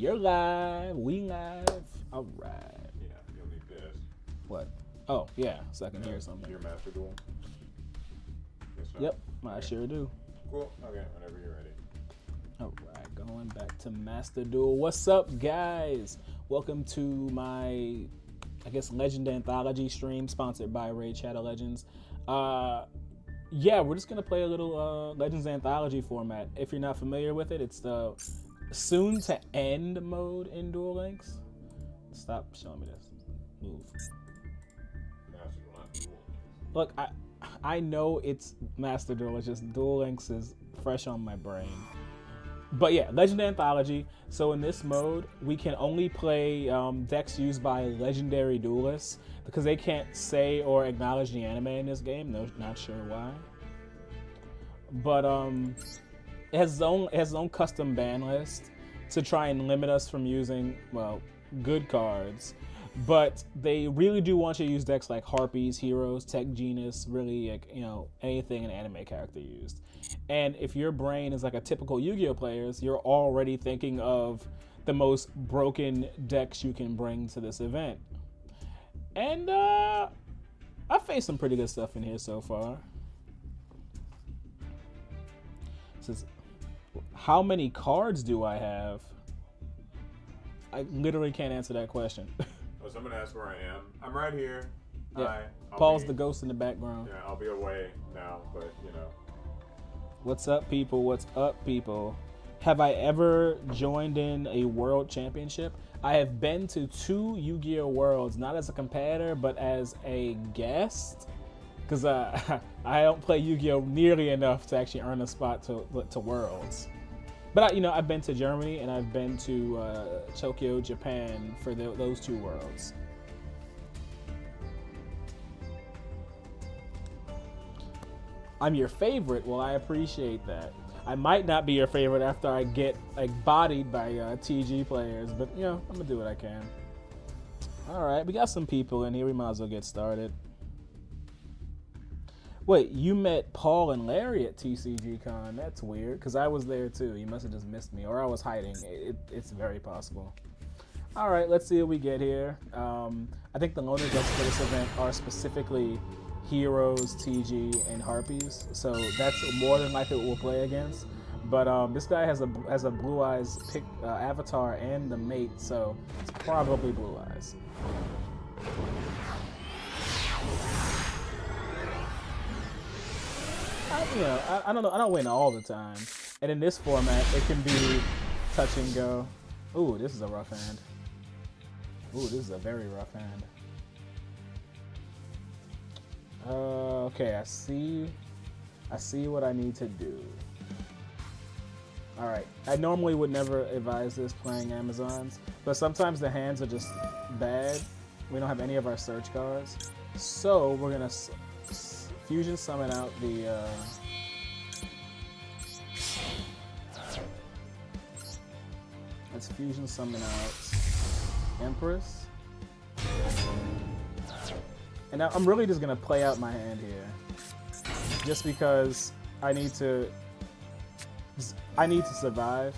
You're live. We live. All right. Yeah, you'll need this. What? Oh, yeah. So I can hear something. Your Master Duel? Yes, sir. Yep, I sure do. Cool. Okay, whenever you're ready. All right, going back to Master Duel. What's up, guys? Welcome to my, I guess, Legend Anthology stream sponsored by Raid Shadow Legends. Yeah, we're just gonna play a little Legends Anthology format. If you're not familiar with it, it's the soon to end mode in Duel Links. Stop showing me this. Move. Master Duel, not Duel. Look, I know it's Master Duel. It's just Duel Links is fresh on my brain. But yeah, Legend Anthology. So in this mode, we can only play decks used by legendary duelists because they can't say or acknowledge the anime in this game. No, not sure why. But it has its own custom ban list to try and limit us from using, well, good cards. But they really do want you to use decks like Harpies, Heroes, Tech Genius, really, like, you know, anything an anime character used. And if your brain is like a typical Yu-Gi-Oh player's, you're already thinking of the most broken decks you can bring to this event. And I faced some pretty good stuff in here so far. It says, how many cards do I have? I literally can't answer that question. Oh, someone asked where I am. I'm right here. Yeah. Hi. Paul's the ghost in the background. Yeah, I'll be away now, but you know. What's up, people? What's up, people? Have I ever joined in a world championship? I have been to 2 Yu-Gi-Oh Worlds, not as a competitor, but as a guest. Because I don't play Yu-Gi-Oh nearly enough to actually earn a spot to Worlds. But I've been to Germany and I've been to Tokyo, Japan for those 2 Worlds. I'm your favorite. Well, I appreciate that. I might not be your favorite after I get bodied by TG players, but I'm gonna do what I can. All right, we got some people in here. We might as well get started. Wait, you met Paul and Larry at TCG Con? That's weird, because I was there too. You must have just missed me, or I was hiding. It's very possible. All right, let's see what we get here. I think the loaner decks for this event are specifically Heroes, TG, and Harpies, so that's more than likely what we'll play against. But this guy has a Blue Eyes pick avatar and the mate, so it's probably Blue Eyes. I don't know. I don't win all the time, and in this format, it can be touch and go. Ooh, this is a rough hand. Ooh, this is a very rough hand. Okay, I see what I need to do. All right, I normally would never advise this playing Amazons, but sometimes the hands are just bad. We don't have any of our search cards, so we're gonna fusion summon out the. Let's fusion summon out Empress. And now I'm really just gonna play out my hand here, just because I need to survive.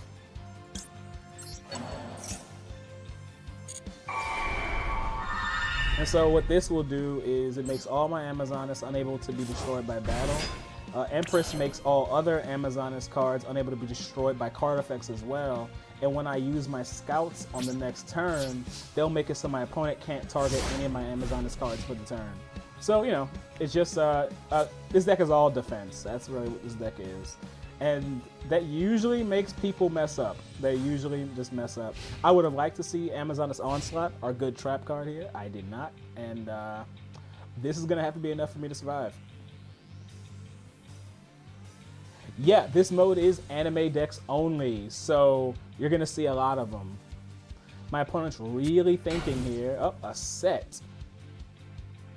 And so what this will do is it makes all my Amazoness unable to be destroyed by battle. Empress makes all other Amazoness cards unable to be destroyed by card effects as well. And when I use my scouts on the next turn, they'll make it so my opponent can't target any of my Amazoness cards for the turn. So, it's just, this deck is all defense. That's really what this deck is. And that usually makes people mess up. They usually just mess up. I would have liked to see Amazoness Onslaught, our good trap card here. I did not. And this is going to have to be enough for me to survive. Yeah, this mode is anime decks only, so you're going to see a lot of them. My opponent's really thinking here. Oh, a set.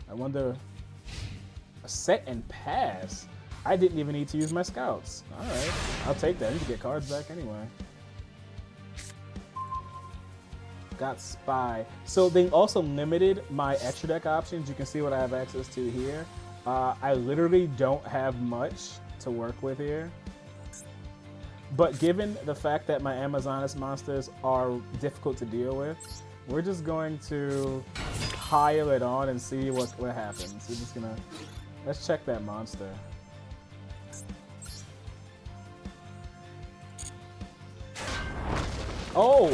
I wonder, a set and pass? I didn't even need to use my scouts. All right, I'll take that. I need to get cards back anyway. Got Spy. So they also limited my extra deck options. You can see what I have access to here. I literally don't have much to work with here. But given the fact that my Amazonas monsters are difficult to deal with, we're just going to pile it on and see what happens. We're just gonna... Let's check that monster. Oh!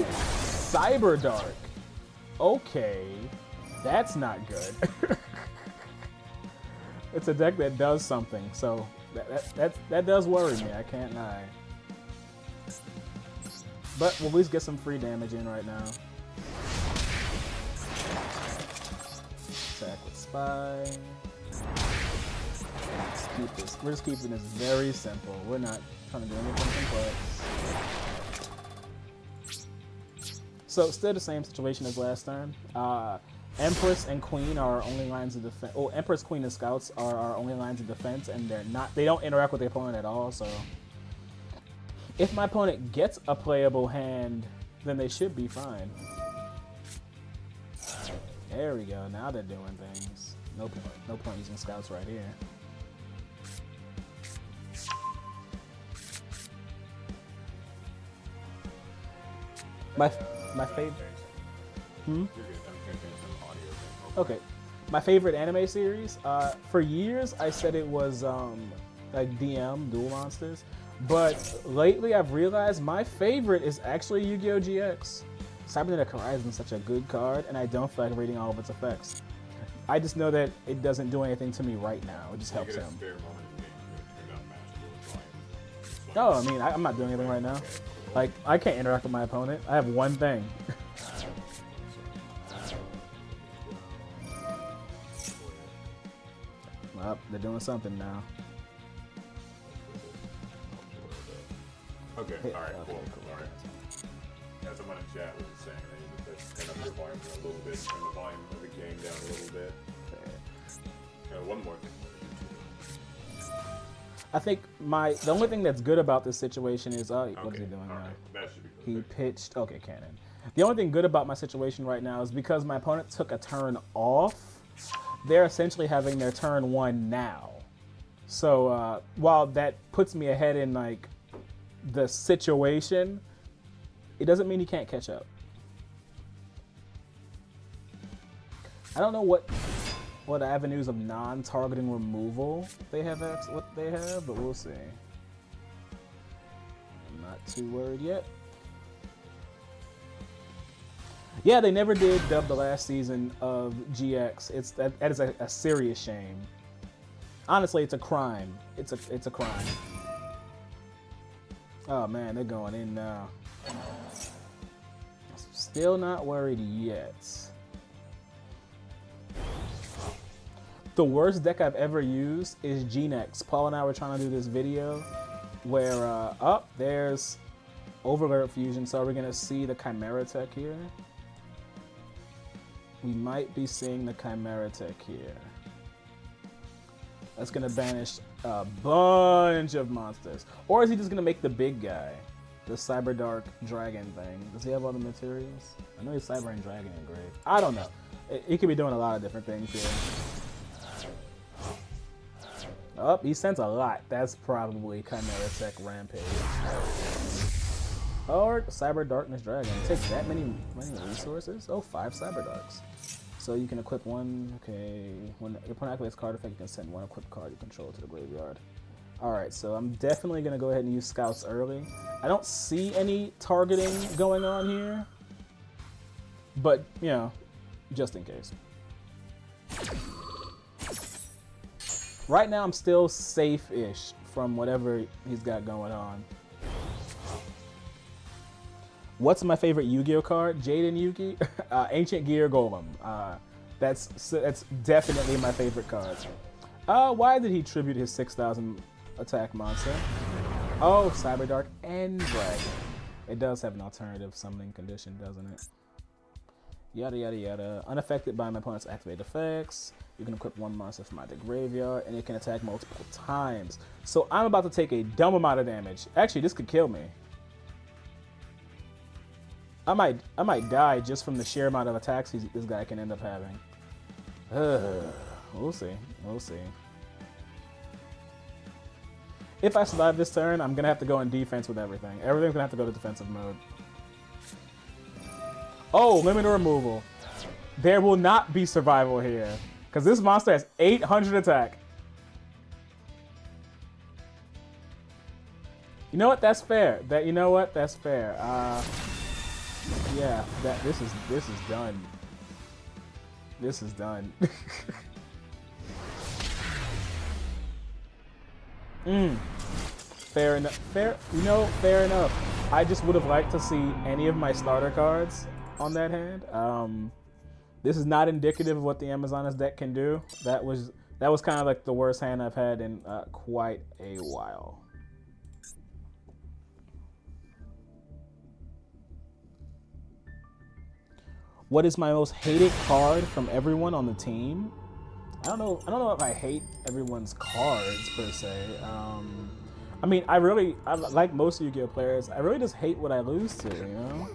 Cyber Dark. Okay. That's not good. It's a deck that does something, so that does worry me, I can't lie. But we'll at least get some free damage in right now. Attack with Spy. Let's keep this. We're just keeping this very simple. We're not trying to do anything complex. So still the same situation as last time. Empress and Queen are our only lines of defense. Oh, Empress, Queen, and Scouts are our only lines of defense, and they don't interact with the opponent at all, so if my opponent gets a playable hand, then they should be fine. There we go. Now they're doing things. No point using Scouts right here. My favorite. Okay, my favorite anime series. For years, I said it was like DM Duel Monsters. But lately I've realized my favorite is actually Yu-Gi-Oh! GX. Cybernetic Horizon is such a good card, and I don't feel like reading all of its effects. I just know that it doesn't do anything to me right now. It just helps him. No, I mean, I'm not doing anything right now. Like, I can't interact with my opponent. I have one thing. Well, they're doing something now. Okay, alright, cool. Alright. Yeah, someone in chat was saying that you just turn up your volume a little bit, turn the volume of the game down a little bit. One more thing. I think the only thing that's good about this situation is what is he doing now? That should be He pitched cannon. The only thing good about my situation right now is because my opponent took a turn off, they're essentially having their turn 1 now. So while that puts me ahead in like the situation, it doesn't mean he can't catch up. I don't know what avenues of non-targeting removal they have, but we'll see. I'm not too worried yet. Yeah, they never did dub the last season of GX. That is a serious shame. Honestly, it's a crime. It's a crime. Oh man, they're going in now. Still not worried yet. The worst deck I've ever used is G-Nex. Paul and I were trying to do this video where, there's Overlord Fusion, so we're gonna see the Chimera Tech here. We might be seeing the Chimera Tech here. That's gonna banish a bunch of monsters. Or is he just gonna make the big guy? The Cyber Dark Dragon thing. Does he have all the materials? I know he's Cyber and Dragon engraved. I don't know. He could be doing a lot of different things here. Oh, he sent a lot. That's probably Chimera Tech Rampage. Or Cyber Darkness Dragon. It takes that many resources? Oh, 5 Cyber Darks. So you can equip one, okay. When your opponent activates card effect, you can send one equipped card you control to the graveyard. Alright, so I'm definitely going to go ahead and use Scouts early. I don't see any targeting going on here. But, you know, just in case. Right now, I'm still safe-ish from whatever he's got going on. What's my favorite Yu-Gi-Oh card? Jaden Yugi? Ancient Gear Golem. That's definitely my favorite card. Why did he tribute his 6,000 attack monster? Oh, Cyber Dark and Dragon. It does have an alternative summoning condition, doesn't it? Yada yada yada. Unaffected by my opponent's activated effects. You can equip one monster from my graveyard, and it can attack multiple times. So I'm about to take a dumb amount of damage. Actually, this could kill me. I might die just from the sheer amount of attacks this guy can end up having. We'll see. We'll see. If I survive this turn, I'm gonna have to go in defense with everything. Everything's gonna have to go to defensive mode. Oh, limit removal. There will not be survival here. Because this monster has 800 attack. You know what? That's fair. You know what? That's fair. Yeah, this is done. This is done. Fair enough. Fair enough. I just would have liked to see any of my starter cards on that hand. This is not indicative of what the Amazonas deck can do. That was kind of like the worst hand I've had in quite a while. What is my most hated card from everyone on the team? I don't know if I hate everyone's cards per se. I mean, I like most Yu-Gi-Oh players. I really just hate what I lose to, you know.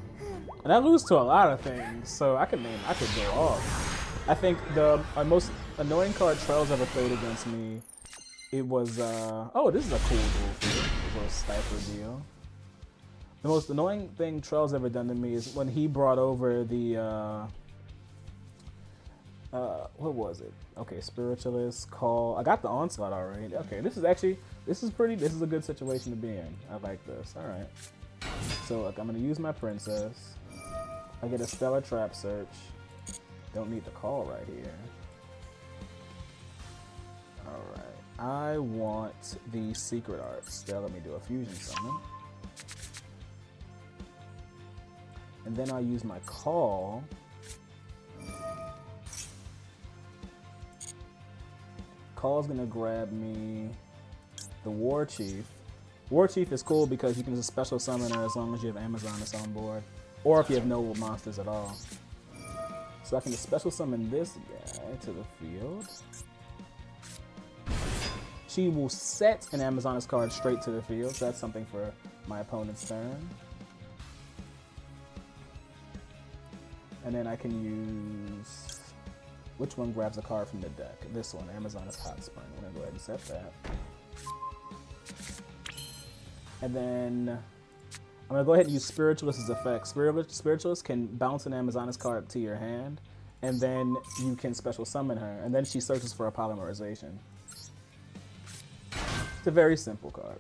And I lose to a lot of things, so I could go off. I think the most annoying card Trail's ever played against me, it was oh, this is a cool duel field, a little sniper deal. The most annoying thing Trail's ever done to me is when he brought over the what was it? Okay, Spiritualist, Call. I got the Onslaught already. Okay, this is a good situation to be in. I like this. All right. So I'm gonna use my Princess. I get a Stellar Trap Search. Don't need the Call right here. All right. I want the Secret Arts. They'll let me do a Fusion Summon. And then I'll use my Call. Call's gonna grab me the War Chief. War Chief is cool because you can just special summon her as long as you have Amazonas on board. Or if you have no monsters at all. So I can just special summon this guy to the field. She will set an Amazonas card straight to the field, so that's something for my opponent's turn. And then I can use... Which one grabs a card from the deck? This one, Amazonas Hot Spring. I'm gonna go ahead and set that. And then I'm gonna go ahead and use Spiritualist's effect. Spiritualist can bounce an Amazonas card to your hand, and then you can special summon her, and then she searches for a polymerization. It's a very simple card.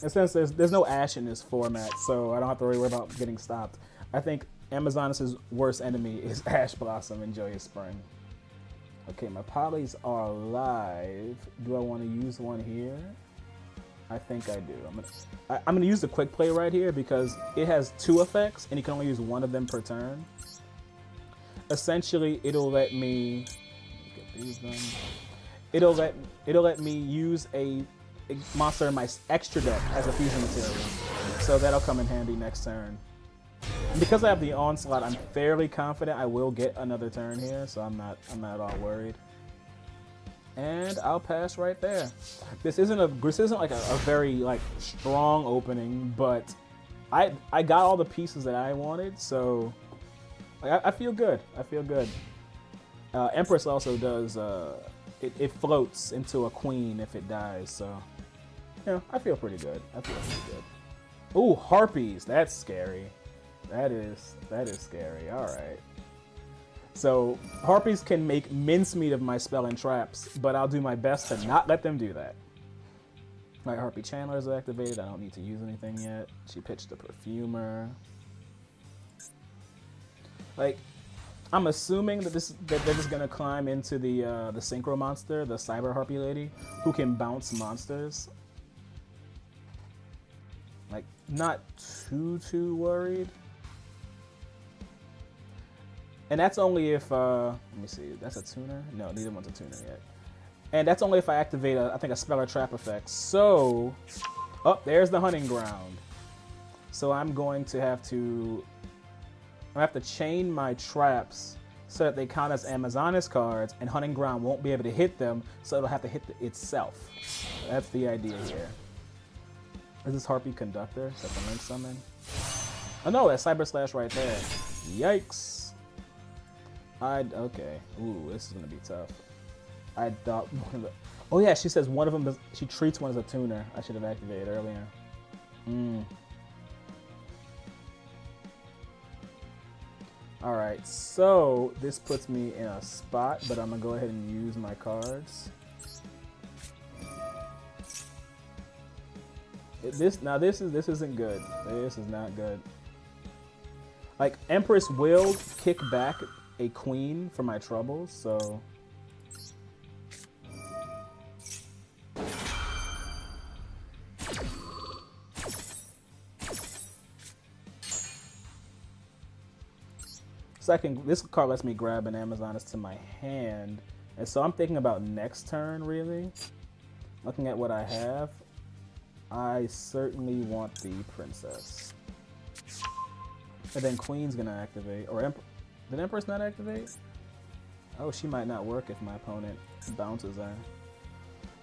And since there's no Ash in this format, so I don't have to worry about getting stopped. I think Amazonas' worst enemy is Ash Blossom and Joyous Spring. Okay, my polys are alive. Do I want to use one here? I think I do. I'm gonna use the quick play right here because it has 2 effects and you can only use 1 of them per turn. Essentially, it'll let me get these done. It'll let me use a monster in my extra deck as a fusion material, so that'll come in handy next turn. And because I have the Onslaught, I'm fairly confident I will get another turn here, so I'm not at all worried. And I'll pass right there. This isn't like a very like strong opening, but I got all the pieces that I wanted, so I feel good. I feel good. Empress also does it floats into a queen if it dies, so yeah, I feel pretty good. Ooh, Harpies, that's scary. That is scary. All right. So Harpies can make mincemeat of my spell and traps, but I'll do my best to not let them do that. My Harpy Chandler is activated. I don't need to use anything yet. She pitched the Perfumer. Like, I'm assuming that they're just gonna climb into the Synchro monster, the Cyber Harpy lady, who can bounce monsters. Like, not too worried. And that's only if, let me see, that's a tuner? No, neither one's a tuner yet. And that's only if I activate, I think, a spell or trap effect. So, oh, there's the hunting ground. So I'm going to have to chain my traps so that they count as Amazonas cards, and hunting ground won't be able to hit them, so it'll have to hit itself. That's the idea here. Is this Harpy Conductor? Is that the link summon? Oh no, that's Cyber Slash right there. Yikes. Okay. Ooh, this is gonna be tough. I thought one of the... Oh yeah, she says one of them, she treats one as a tuner. I should have activated earlier. Alright, so this puts me in a spot, but I'm gonna go ahead and use my cards. This isn't good. This is not good. Like, Empress will kick back a queen for my troubles, so... Second, this card lets me grab an Amazoness to my hand, and so I'm thinking about next turn, really. Looking at what I have, I certainly want the princess. And then queen's gonna activate, or did Empress not activate? Oh, she might not work if my opponent bounces her.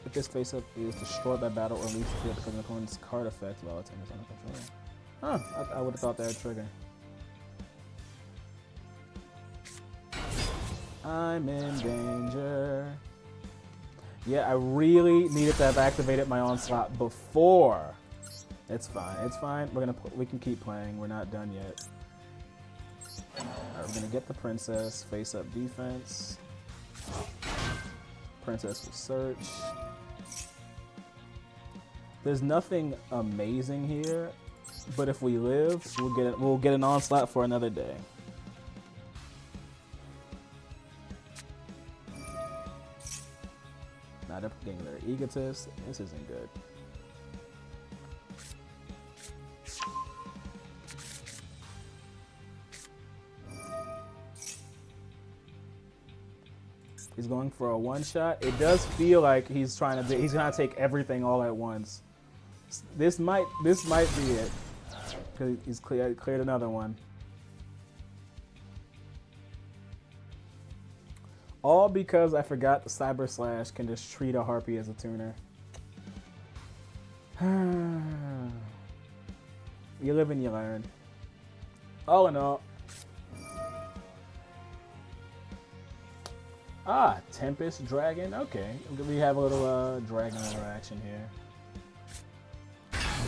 If this face-up is destroyed by battle or leaves the field because of the opponent's card effect while it's in his own control. Huh, I would have thought that would trigger. I'm in danger. Yeah, I really needed to have activated my onslaught before. It's fine. It's fine. We can keep playing. We're not done yet. Alright, we're gonna get the princess. Face up defense. Princess will search. There's nothing amazing here, but if we live, we'll get an onslaught for another day. Now they're getting their egotist. This isn't good. He's going for a one-shot. It does feel like he's trying to. He's gonna take everything all at once. This might be it. Cause he's cleared another one. All because I forgot the Cyber Slash can just treat a Harpy as a tuner. You live and you learn. All in all. Tempest Dragon. Okay, we have a little dragon interaction here.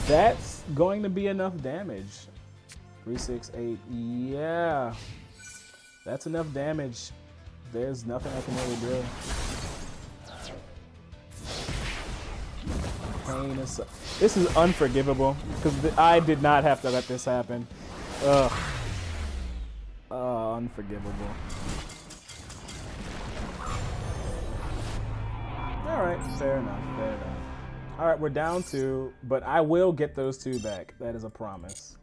That's going to be enough damage. 3, 6, 8. Yeah, that's enough damage. There's nothing I can really do. Pain is so... This is unforgivable because I did not have to let this happen. Ugh. Unforgivable. All right, fair enough, fair enough. All right, we're down 2, but I will get those 2 back. That is a promise.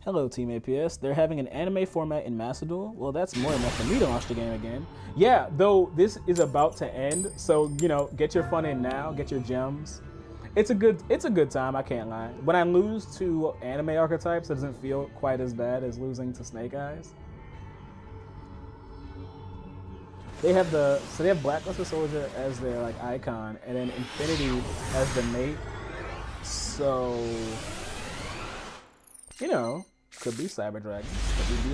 Hello, Team APS. They're having an anime format in Master Duel. Well, that's more enough for me to launch the game again. Yeah, though this is about to end, so you know, get your fun in now, get your gems. It's a good time, I can't lie. When I lose to anime archetypes, it doesn't feel quite as bad as losing to Snake Eyes. They have Blackluster Soldier as their like icon, and then Infinity as the mate. So, you know, could be Cyber Dragon, could be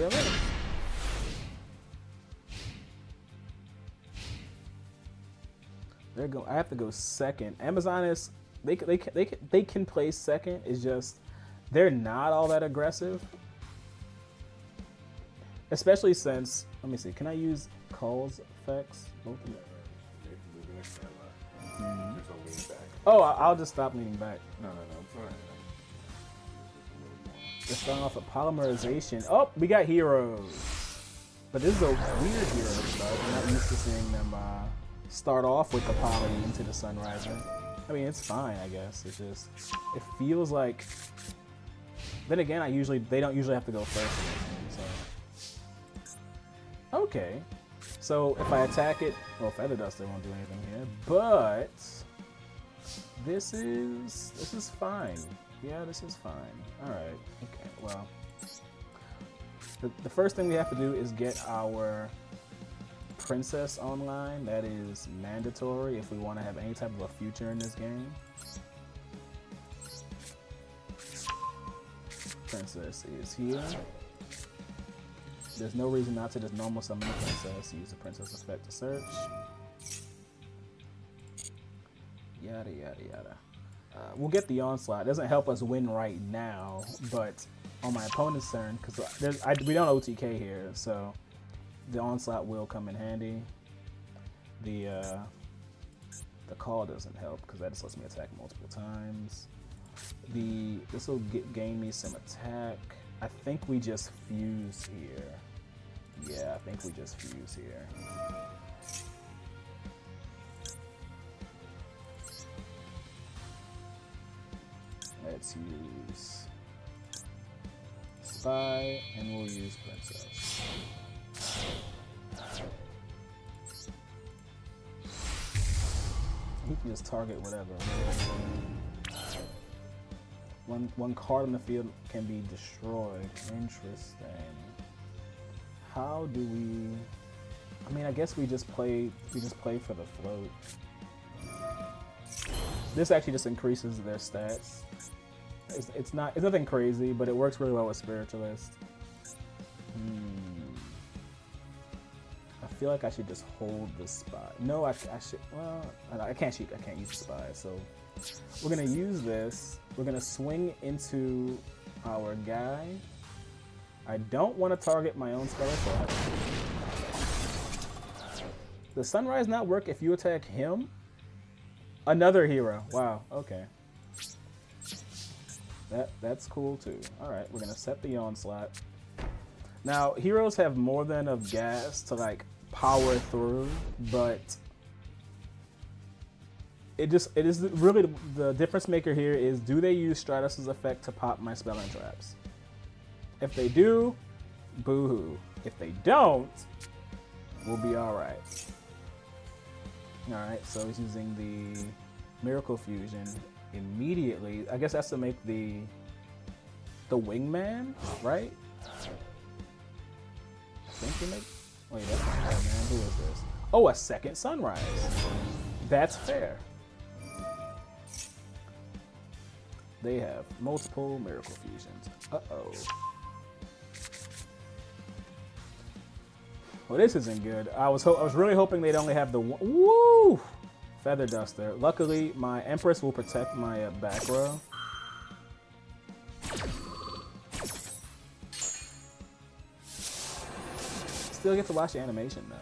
DLA. I have to go second. Amazoness. They can play second. It's just they're not all that aggressive, especially since, let me see, can I use Call's effects? Both of them. Oh, I'll just stop leaning back. No, it's alright. They're starting off with polymerization. Oh, we got heroes, but this is a weird hero start. We're not used to seeing them start off with the poly into the Sunriser. I mean, it's fine, I guess. It's just, it feels like. Then again, they don't usually have to go first in this game, so. Okay, so if I attack it, well, Feather Duster won't do anything here, but this is fine. Yeah, this is fine. All right. Okay. Well, the first thing we have to do is get our princess online. That is mandatory if we want to have any type of a future in this game. Princess is here. There's no reason not to just normal summon the princess. Use the princess effect to search. Yada yada yada. We'll get the onslaught. It doesn't help us win right now, but on my opponent's turn, because we don't OTK here, so the onslaught will come in handy. The call doesn't help because that just lets me attack multiple times. This will gain me some attack. I think we just fuse here. Yeah, I think we just fuse here. Let's use Spy, and we'll use Princess. He can just target whatever. One card on the field can be destroyed. Interesting. How do we? I mean, I guess we just play for the float. This actually just increases their stats. It's nothing crazy, but it works really well with Spiritualist. I feel like I should just hold the Spy. No, I should. Well, I can't shoot. I can't use the Spy. So we're gonna use this. We're gonna swing into our guy. I don't want to target my own Skeletor. Does Sunrise not work if you attack him? Another hero. Wow. Okay. That's cool too. All right, we're gonna set the onslaught. Now heroes have more than enough gas to like power through, but it is really the difference maker here is, do they use Stratus's effect to pop my spell and traps? If they do, boo-hoo. If they don't, we'll be all right. All right, so he's using the Miracle Fusion immediately. I guess that's to make the wingman, right? I think you make. Wait, that's not man. Who is this? Oh, a second Sunrise. That's fair. They have multiple Miracle Fusions. Uh-oh. Well, this isn't good. I was really hoping they'd only have the one. Woo! Feather Duster. Luckily, my Empress will protect my back row. Still get to watch the animation though.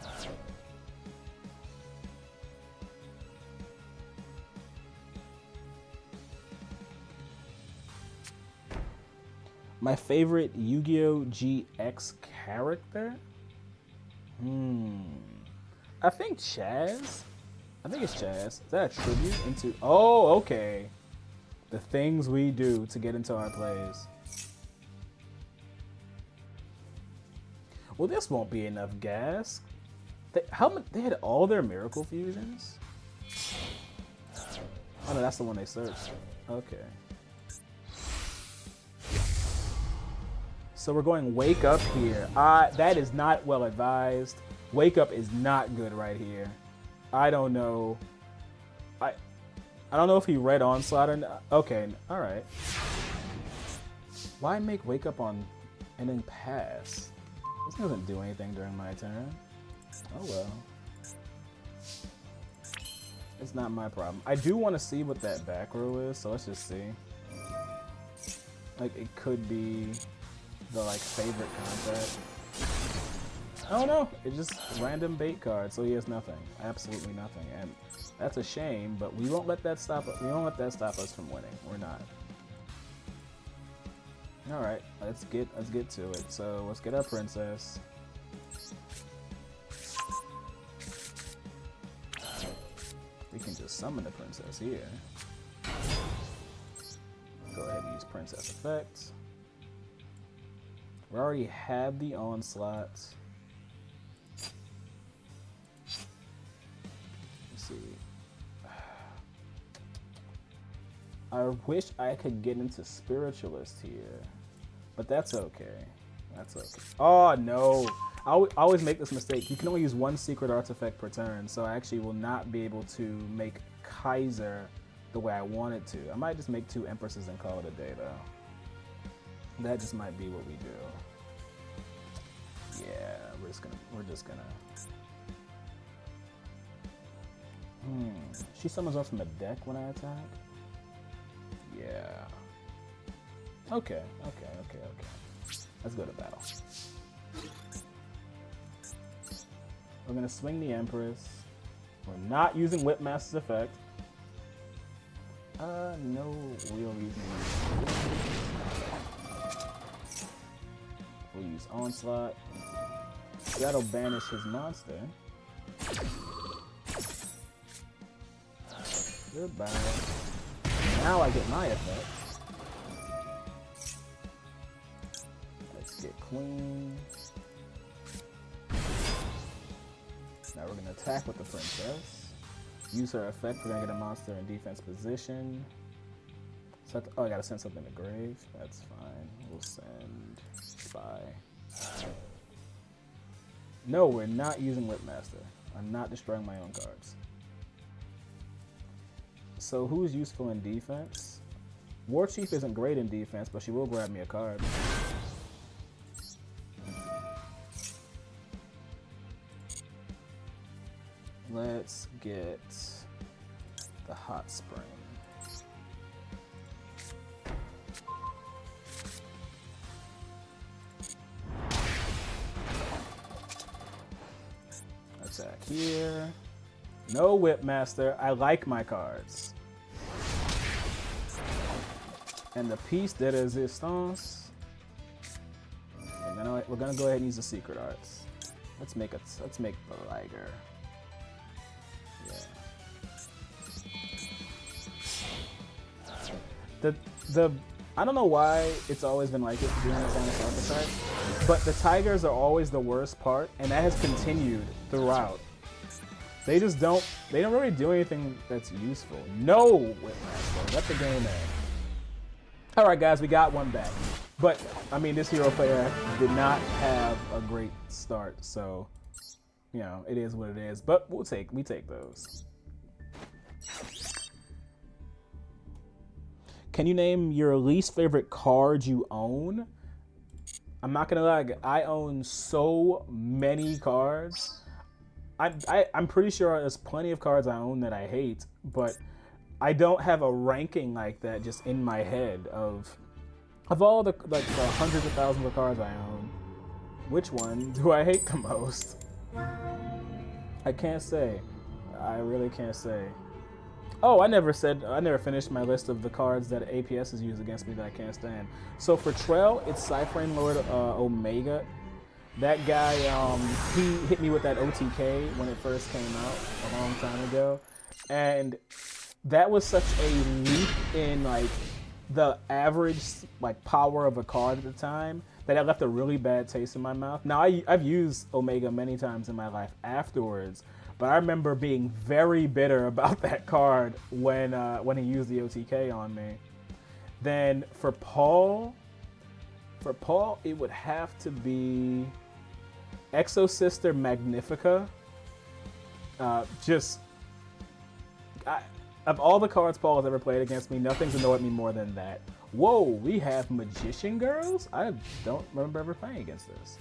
My favorite Yu-Gi-Oh GX character? I think Chaz. I think it's Chaz. Is that a tribute into? Oh, okay. The things we do to get into our plays. Well, this won't be enough gas. They had all their Miracle Fusions? Oh no, that's the one they searched. Okay. So we're going Wake Up here. That is not well advised. Wake Up is not good right here. I don't know. I don't know if he read Onslaught or not. Okay, all right. Why make Wake Up on and then pass? This doesn't do anything during my turn. Oh well. It's not my problem. I do want to see what that back row is, so let's just see. Like, it could be the like favorite contact. Oh no, it's just random bait card, so he has nothing, absolutely nothing, and that's a shame. But we won't let that stop us. We won't let that stop us from winning. We're not. All right, let's get to it. So let's get our princess. We can just summon the princess here. Go ahead and use princess effect. We already have the onslaught. Let's see. I wish I could get into Spiritualist here, but that's okay. That's okay. Oh no! I always make this mistake. You can only use one secret artifact per turn, so I actually will not be able to make Kaiser the way I wanted to. I might just make 2 Empresses and call it a day though. That just might be what we do. Yeah, we're just gonna. She summons off from a deck when I attack? Yeah. Okay. Let's go to battle. We're gonna swing the Empress. We're not using Whipmaster's effect. No real reason. We'll use Onslaught. That'll banish his monster. Goodbye. Now I get my effect. Let's get Queen. Now we're gonna attack with the Princess. Use her effect. We're gonna get a monster in defense position. So oh, I gotta send something to grave. That's fine. We'll send Spy. No, we're not using Whipmaster. I'm not destroying my own cards. So who's useful in defense? War Chief isn't great in defense, but she will grab me a card. Let's get the Hot Spring. Attack here. No Whipmaster. I like my cards. And the piece de resistance. And then we're gonna go ahead and use the secret arts. Let's make the Liger. Yeah. I don't know why it's always been like it doing this on this archetype, but the tigers are always the worst part, and that has continued throughout. They don't really do anything that's useful. No Whipmaster, let the game end. Alright guys, we got one back. But, I mean, this hero player did not have a great start, so, you know, it is what it is. But we take those. Can you name your least favorite card you own? I'm not gonna lie, I own so many cards. I'm pretty sure there's plenty of cards I own that I hate, but I don't have a ranking like that just in my head of all the hundreds of thousands of cards I own. Which one do I hate the most? I can't say. I really can't say. Oh, I never finished my list of the cards that APS has used against me that I can't stand. So for Trell, it's Cypherine Lord Omega. That guy, he hit me with that OTK when it first came out a long time ago. And that was such a leap in like the average like power of a card at the time that it left a really bad taste in my mouth. Now I've used Omega many times in my life afterwards, but I remember being very bitter about that card when he used the OTK on me. Then for Paul, it would have to be Exo Sister Magnifica. Of all the cards Paul has ever played against me, nothing's annoyed me more than that. Whoa, we have Magician Girls? I don't remember ever playing against this.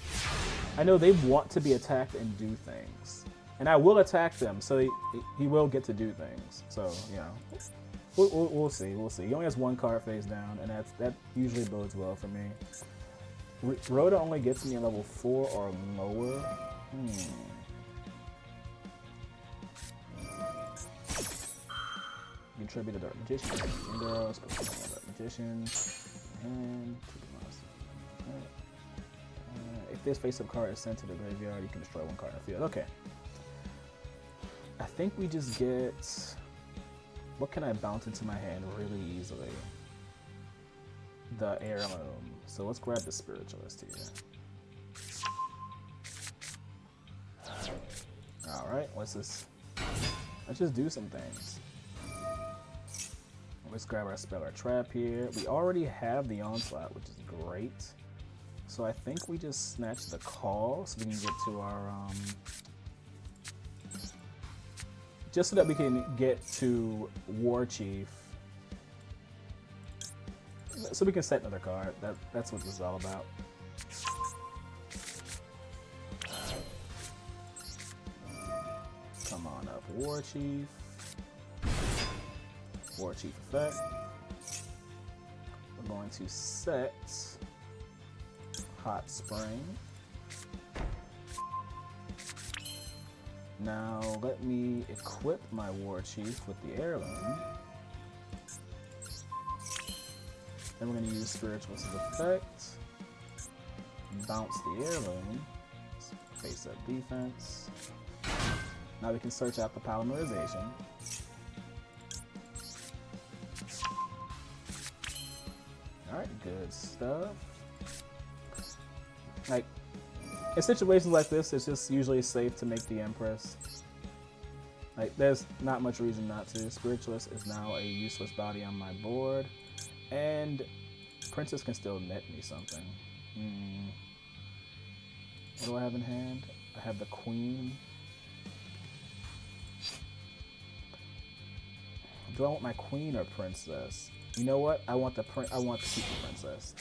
I know they want to be attacked and do things. And I will attack them, so he will get to do things. So, you know, we'll see. He only has one card face down, and that usually bodes well for me. Rhoda only gets me a level 4 or lower. Contribute to Dark Magician, Girls, Dark Magician, and if this face-up card is sent to the graveyard, you can destroy one card in the field. Okay. I think we just get... What can I bounce into my hand really easily? The Heirloom. So let's grab the Spiritualist here. Alright, let's just do some things. Let's grab our Spell or Trap here. We already have the Onslaught, which is great. So I think we just snatch the Call so we can get to our... just so that we can get to War Chief. so we can set another card. That's what this is all about. Come on up, War Chief. War Chief effect. We're going to set Hot Spring. Now let me equip my War Chief with the heirloom. Then we're going to use Spiritualist's effect. Bounce the heirloom. Face up defense. Now we can search out the polymerization. Alright, good stuff. Like, in situations like this, it's just usually safe to make the Empress. Like, there's not much reason not to. Spiritualist is now a useless body on my board. And Princess can still net me something. What do I have in hand? I have the Queen. Do I want my Queen or Princess? You know what? I want to keep the Princess.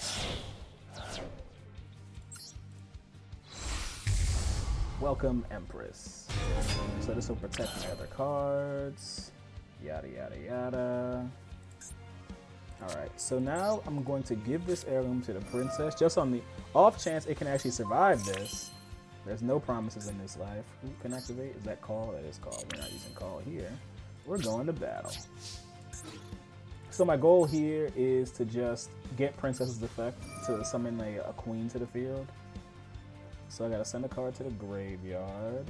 Welcome, Empress. So this will protect my other cards. Yada, yada, yada. Alright, so now I'm going to give this heirloom to the Princess, just on the off chance it can actually survive this. There's no promises in this life. Who can activate? Is that call? That is call. We're not using call here. We're going to battle. So my goal here is to just get Princess's effect to summon a queen to the field. So I gotta send a card to the graveyard.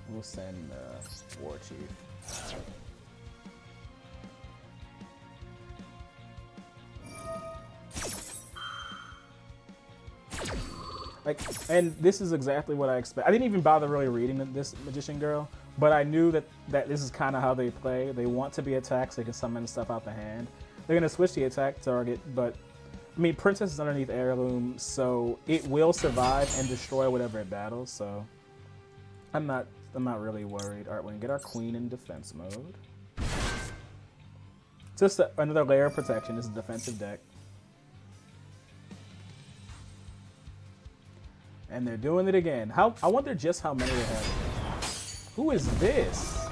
We'll send War Chief. Like, and this is exactly what I expect. I didn't even bother really reading this Magician Girl, but I knew that this is kind of how they play. They want to be attacked so they can summon stuff out the hand. They're gonna switch the attack target, but I mean, Princess is underneath heirloom, so it will survive and destroy whatever it battles. So I'm not really worried. All right, we're gonna get our Queen in defense mode. Just another layer of protection. This is a defensive deck. And they're doing it again. I wonder just how many they have. Who is this?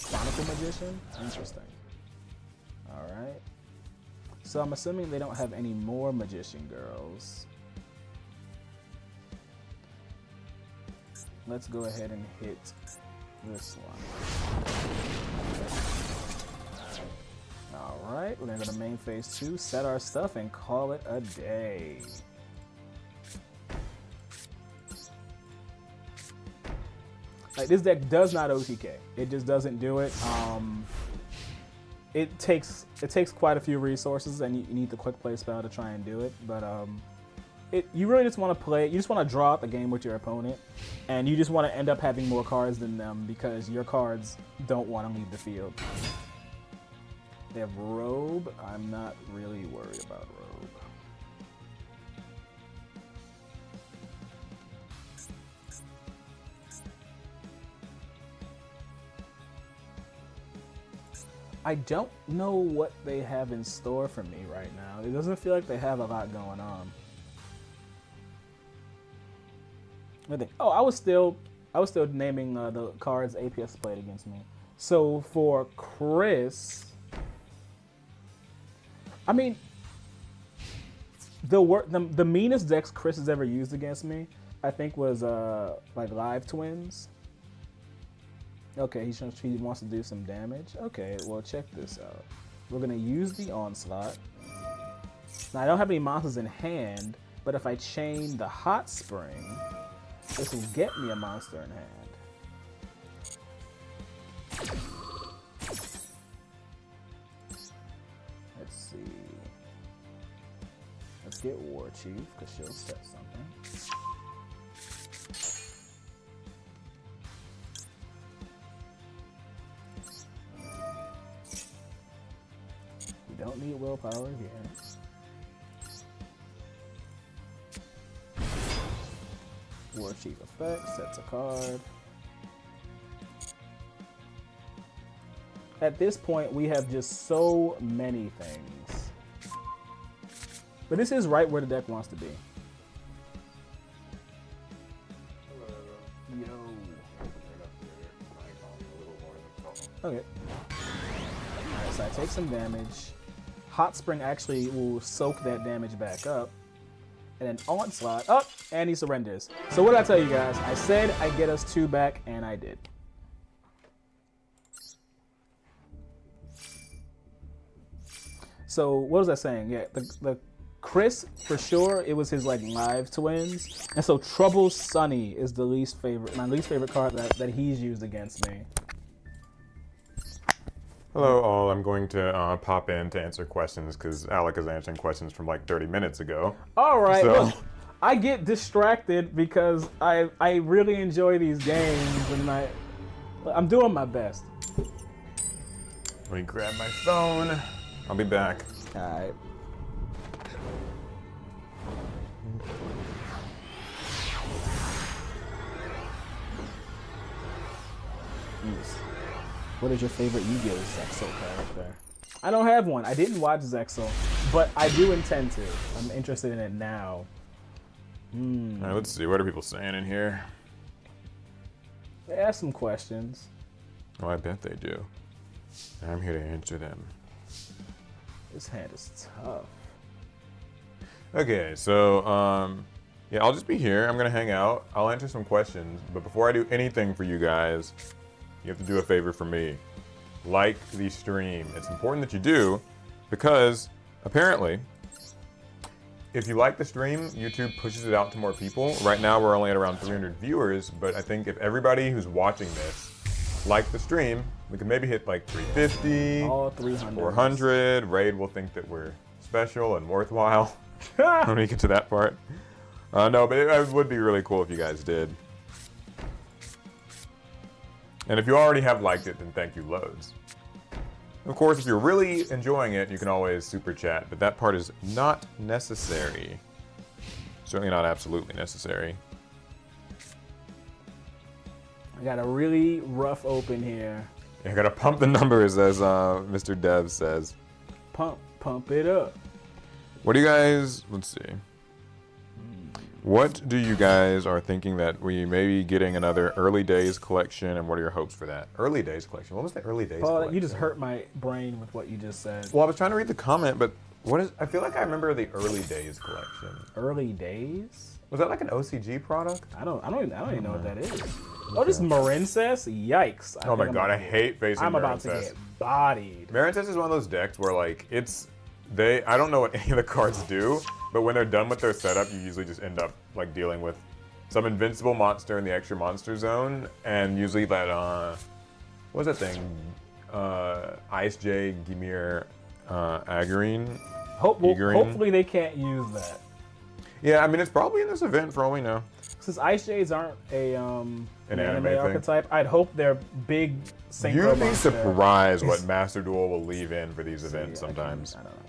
Chronicle Magician? Interesting. Alright. So I'm assuming they don't have any more Magician Girls. Let's go ahead and hit this one. Alright, we're gonna go to main phase 2, set our stuff, and call it a day. Like, this deck does not OTK. It just doesn't do it. It takes quite a few resources, and you need the quick play spell to try and do it. But you really just want to play. You just want to draw out the game with your opponent, and you just want to end up having more cards than them because your cards don't want to leave the field. They have Robe. I'm not really worried about Robe. I don't know what they have in store for me right now. It doesn't feel like they have a lot going on. I think. Oh, I was still naming the cards APS played against me. So for Chris, I mean, the meanest decks Chris has ever used against me, I think, was like Live Twins. Okay, he wants to do some damage. Okay, well, check this out. We're going to use the Onslaught. Now, I don't have any monsters in hand, but if I chain the Hot Spring, this will get me a monster in hand. Let's see. Let's get War Chief, because she'll set something. Don't need willpower here. War Chief effect, sets a card. at this point, we have just so many things. But this is right where the deck wants to be. Yo. Okay. Alright, so I take some damage. Hot Spring actually will soak that damage back up. And then Onslaught up, and he surrenders. So what did I tell you guys? I said I'd get us 2 back, and I did. So what was I saying? Yeah, the Chris, for sure, it was his like live twins. And so Trouble Sunny is the my least favorite card that he's used against me. Hello all, I'm going to pop in to answer questions because Alec is answering questions from like 30 minutes ago. All right, So- look, I get distracted because I really enjoy these games and I'm doing my best. Let me grab my phone. I'll be back. All right. Jeez. What is your favorite Yu-Gi-Oh Zexal character? I don't have one. I didn't watch Zexal, but I do intend to. I'm interested in it now. All right, let's see. What are people saying in here? They ask some questions. Oh, I bet they do. I'm here to answer them. This hand is tough. Okay, so yeah, I'll just be here. I'm gonna hang out. I'll answer some questions, but before I do anything for you guys, you have to do a favor for me. Like the stream. It's important that you do because apparently, if you like the stream, YouTube pushes it out to more people. Right now, we're only at around 300 viewers, but I think if everybody who's watching this liked the stream, we could maybe hit like 350, All 300. 400. Raid will think that we're special and worthwhile when we get to that part. No, but it would be really cool if you guys did. And if you already have liked it, then thank you loads. Of course, if you're really enjoying it, you can always super chat, but that part is not necessary. Certainly not absolutely necessary. I got a really rough open here. You gotta pump the numbers, as Mr. Dev says. Pump it up. What do you guys, let's see. What do you guys are thinking that we may be getting another Early Days collection, and what are your hopes for that? Early Days collection? What was the Early Days Paul, collection? you just hurt my brain with what you just said. Well, I was trying to read the comment, but what is, I feel like I remember the Early Days collection. Early Days? Was that like an OCG product? I don't even know what that is. Oh, this Marincess? Yikes. Oh my god, I hate facing I'm about to Marincess. get bodied. Marincess is one of those decks where like I don't know what any of the cards do, but when they're done with their setup, you usually just end up like dealing with some invincible monster in the extra monster zone, and usually that what was that thing? Ice J, Gimir, Agarine. Hopefully they can't use that. Yeah, I mean it's probably in this event for all we know. Since Ice J's aren't an anime thing. archetype, I'd hope they're big synchro You'd be monster. surprised what Master Duel will leave in for these events sometimes. I don't know.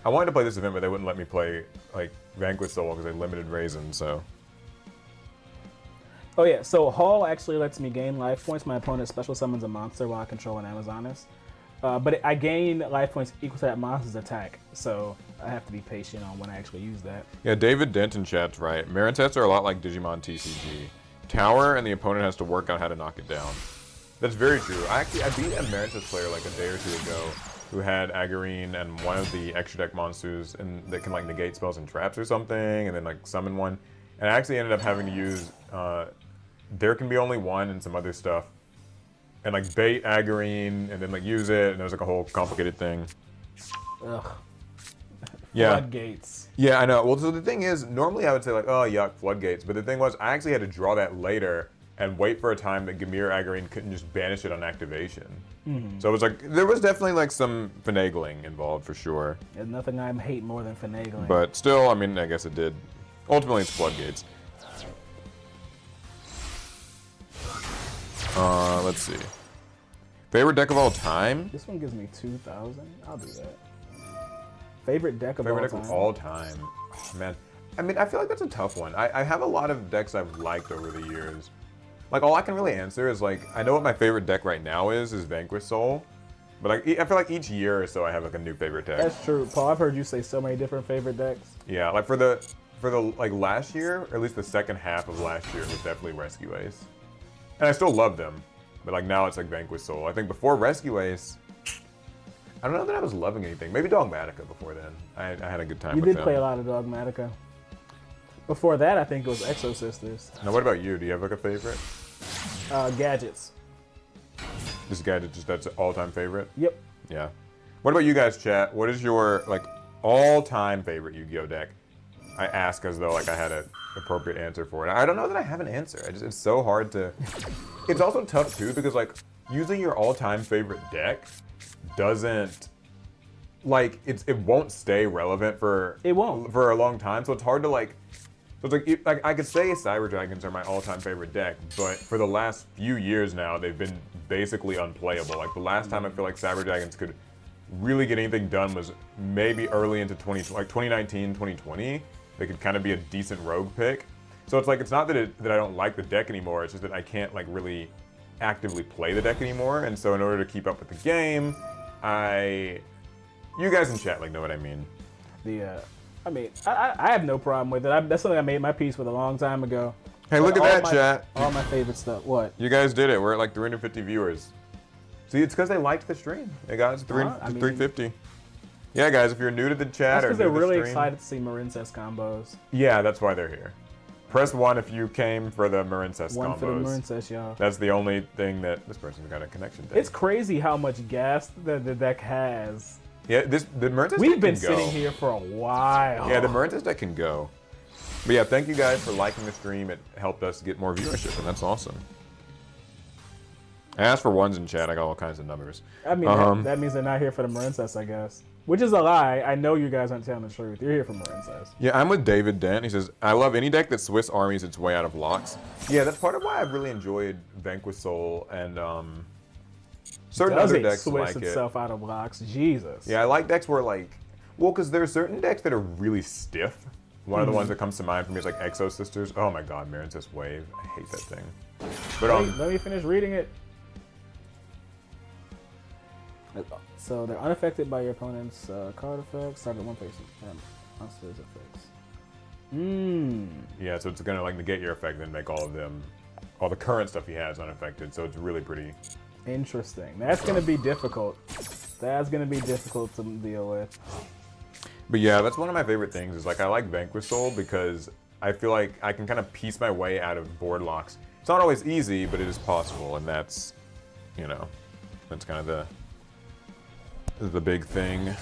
I wanted to play this event, but they wouldn't let me play like Vanquish Soul because they limited Raisin. So Oh yeah, so Hall actually lets me gain life points. My opponent special summons a monster while I control an Amazoness. But I gain life points equal to that monster's attack, so I have to be patient on when I actually use that. yeah, David Denton chat's right. Marincess are a lot like Digimon TCG. Tower, and the opponent has to work out how to knock it down. That's very true. I beat a Marincess player like a day or two ago who had Agarine and one of the extra deck monsters that can like negate spells and traps or something, and then like summon one. And I actually ended up having to use there can be only one and some other stuff, and like bait Agarine and then like use it, and it was like a whole complicated thing. Ugh. Yeah. Floodgates. Yeah, I know. Well, so the thing is, normally I would say like, oh yuck, floodgates. But the thing was, I actually had to draw that later and wait for a time that Gimir Agarine couldn't just banish it on activation. So it was like, there was definitely like some finagling involved for sure. There's nothing I hate more than finagling. But still, I mean, I guess it did. Ultimately, it's floodgates. Let's see. Favorite deck of all time? This one gives me 2,000. I'll do that. Favorite deck of Favorite all deck time? of all time. Oh, man. I mean, I feel like that's a tough one. I have a lot of decks I've liked over the years. Like, all I can really answer is, like, I know what my favorite deck right now is Vanquish Soul. But like I feel like each year or so I have like a new favorite deck. That's true, Paul. I've heard you say so many different favorite decks. Yeah, like for the like last year, or at least the second half of last year, was definitely Rescue Ace. And I still love them, but like now it's like Vanquish Soul. I think before Rescue Ace, I don't know that I was loving anything. Maybe Dogmatica before then. I had a good time You with did them. play a lot of Dogmatica. Before that, I think it was Exo Sisters. Now what about you? Do you have like a favorite? Gadgets. This gadget, just that's all-time favorite? Yep. Yeah. What about you guys, chat? What is your like all-time favorite Yu-Gi-Oh deck? I ask as though like I had an appropriate answer for it. I don't know that I have an answer. It's so hard to. It's also tough too because like using your all-time favorite deck doesn't like it won't stay relevant for It won't. for a long time. So it's hard to like. So it's like I could say Cyber Dragons are my all-time favorite deck, but for the last few years now, they've been basically unplayable. Like the last time I feel like Cyber Dragons could really get anything done was maybe early into 2019, 2020. They could kind of be a decent rogue pick. So it's like it's not that I don't like the deck anymore. It's just that I can't like really actively play the deck anymore. And so in order to keep up with the game, you guys in chat like know what I mean. I have no problem with it. That's something I made my peace with a long time ago. Hey, look at that, chat. All my favorite stuff. What? You guys did it. We're at like 350 viewers. See, it's because they liked the stream. They got us to 350. Yeah, guys, if you're new to the chat That's or because new they're to the really stream, excited to see Marincess combos. yeah, that's why they're here. Press 1 if you came for the Marincess combos. One for the Marincess, y'all. That's the only thing that this person's got a connection to. It's crazy how much gas the deck has. Yeah, the Marincess deck We've been can go. sitting here for a while. Yeah, the Marincess deck can go. But yeah, thank you guys for liking the stream. It helped us get more viewership, and that's awesome. I asked for ones in chat. I got all kinds of numbers. I mean, that means they're not here for the Marincess, I guess. Which is a lie. I know you guys aren't telling the truth. You're here for Marincess. Yeah, I'm with David Dent. He says, I love any deck that Swiss armies its way out of locks. Yeah, that's part of why I've really enjoyed Vanquish Soul and certain other decks Swiss like itself out of blocks. Jesus. Yeah, I like decks where well, because there are certain decks that are really stiff. One of the ones that comes to mind for me is like Exo Sisters. Oh my god, Marincess Wave. I hate that thing. But let me finish reading it. So they're unaffected by your opponent's card effects. Target one person. Monsters effects. yeah, so it's gonna like negate your effect and then make all the current stuff he has unaffected. So it's really pretty Interesting. That's gonna be difficult. That's gonna be difficult to deal with. But yeah, that's one of my favorite things is like I like Vanquish Soul because I feel like I can kind of piece my way out of board locks. It's not always easy, but it is possible, and that's, that's kind of the big thing.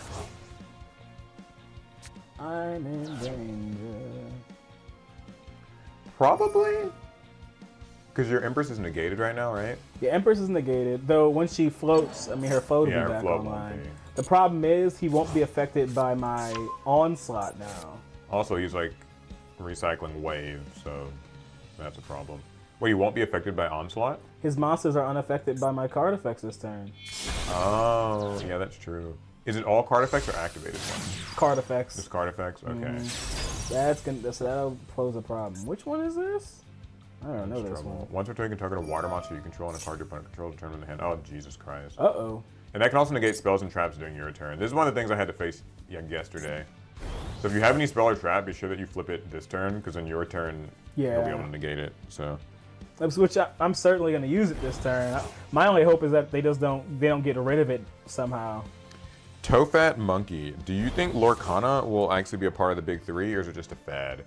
I'm in danger. Probably because your Empress is negated right now, right? Yeah, Empress is negated, though when she floats, I mean her float will Yeah, be her back float won't online. be. The problem is he won't be affected by my onslaught now. Also, he's like recycling wave, so that's a problem. Wait, you won't be affected by Onslaught? His monsters are unaffected by my card effects this turn. Oh, yeah, that's true. Is it all card effects or activated ones? Card effects. Just card effects? Okay. That'll pose a problem. Which one is this? I don't know this one. Once or two, you can target a water monster you control and a card your opponent controls determine the hand. Oh, Jesus Christ. Uh-oh. And that can also negate spells and traps during your turn. This is one of the things I had to face yesterday. So if you have any spell or trap, be sure that you flip it this turn, because on your turn, you'll be able to negate it. So. Which I'm certainly going to use it this turn. My only hope is that they don't get rid of it somehow. Tofat Monkey, do you think Lorcana will actually be a part of the big three, or is it just a fad?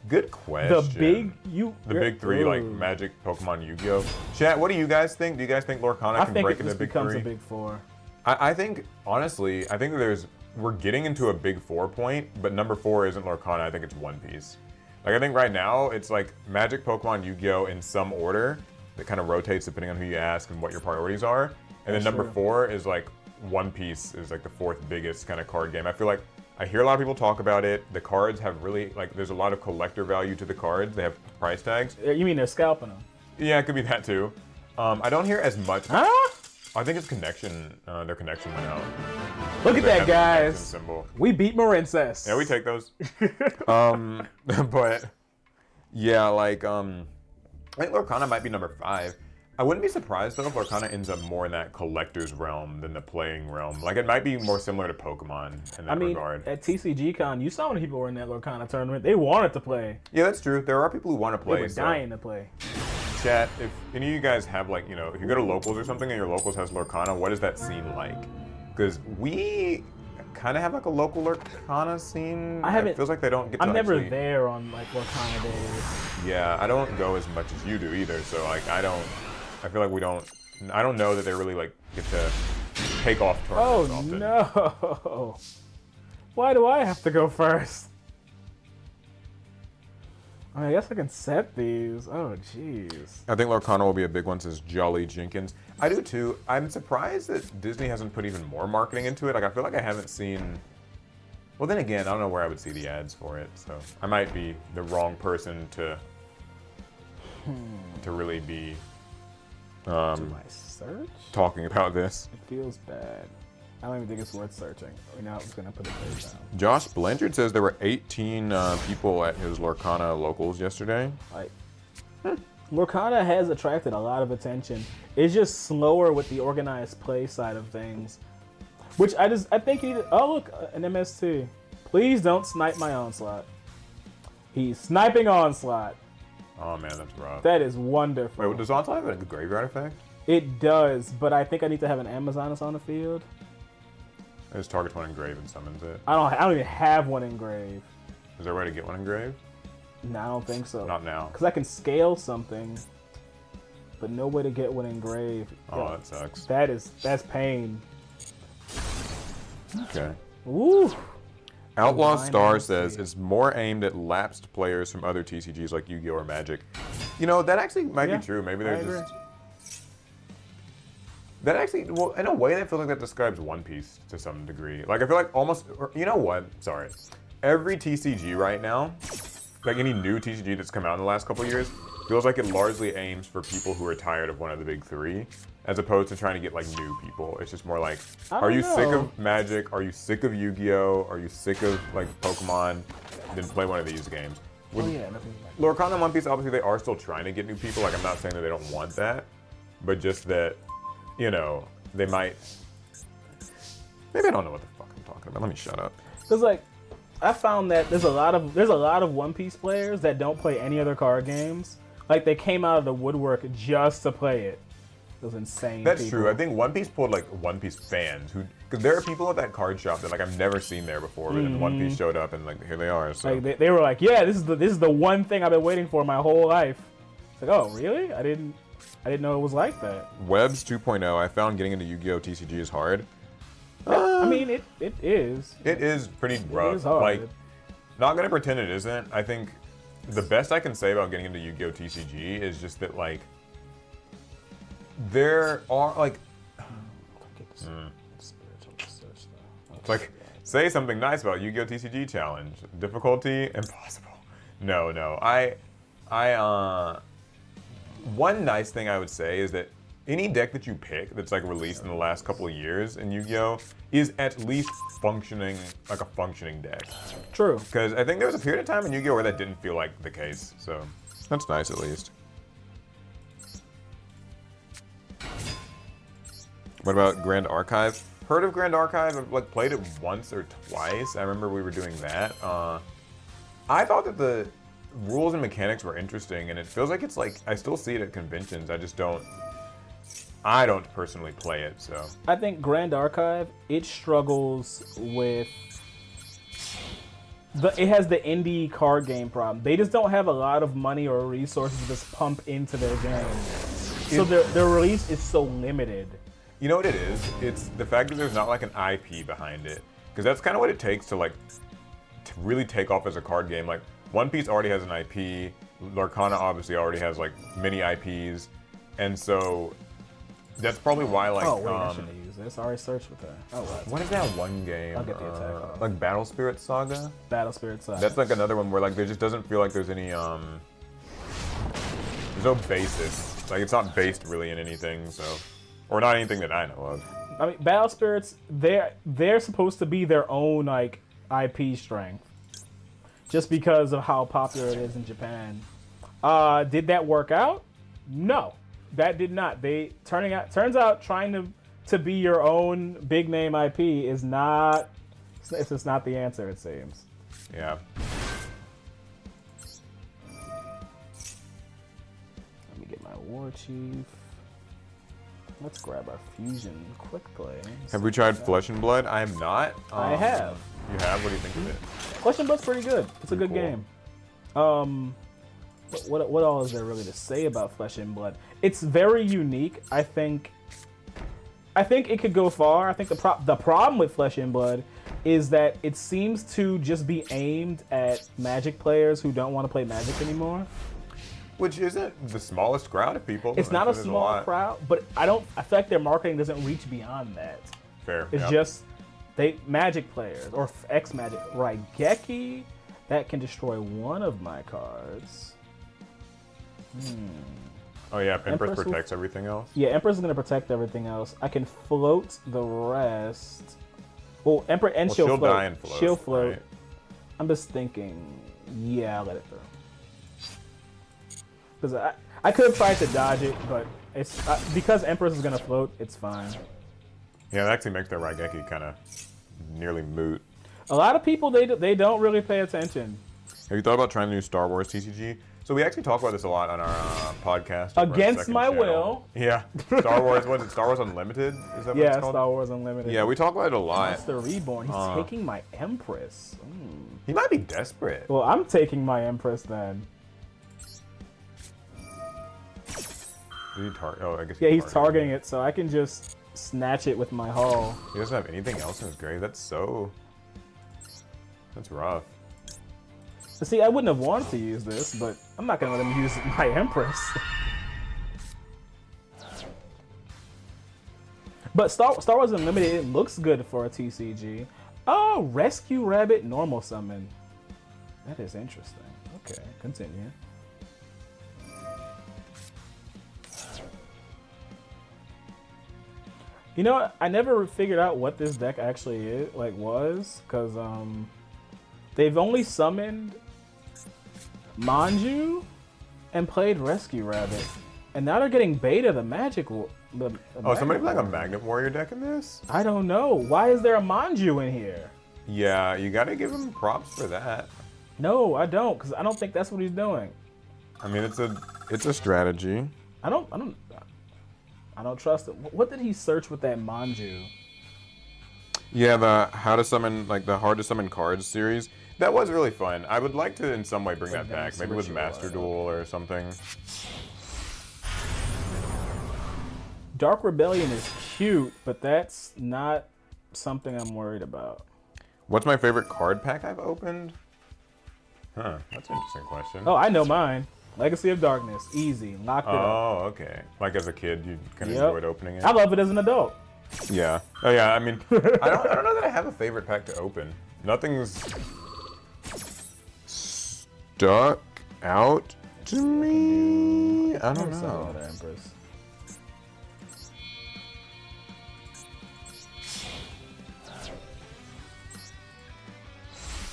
Good question. The big three, like Magic, Pokemon, Yu-Gi-Oh. Chat, what do you guys think? Do you guys think Lorcana can break into the big three? I think it becomes a big four. I think, honestly, I think that we're getting into a big 4 point, but number 4 isn't Lorcana. I think it's One Piece. Like, I think right now, it's like Magic, Pokemon, Yu-Gi-Oh! In some order that kind of rotates depending on who you ask and what your priorities are. And then number 4 is like One Piece is like the 4th biggest kind of card game. I feel like I hear a lot of people talk about it. The cards have really, like, there's a lot of collector value to the cards. They have price tags. You mean they're scalping them? Yeah, it could be that too. I don't hear as much. Huh? I think it's connection. Their connection went out. Look at that, guys. Symbol. We beat Marincess. Yeah, we take those. But yeah, like I think Lorcana might be number 5. I wouldn't be surprised though if Lorcana ends up more in that collector's realm than the playing realm. Like it might be more similar to Pokemon in that regard. At TCG-Con, you saw when people were in that Lorcana tournament. They wanted to play. Yeah, that's true. There are people who want to play. They were dying to play. Chat, if any of you guys have like, if you go to locals or something and your locals has Lorcana, what is that scene like? Because we kind of have like a local Lorcana scene. It feels like they don't get to I'm never there on like Lorcana days. Yeah, I don't go as much as you do either, so like I feel like I don't know that they really like get to take off tournaments often. No! Why do I have to go first? I guess I can set these. Oh, jeez. I think Lorcana will be a big one, says Jolly Jenkins. I do too. I'm surprised that Disney hasn't put even more marketing into it. Like I feel like I haven't seen. Well, then again, I don't know where I would see the ads for it, so I might be the wrong person to really be do I search? talking about this. It feels bad. I don't even think it's worth searching. Now I'm just gonna put it face down. Josh Blanchard says there were 18 people at his Lorcana locals yesterday. Lorcana has attracted a lot of attention. It's just slower with the organized play side of things. Which I think you need to, oh look, an MST. Please don't snipe my Onslaught. He's sniping Onslaught. Oh man, that's rough. That is wonderful. Wait, does Onslaught have a graveyard effect? It does, but I think I need to have an Amazoness on the field. It just targets one engraved and summons it. I don't even have one engraved. Is there a way to get one engraved? No, I don't think so. Not now. Because I can scale something, but no way to get one engraved. Oh, that sucks. That's pain. Okay. Ooh. Outlaw Star says it's more aimed at lapsed players from other TCGs like Yu-Gi-Oh or Magic. That actually might be true. Maybe they're just. That actually, well, in a way, I feel like that describes One Piece to some degree. Like, I feel like almost, you know what? Sorry. Every TCG right now, like any new TCG that's come out in the last couple of years, feels like it largely aims for people who are tired of one of the big three, as opposed to trying to get like new people. It's just more like, are you sick of Magic? Are you sick of Yu-Gi-Oh? Are you sick of like Pokemon? Then play one of these games. Lorcana and One Piece, obviously, they are still trying to get new people. Like, I'm not saying that they don't want that, but just that. They might. Maybe I don't know what the fuck I'm talking about. Let me shut up. Because like, I found that there's a lot of One Piece players that don't play any other card games. Like they came out of the woodwork just to play it. Those insane. That's true. I think One Piece pulled like One Piece fans who, because there are people at that card shop that like I've never seen there before, but then One Piece showed up and like here they are. So like they were like, yeah, this is the one thing I've been waiting for my whole life. It's like, oh really? I didn't know it was like that. Webs 2.0, I found getting into Yu-Gi-Oh! TCG is hard. I mean, it is. It is pretty rough. It is hard. Like, not gonna pretend it isn't. I think the best I can say about getting into Yu-Gi-Oh! TCG is just that, like, there are, like... Like, say something nice about Yu-Gi-Oh! TCG challenge. Difficulty, impossible. No. One nice thing I would say is that any deck that you pick that's like released in the last couple of years in Yu-Gi-Oh! Is at least functioning like a functioning deck. True. Because I think there was a period of time in Yu-Gi-Oh! Where that didn't feel like the case, so that's nice at least. What about Grand Archive? Heard of Grand Archive? I've like played it once or twice. I remember we were doing that. I thought that the rules and mechanics were interesting, and it feels like it's like I still see it at conventions. I don't personally play it, so. I think Grand Archive, it struggles with it has the indie card game problem. They just don't have a lot of money or resources to just pump into their game. So their release is so limited. You know what it is? It's the fact that there's not like an IP behind it. Because that's kind of what it takes to like to really take off as a card game. Like One Piece already has an IP. Lorcana obviously already has like many IPs. And so that's probably why like oh wait, I shouldn't have used this. I already searched with that. Oh well. What is that one game? I'll get the attack off. Like Battle Spirit Saga? Battle Spirit Saga. That's like another one where like there just doesn't feel like there's any there's no basis. Like it's not based really in anything, so or not anything that I know of. I mean, Battle Spirits, they're supposed to be their own like IP strength, just because of how popular it is in Japan. Did that work out? No. That did not. Turns out trying to be your own big name IP is not. It's just not the answer. It seems. Yeah. Let me get my war chief. Let's grab our fusion quick play. Have we tried Flesh and Blood? I have not. I have. You have? What do you think of it? Flesh and Blood's pretty good. It's a good Cool. game. What all is there really to say about Flesh and Blood? It's very unique. I think it could go far. I think the problem with Flesh and Blood is that it seems to just be aimed at Magic players who don't want to play Magic anymore. Which isn't the smallest crowd of people. It's not a There's small lot. crowd, but I feel like their marketing doesn't reach beyond that. Fair. It's yeah. just Magic players or ex-Magic. Raigeki, that can destroy one of my cards. Oh yeah, Empress Empress protects everything else. Yeah, Empress is going to protect everything else. I can float the rest. Well, Empress and she'll float. Die and float. She'll float. Right? I'm just thinking, yeah, I'll let it through. Because I could have tried to dodge it, but it's because Empress is going to float, it's fine. Yeah, that actually makes their Raigeki kind of nearly moot. A lot of people, they don't really pay attention. Have you thought about trying the new Star Wars TCG? So we actually talk about this a lot on our podcast. Against my will. Yeah. Star Wars, what is it? Star Wars Unlimited? Is that what Yeah, it's called? Star Wars Unlimited. Yeah, we talk about it a lot. Master Reborn. He's taking my Empress. He might be desperate. Well, I'm taking my Empress then. Did he oh, I guess Yeah, he's targeting it, so I can just snatch it with my hull. He doesn't have anything else in his grave. That's rough. See, I wouldn't have wanted to use this, but I'm not going to let him use my Empress. But Star Wars Unlimited, it looks good for a TCG. Oh, Rescue Rabbit normal summon. That is interesting. Okay, continue. You know, I never figured out what this deck actually was, because they've only summoned Manju and played Rescue Rabbit, and now they're getting beta the Magic. Somebody like a Magnet Warrior deck in this? I don't know. Why is there a Manju in here? Yeah, you gotta give him props for that. No, I don't, because I don't think that's what he's doing. I mean, it's a strategy. I don't trust it. What did he search with that Manju? Yeah, the how to summon, like the hard to summon cards series. That was really fun. I would like to in some way bring that back. Maybe with Master Duel or something. Dark Rebellion is cute, but that's not something I'm worried about. What's my favorite card pack I've opened? Huh, that's an interesting question. Oh, I know mine. Legacy of Darkness. Easy. Locked it up. Oh, okay. Like as a kid, you kind of enjoyed opening it? I love it as an adult. Yeah. Oh, yeah, I mean, I don't know that I have a favorite pack to open. Nothing's stuck out to me. I don't know. Empress.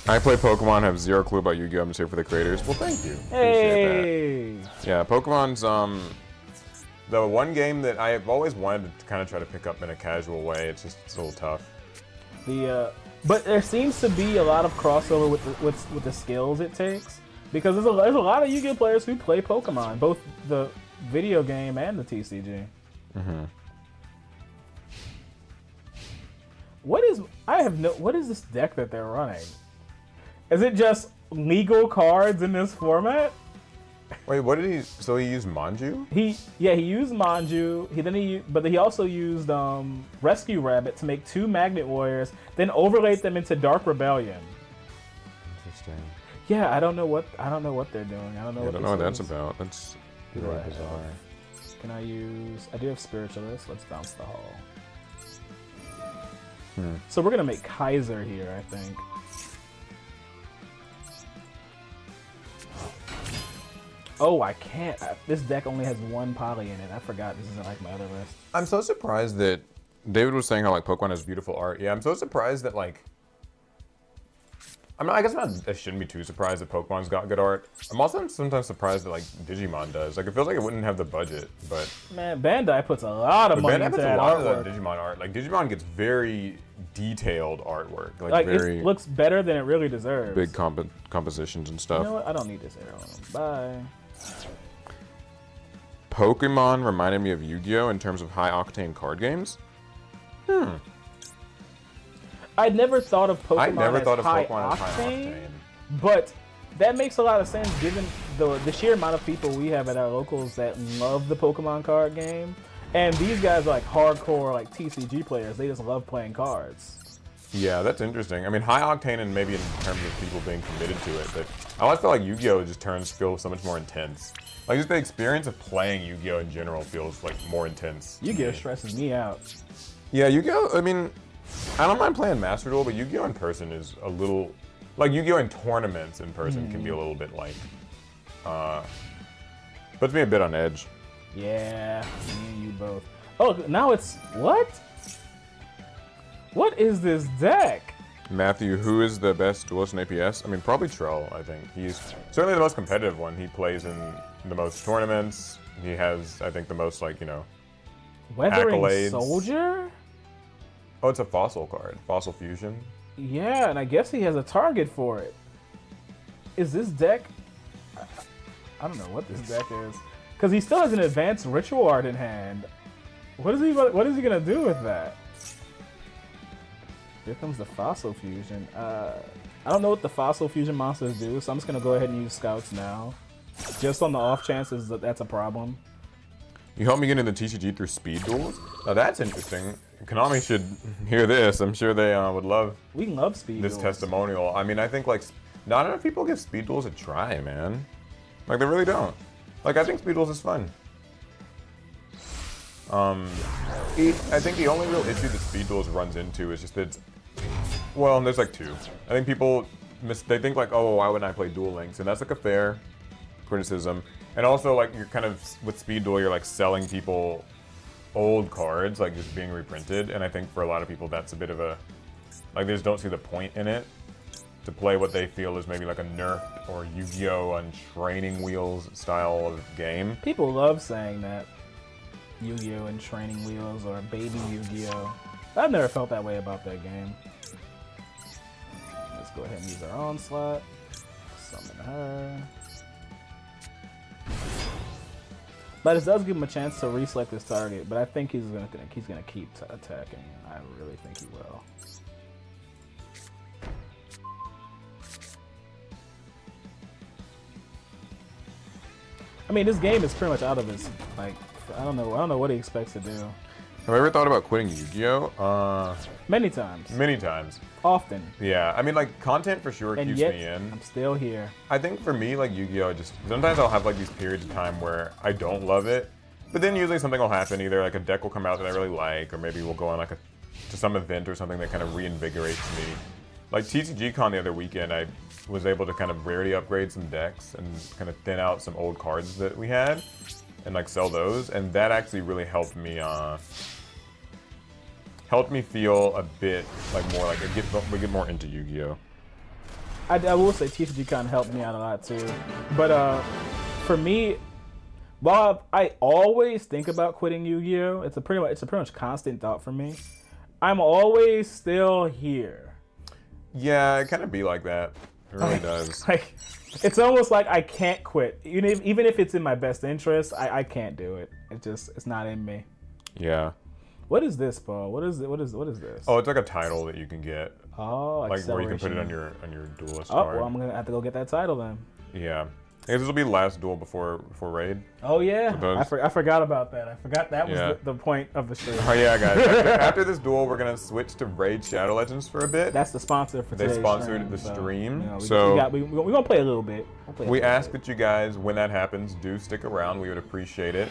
I play Pokemon, have zero clue about Yu-Gi-Oh! I'm just here for the creators. Well, thank you. Hey! Appreciate that. Yeah, Pokemon's the one game that I have always wanted to kind of try to pick up in a casual way. It's a little tough. But there seems to be a lot of crossover with the skills it takes, because there's a lot of Yu-Gi-Oh players who play Pokemon, both the video game and the TCG. Mm-hmm. What is this deck that they're running? Is it just legal cards in this format? Wait, what did he? So he used Manju? He used Manju. But he also used Rescue Rabbit to make 2 Magnet Warriors, then overlaid them into Dark Rebellion. Interesting. Yeah, I don't know what they're doing. I don't know what that's about. That's really Right. bizarre. Can I use? I do have Spiritualist. Let's bounce the hull. So we're gonna make Kaiser here, I think. Oh, I can't. This deck only has 1 poly in it. I forgot this isn't like my other list. I'm so surprised that David was saying how like Pokemon has beautiful art. Yeah, I'm so surprised that like I guess I shouldn't be too surprised that Pokemon's got good art. I'm also sometimes surprised that like Digimon does. Like it feels like it wouldn't have the budget, but Man, Bandai puts a lot of money Bandai into puts a that lot artwork. of that Digimon art. Like Digimon gets very detailed artwork, Like very it looks better than it really deserves. big compositions and stuff. You know what? I don't need this arrow. Bye. Pokemon reminded me of Yu-Gi-Oh in terms of high octane card games. I'd never thought of Pokemon I never as thought of high Pokemon as high octane, octane. but that makes a lot of sense given the sheer amount of people we have at our locals that love the Pokemon card game. And these guys are like hardcore like TCG players. They just love playing cards. Yeah, that's interesting. I mean, high octane and maybe in terms of people being committed to it, but I always feel like Yu-Gi-Oh just feel so much more intense. Like just the experience of playing Yu-Gi-Oh in general feels like more intense. Yu-Gi-Oh stresses me out. Yeah, Yu-Gi-Oh, I mean, I don't mind playing Master Duel, but Yu-Gi-Oh in person is a little, like Yu-Gi-Oh in tournaments in person can be a little bit like, puts me a bit on edge. Yeah, me and you both. Oh, now it's what? What is this deck? Matthew, who is the best duelist in APS? I mean, probably Trell, I think. He's certainly the most competitive one. He plays in the most tournaments. He has, I think, the most, like, you know, Weathering accolades. Soldier? Oh, it's a fossil card. Fossil Fusion. Yeah, and I guess he has a target for it. Is this deck... I don't know what this deck is. Because he still has an advanced ritual art in hand. What is he gonna do with that? Here comes the Fossil Fusion. I don't know what the Fossil Fusion monsters do, so I'm just gonna go ahead and use Scouts now. Just on the off chances that that's a problem. You helped me get into TCG through speed duels? Now that's interesting. Konami should hear this. I'm sure they would love We love speed this duels. testimonial. I mean, I think like not enough people give speed duels a try, man. Like they really don't. Like I think speed duels is fun. I think the only real issue that speed duels runs into is just that it's, well, there's like two. I think people they think like, oh, why wouldn't I play Duel Links? And that's like a fair criticism. And also like you're kind of with speed duel, you're like selling people old cards, like just being reprinted. And I think for a lot of people that's a bit of a, like they just don't see the point in it to play what they feel is maybe like a nerfed or Yu-Gi-Oh on training wheels style of game. People love saying that. Yu-Gi-Oh and Training Wheels or Baby Yu-Gi-Oh. I've never felt that way about that game. Let's go ahead and use our Onslaught. Summon her. But it does give him a chance to reselect his target, but I think he's gonna keep attacking. I really think he will. I mean, this game is pretty much out of his, like, I don't know what he expects to do. Have I ever thought about quitting Yu-Gi-Oh? Many times. Many times. Often. Yeah, I mean, like, content for sure And keeps yet, me in. I'm still here. I think for me, like, Yu-Gi-Oh, just, sometimes I'll have, like, these periods of time where I don't love it, but then usually something will happen. Either, like, a deck will come out that I really like, or maybe we'll go on, like, to some event or something that kind of reinvigorates me. Like, TCG-Con the other weekend, I was able to kind of rarity upgrade some decks and kind of thin out some old cards that we had and, like, sell those, and that actually really helped me feel a bit like more like we get more into Yu-Gi-Oh. I will say TCG Con helped me out a lot too, but for me, while I always think about quitting Yu-Gi-Oh, it's a pretty much constant thought for me. I'm always still here. Yeah, it kind of be like that. It really does. Like, it's almost like I can't quit, even if it's in my best interest. I can't do it. It's not in me. Yeah. What is this, Paul? What is this? Oh, it's like a title that you can get. Oh, like where you can put it acceleration. on your duelist Oh, card. well, I'm gonna have to go get that title then. Yeah. I guess this will be the last duel before raid. Oh yeah, Suppose. I forgot about that. I forgot that was Yeah. the point of the stream. Oh yeah, guys. After this duel, we're gonna switch to Raid Shadow Legends for a bit. That's the sponsor for They today's sponsored the stream, stream, You know, so we're gonna play a little bit. we ask that you guys, when that happens, do stick around. We would appreciate it.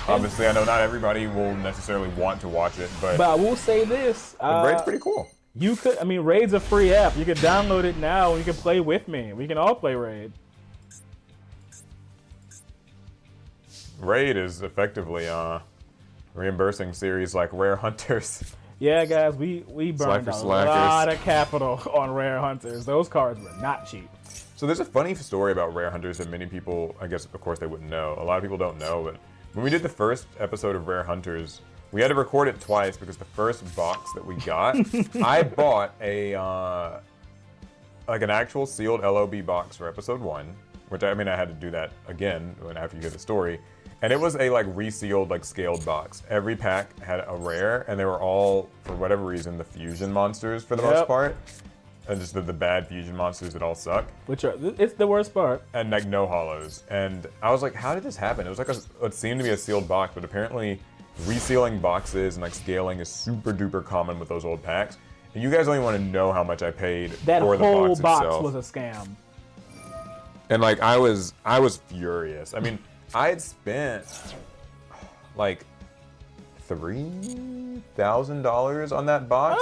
Obviously, I know not everybody will necessarily want to watch it, but I will say this: Raid's pretty cool. You could, I mean, Raid's a free app. You can download it now, and you can play with me. We can all play Raid. Raid is effectively reimbursing series like Rare Hunters. Yeah, guys, we burned for a slackers. lot of capital on Rare Hunters. Those cards were not cheap. So there's a funny story about Rare Hunters that many people, I guess, of course, they wouldn't know. A lot of people don't know, but when we did the first episode of Rare Hunters, we had to record it twice because the first box that we got, I bought a like an actual sealed LOB box for episode 1, which I mean I had to do that again after you hear the story, and it was a like resealed like scaled box. Every pack had a rare, and they were all for whatever reason the fusion monsters for the most part. And just the bad fusion monsters that all suck. Which are, it's the worst part. And like no hollows. And I was like, how did this happen? It was like it seemed to be a sealed box, but apparently resealing boxes and like scaling is super duper common with those old packs. And you guys don't even want to know how much I paid for the box itself. That whole box was a scam. And like I was furious. I mean, I had spent like $3,000 on that box.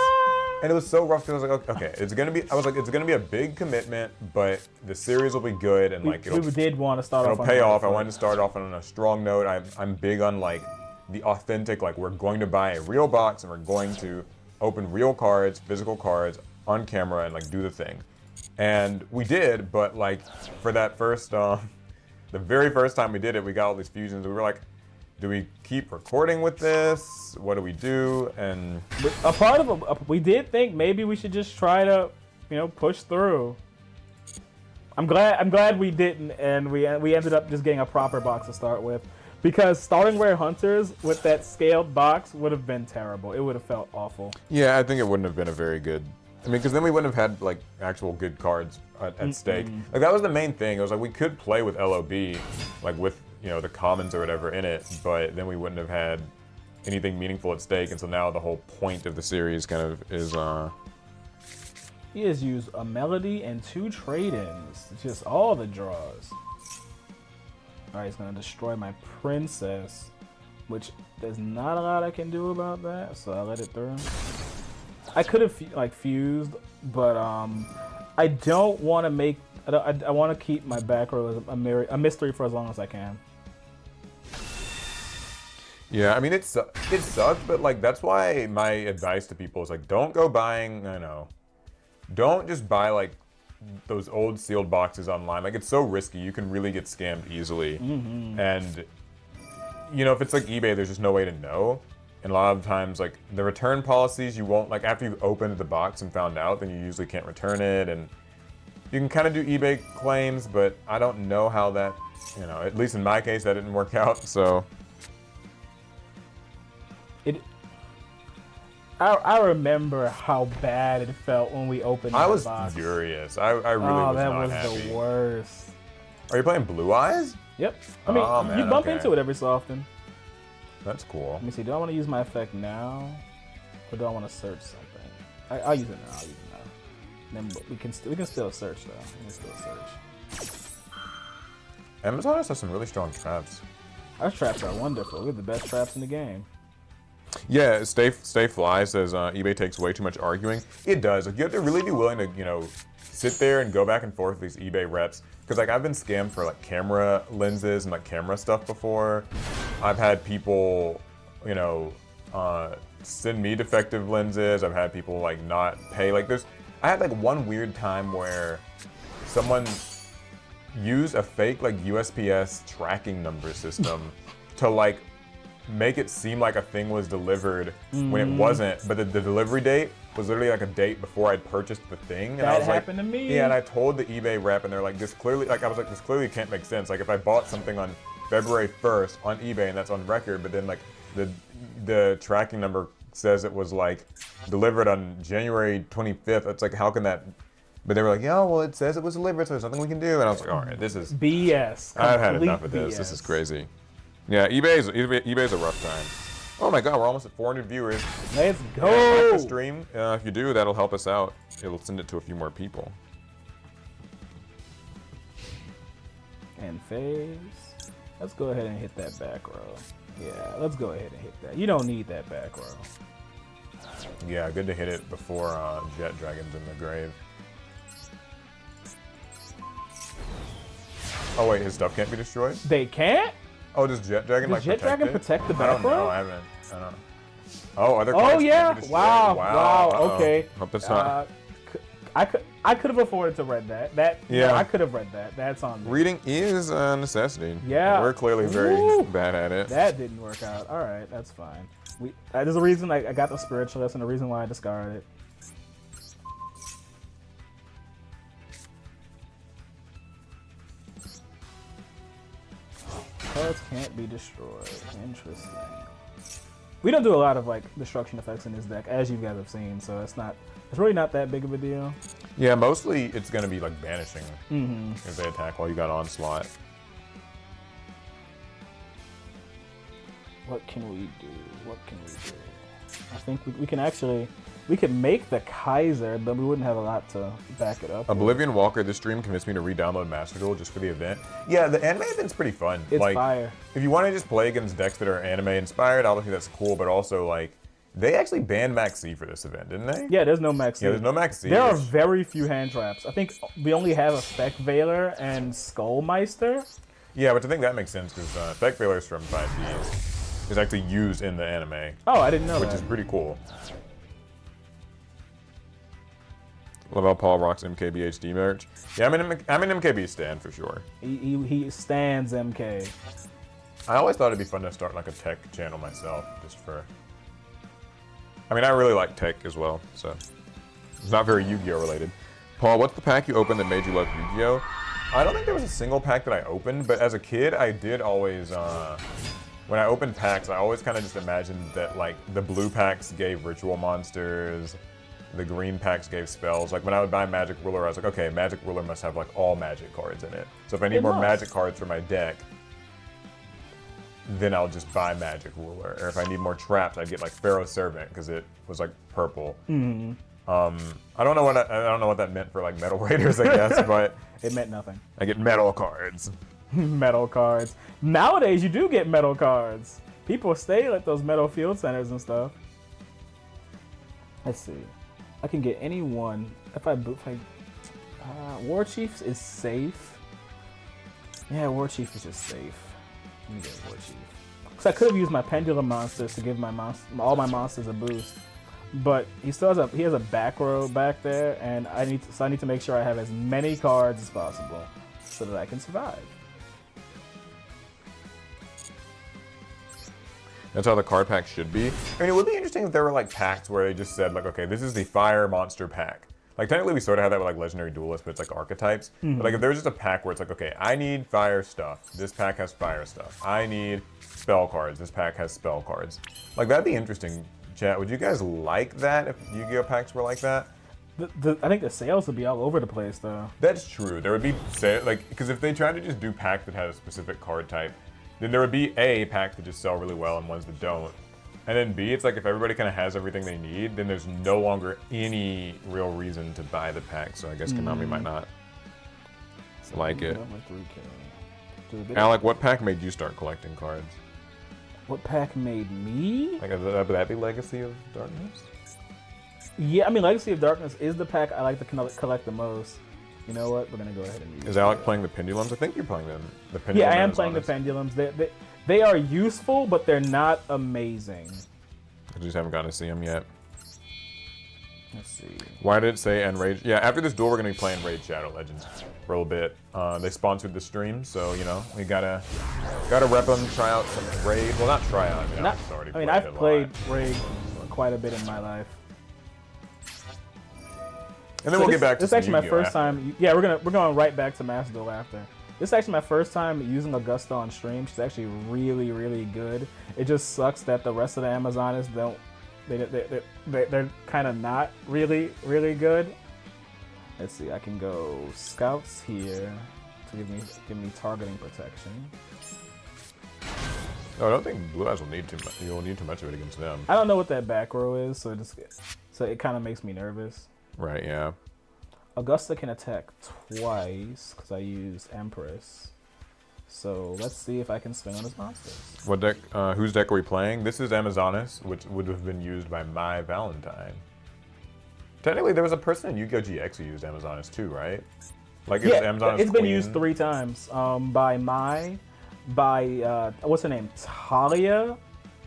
And it was so rough because I was like, okay, it's gonna be. I was like, it's gonna be a big commitment, but the series will be good and like we did want to start off. It'll pay off. I wanted to start off on a strong note. I'm big on like the authentic. Like we're going to buy a real box and we're going to open real cards, physical cards on camera and like do the thing. And we did, but like for that first, the very first time we did it, we got all these fusions. We were like, do we keep recording with this? What do we do? And a part of we did think maybe we should just try to, push through. I'm glad we didn't, and we ended up just getting a proper box to start with, because starting Rare Hunters with that scaled box would have been terrible. It would have felt awful. Yeah, I think it wouldn't have been a very good. I mean, because then we wouldn't have had like actual good cards at stake. Like that was the main thing. It was like we could play with LOB, like with the commons or whatever in it, but then we wouldn't have had anything meaningful at stake. And so now the whole point of the series kind of is. He has used a melody and 2 trade-ins. Just all the draws. All right, he's gonna destroy my princess, which there's not a lot I can do about that, so I let it through. I could have fused, but I don't want to make. I want to keep my back row as a mystery for as long as I can. Yeah, I mean it sucked, but like that's why my advice to people is like don't go buying. Don't just buy like those old sealed boxes online. Like it's so risky. You can really get scammed easily. And if it's like eBay, there's just no way to know. And a lot of times, like the return policies, you won't like after you've opened the box and found out, then you usually can't return it. And you can kind of do eBay claims, but I don't know how that, at least in my case, that didn't work out. So I remember how bad it felt when we opened that box. I was furious. I really was not happy. That was the worst. Are you playing Blue Eyes? Yep. I mean, you bump into it every so often. That's cool. Let me see. Do I want to use my effect now, or do I want to search something? I'll use it now. Then we can still search though. We can still search. Amazon has some really strong traps. Our traps are wonderful. We have the best traps in the game. Yeah, Stay Fly says eBay takes way too much arguing. It does. Like you have to really be willing to sit there and go back and forth with these eBay reps. Because like I've been scammed for like camera lenses and like camera stuff before. I've had people, send me defective lenses. I've had people like not pay. Like I had like one weird time where someone used a fake like USPS tracking number system to like make it seem like a thing was delivered when it wasn't, but the delivery date was literally like a date before I'd purchased the thing. And I was happened to me. Yeah, and I told the eBay rep, and they're like, this clearly can't make sense. Like if I bought something on February 1st on eBay and that's on record, but then like the tracking number says it was like delivered on January 25th. It's like, how can that? But they were like, yeah, well, it says it was delivered, so there's nothing we can do. And I was like, all right, this is BS. I've had enough of this. BS. This is crazy. Yeah, eBay's a rough time. Oh my God, we're almost at 400 viewers. Let's go. Like the stream. If you do, that'll help us out. It'll send it to a few more people. And phase. Let's go ahead and hit that back row. Yeah, let's go ahead and hit that. You don't need that back row. Yeah, good to hit it before Jet Dragon's in the grave. Oh wait, his stuff can't be destroyed? They can't? Oh, does Jet Dragon Does Jet Dragon protect the back row? I don't know. Oh, other Oh cards yeah! can be destroyed. Wow! Uh-oh. Okay. Hope that's not. I could have afforded to read that. Yeah. No, I could have read that. That's on me. Reading is a necessity. Yeah. We're clearly very Woo. bad at it. That didn't work out. All right, that's fine. There's a reason I got the spiritualist and the reason why I discarded it. Cards can't be destroyed. Interesting. We don't do a lot of like destruction effects in this deck, as you guys have seen, so it's really not that big of a deal. Yeah, mostly it's gonna be like banishing if they attack while you got onslaught. What can we do? What can we do? I think we can actually, we could make the Kaiser, but we wouldn't have a lot to back it up. Oblivion Walker, this stream convinced me to re-download Master Duel just for the event. Yeah, the anime event's pretty fun. It's like, fire. If you want to just play against decks that are anime inspired, obviously that's cool, but also like, they actually banned Max C for this event, didn't they? Yeah, there's no Max C. Yeah, there's no Max C. There are very few hand traps. I think we only have Effect Veiler and Skullmeister. Yeah, but I think that makes sense because Effect Failures from 5D is actually used in the anime. Oh, I didn't know which that. is pretty cool. Love how Paul rocks MKBHD merch. Yeah, I'm an MKB stan for sure. He stands MK. I always thought it'd be fun to start like a tech channel myself, just for. I mean, I really like tech as well, so it's not very Yu-Gi-Oh related. Paul, what's the pack you opened that made you love Yu-Gi-Oh? I don't think there was a single pack that I opened, but as a kid, I did always. When I opened packs, I always kind of just imagined that like the blue packs gave ritual monsters, the green packs gave spells. Like when I would buy Magic Ruler, I was like, okay, Magic Ruler must have like all magic cards in it. So if I need more magic cards for my deck, then I'll just buy Magic Ruler. Or if I need more traps, I'd get like Pharaoh's Servant because it was like purple. I don't know what that meant for like Metal Raiders, I guess, but it meant nothing. I get metal cards. Metal cards. Nowadays, you do get metal cards. People stay at those metal field centers and stuff. Let's see. I can get any one. War Chief is safe. Yeah, War Chief is just safe. Let me get War Chief. Because I could have used my Pendulum monsters to give all my monsters a boost. But he has a back row back there, and I need to make sure I have as many cards as possible so that I can survive. That's how the card pack should be. I mean, it would be interesting if there were like packs where they just said like, okay, this is the fire monster pack. Like technically we sort of have that with like Legendary Duelist, but it's like archetypes. But like if there was just a pack where it's like, okay, I need fire stuff. This pack has fire stuff. I need spell cards. This pack has spell cards. Like that'd be interesting, chat. Would you guys like that if Yu-Gi-Oh packs were like that? I think the sales would be all over the place though. That's true. There would be like, because if they tried to just do packs that had a specific card type, then there would be A, packs that just sell really well and ones that don't. And then B, it's like if everybody kind of has everything they need, then there's no longer any real reason to buy the pack. So I guess Konami might not like it. Alec, what pack made you start collecting cards? What pack made me? Like, would that be Legacy of Darkness? Yeah, I mean, Legacy of Darkness is the pack I like to collect the most. You know what? We're gonna go ahead and use. Is Alec playing the pendulums? I think you're playing them. The pendulums. Yeah, I am playing the pendulums. They are useful, but they're not amazing. I just haven't gotten to see them yet. Let's see. Why did it say Enrage? Yeah, after this duel, we're gonna be playing Raid Shadow Legends for a little bit. They sponsored the stream, so you know we gotta rep them, try out some Raid. Well, not try out. I've played Raid quite a bit in my life. And then we'll get back to this. Is actually my first time. Yeah, we're going right back to Master Duel after. This is actually my first time using Augusta on stream. She's actually really, really good. It just sucks that the rest of the Amazonists don't. They're kind of not really, really good. Let's see. I can go Scouts here to give me targeting protection. No, I don't think Blue Eyes will need too much. You'll need too much of it against them. I don't know what that back row is, so it kind of makes me nervous. Right, yeah. Augusta can attack twice because I use Empress. So let's see if I can swing on his monsters. What deck? Whose deck are we playing? This is Amazonas, which would have been used by my Valentine. Technically, there was a person in Yu-Gi-Oh GX who used Amazonas too, right? Like it was Amazonas it's been Queen. used 3 times. By what's her name? Talia,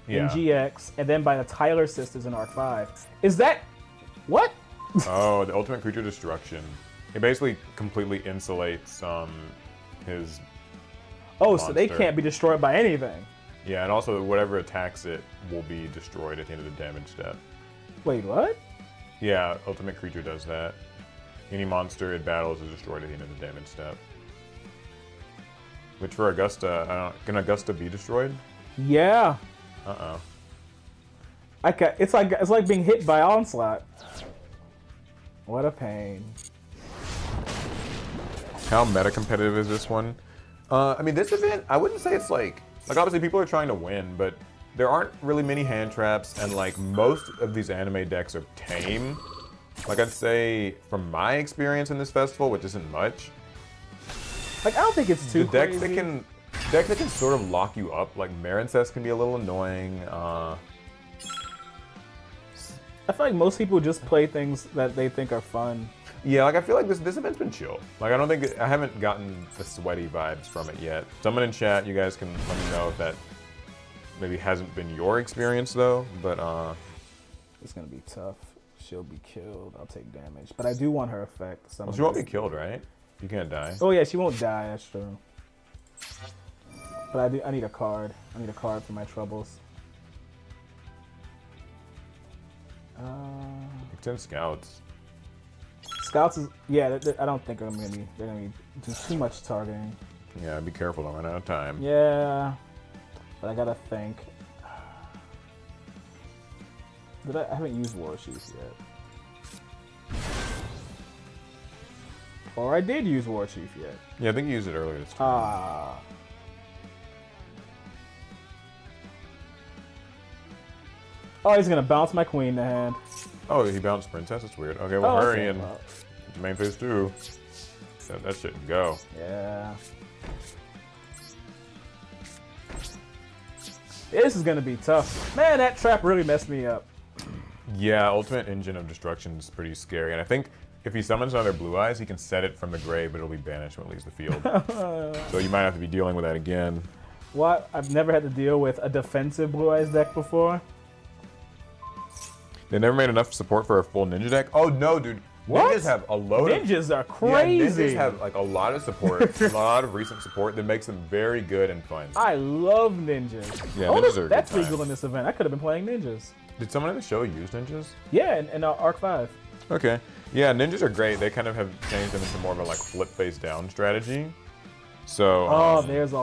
in Yeah. GX, and then by the Tyler sisters in Arc 5. Is that what? Oh, the ultimate creature destruction. It basically completely insulates his Oh, so they monster. can't be destroyed by anything. Yeah, and also whatever attacks it will be destroyed at the end of the damage step. Wait, what? Yeah, ultimate creature does that. Any monster it battles is destroyed at the end of the damage step. Which for Augusta, can Augusta be destroyed? Yeah. Uh-oh. It's like being hit by Onslaught. What a pain. How meta competitive is this one? I mean, this event, I wouldn't say it's like obviously people are trying to win, but there aren't really many hand traps, and like most of these anime decks are tame. Like I'd say, from my experience in this festival, which isn't much, Like I don't think it's too the decks crazy. that can sort of lock you up. Like Marincess can be a little annoying. I feel like most people just play things that they think are fun. Yeah, like I feel like this event's been chill. Like I haven't gotten the sweaty vibes from it yet. Someone in chat, you guys can let me know if that maybe hasn't been your experience though. But It's gonna be tough. She'll be killed. I'll take damage, but I do want her effect. well, she won't be killed, right? You can't die. Oh yeah, she won't die. That's true. But I need a card. I need a card for my troubles. 10 scouts. Scouts is I don't think they're gonna be doing too much targeting. Yeah, be careful. I'm running out of time. Yeah, but I gotta think. I haven't used War Chief yet. Or I did use War Chief yet. Yeah, I think you used it earlier this time. Ah. Oh, he's gonna bounce my queen to hand. Oh, he bounced Princess? That's weird. Okay, well, Oh, hurry okay. and main phase 2. That shouldn't go. Yeah. This is gonna be tough. Man, that trap really messed me up. Yeah, Ultimate Engine of Destruction is pretty scary. And I think if he summons another Blue Eyes, he can set it from the grave, but it'll be banished when it leaves the field. So you might have to be dealing with that again. What? I've never had to deal with a defensive Blue Eyes deck before. They never made enough support for a full ninja deck. Oh no, dude. What? Ninjas have a load of... Ninjas are Yeah, crazy. ninjas have like a lot of support, a lot of recent support that makes them very good and fun. I love ninjas. Yeah, oh, ninjas are a that's good time. legal in this event. I could have been playing ninjas. Did someone in the show use ninjas? Yeah, in Arc 5. Okay. Yeah, ninjas are great. They kind of have changed them into more of a like flip face down strategy. So Oh, there's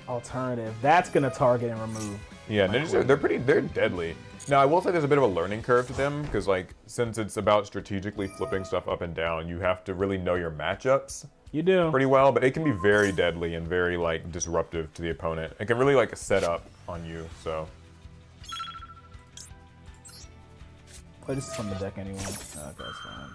alternative. That's gonna target and remove. yeah, ninjas are they're deadly. Now I will say there's a bit of a learning curve to them because like since it's about strategically flipping stuff up and down, you have to really know your matchups You do. pretty well. But it can be very deadly and very like disruptive to the opponent. It can really like set up on you. So Play this from the deck anyway. Okay, that's fine.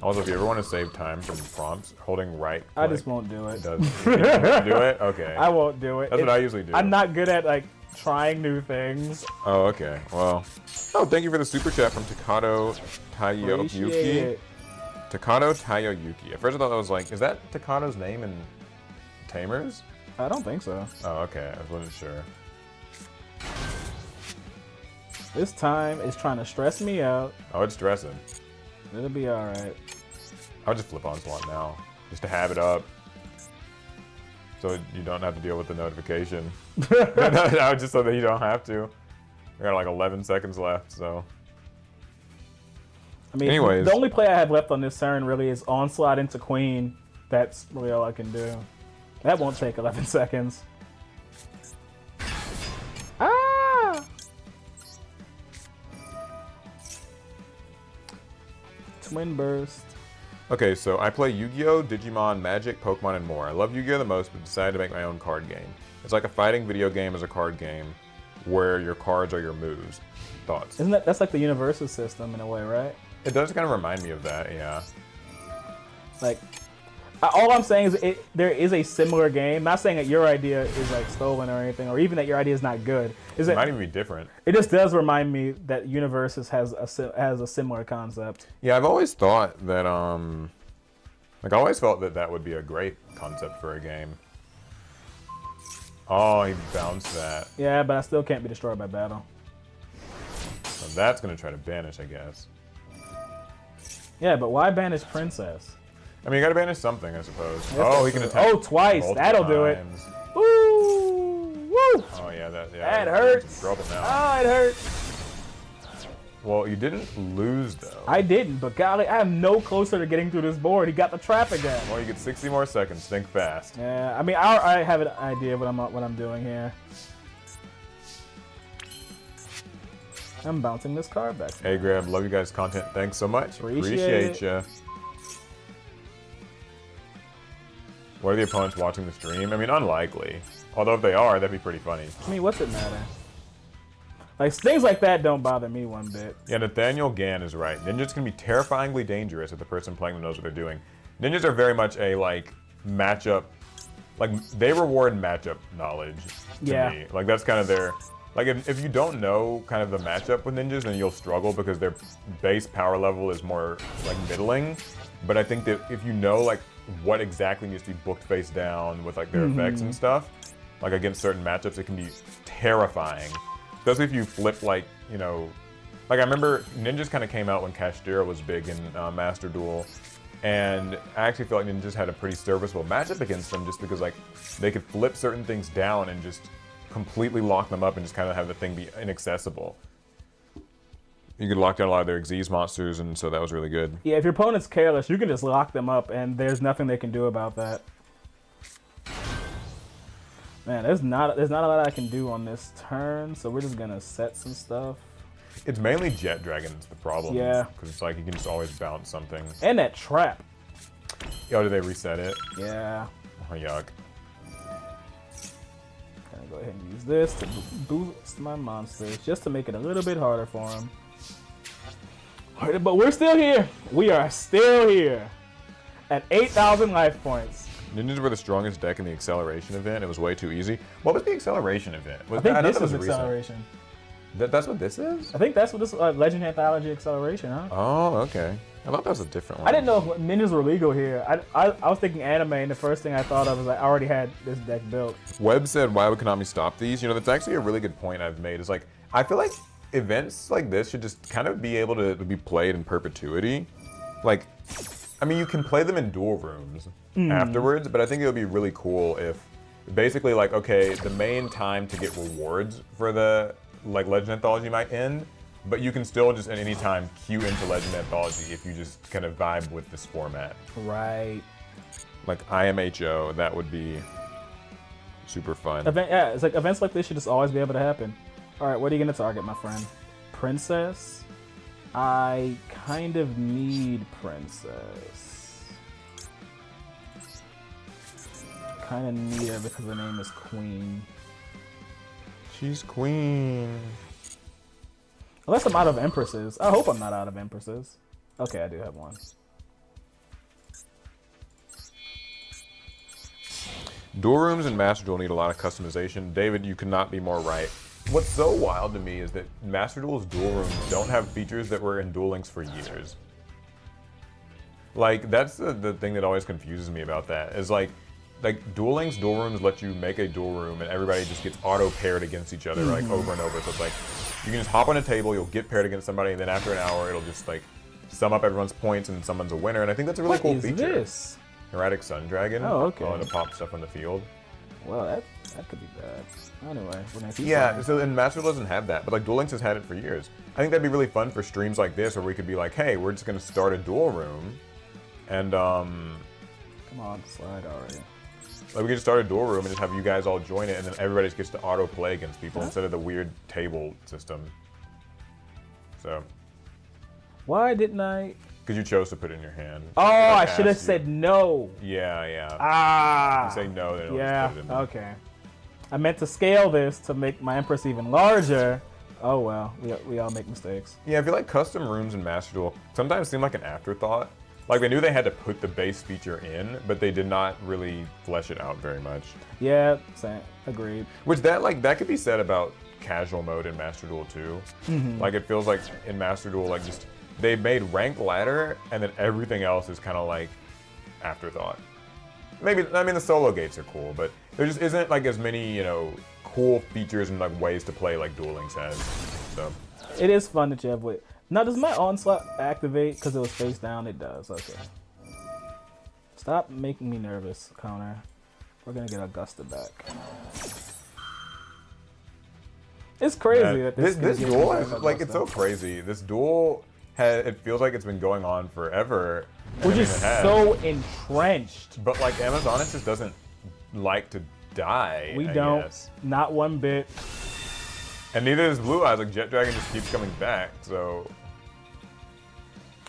also, if you ever want to save time from prompts, holding right. I just won't do it. Does you won't do it? Okay. I won't do it. That's what I usually do. I'm not good at like trying new things. Oh, okay. Well. Oh, thank you for the super chat from Takato Appreciate Tayoyuki. it. Takato Tayoyuki. At first I thought that was like, is that Takato's name in Tamers? I don't think so. Oh, okay. I wasn't sure. This time is trying to stress me out. Oh, it's stressing. It'll be alright. I'll just flip Onslaught now, just to have it up, so you don't have to deal with the notification. No, just so that you don't have to. We got like 11 seconds left, so. I mean, Anyways. the only play I have left on this turn really is Onslaught into Queen. That's really all I can do. That won't take 11 seconds. Ah! Twin Burst. Okay, so I play Yu-Gi-Oh, Digimon, Magic, Pokemon, and more. I love Yu-Gi-Oh the most, but decided to make my own card game. It's like a fighting video game as a card game, where your cards are your moves. Thoughts? Isn't that's like the universal system in a way, right? It does kind of remind me of that, yeah. Like, all I'm saying is there is a similar game. Not saying that your idea is like stolen or anything, or even that your idea is not good. It might even be different. It just does remind me that Universes has a similar concept. Yeah, I've always thought that, like, I always felt that that would be a great concept for a game. Oh, he bounced that. Yeah, but I still can't be destroyed by battle. So that's gonna try to banish, I guess. Yeah, but why banish Princess? I mean, you gotta banish something, I suppose. Yes, Oh, he can attack. Oh, twice. multiple That'll do it. times. Woo! Woo! Oh yeah, that That hurts. Trouble now. Oh, it hurts. Well, you didn't lose though. I didn't, but golly, I am no closer to getting through this board. He got the trap again. Well, you get 60 more seconds. Think fast. Yeah, I mean, I have an idea of what I'm doing here. I'm bouncing this card back. Hey, Grab, love you guys' content. Thanks so much. Appreciate you. What are the opponents watching the stream? I mean, unlikely. Although if they are, that'd be pretty funny. I mean, what's it matter? Like, things like that don't bother me one bit. Yeah, Nathaniel Gann is right. Ninjas can be terrifyingly dangerous if the person playing them knows what they're doing. Ninjas are very much a, like, matchup. Like, they reward matchup knowledge to me. Like, that's kind of their... Like, if you don't know kind of the matchup with ninjas, then you'll struggle because their base power level is more, like, middling. But I think that if you know, like, what exactly needs to be booked face down with, like, their effects and stuff, like, against certain matchups, it can be terrifying. Especially if you flip, like, you know... Like, I remember ninjas kind of came out when Kashtira was big in Master Duel. And I actually feel like ninjas had a pretty serviceable matchup against them just because, like, they could flip certain things down and just completely lock them up and just kind of have the thing be inaccessible. You could lock down a lot of their Xyz monsters, and so that was really good. Yeah, if your opponent's careless, you can just lock them up, and there's nothing they can do about that. Man, there's not a lot I can do on this turn, so we're just gonna set some stuff. It's mainly Jet Dragon that's the problem. Yeah. Because it's like you can just always bounce something. And that trap. Oh, did they reset it? Yeah. Oh, yuck. Gonna go ahead and use this to boost my monsters, just to make it a little bit harder for them. But we're still here. We are still here. At 8,000 life points. Ninjas were the strongest deck in the acceleration event. It was way too easy. What was the acceleration event? I think this is acceleration. That's what this is? I think that's what this Legend Anthology acceleration, huh? Oh, okay. I thought that was a different one. I didn't know if ninjas were legal here. I was thinking anime, and the first thing I thought of was I already had this deck built. Webb said, why would Konami stop these? You know, that's actually a really good point I've made. Is like, I feel like events like this should just kind of be able to be played in perpetuity. Like, I mean, you can play them in duel rooms afterwards, but I think it would be really cool if basically, like, okay, the main time to get rewards for the like Legend Anthology might end, but you can still just at any time queue into Legend Anthology if you just kind of vibe with this format. Right. Like IMHO, that would be super fun. Yeah, it's like events like this should just always be able to happen. All right, what are you gonna target, my friend? Princess? I kind of need Princess. Kind of need her because her name is Queen. She's queen. Unless I'm out of Empresses. I hope I'm not out of Empresses. Okay, I do have one. Duel rooms and Master Duel need a lot of customization. David, you could not be more right. What's so wild to me is that Master Duel's duel rooms don't have features that were in Duel Links for years. Like, that's the thing that always confuses me about that, is like Duel Links duel rooms let you make a duel room and everybody just gets auto-paired against each other like over and over. So it's like, you can just hop on a table, you'll get paired against somebody, and then after an hour it'll just like sum up everyone's points and someone's a winner. And I think that's a really cool feature. What is this? Erratic Sun Dragon. Oh, okay. Oh, to pop stuff on the field. Well, that could be bad. Anyway, when I keep Yeah, going. so and Master Duel doesn't have that, but like Duel Links has had it for years. I think that'd be really fun for streams like this, where we could be like, hey, we're just gonna start a duel room, and Come on, slide already. like we could just start a duel room and just have you guys all join it, and then everybody just gets to auto play against people instead of the weird table system. So. Why didn't I? Because you chose to put it in your hand. Oh, I should have said no. Yeah, yeah. Ah. If you say no, then it'll Yeah. just put it in there. Okay. I meant to scale this to make my Empress even larger. Oh well, we all make mistakes. Yeah, I feel like custom rooms in Master Duel sometimes seem like an afterthought. Like they knew they had to put the base feature in, but they did not really flesh it out very much. Yeah, same. Agreed. Which that could be said about casual mode in Master Duel too. Like it feels like in Master Duel, like just they made ranked ladder, and then everything else is kind of like afterthought. Maybe, I mean, the solo gates are cool, but there just isn't like as many, you know, cool features and like ways to play like Duel Links has. So it is fun that you have wit. Now, does my onslaught activate because it was face down? It does. Okay. Stop making me nervous, Connor. We're gonna get Augusta back. It's crazy that this duel is like, it's so crazy. This duel it feels like it's been going on forever. Which is so entrenched. But like Amazoness just doesn't like to die. We I don't. guess. Not one bit. And neither does Blue Eyes. Like Jet Dragon just keeps coming back. So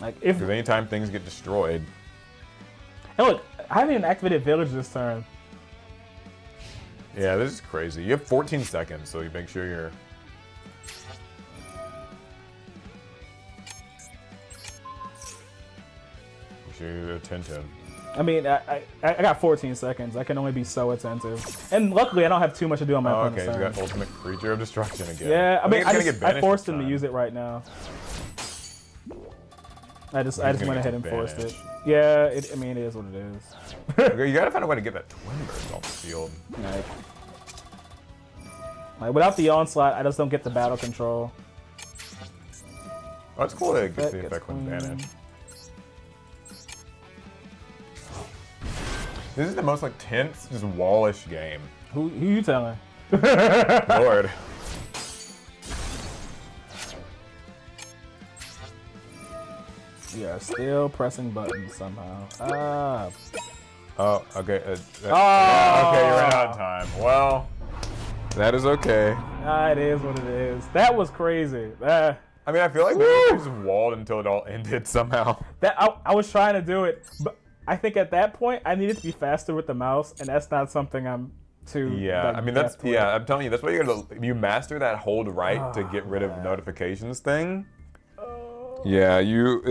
like if because anytime things get destroyed. And look, I haven't even activated Village this turn. Yeah, this is crazy. You have 14 seconds, so you make sure you're. Make sure you're attentive. I mean, I got 14 seconds. I can only be so attentive. And luckily, I don't have too much to do on my opponent's turn. Okay, you got Ultimate Creature of Destruction again. Yeah, I mean, I forced him to use it right now. I just went ahead and forced it. Yeah, I mean, it is what it is. You gotta find a way to get that Twin Burst off the field. Like, without the onslaught, I just don't get the battle control. Oh, it's cool that it gets the effect when banished. This is the most like tense, just wallish game. Who you telling? Lord. We are still pressing buttons somehow. Oh, okay. Okay, you ran out of time. Well, that is okay. It is what it is. That was crazy. I mean, I feel like we just walled until it all ended somehow. I was trying to do it, but I think at that point I needed to be faster with the mouse, and that's not something I'm too. Yeah, I mean I'm telling you, that's why you master that hold right to get rid of notifications thing. Yeah,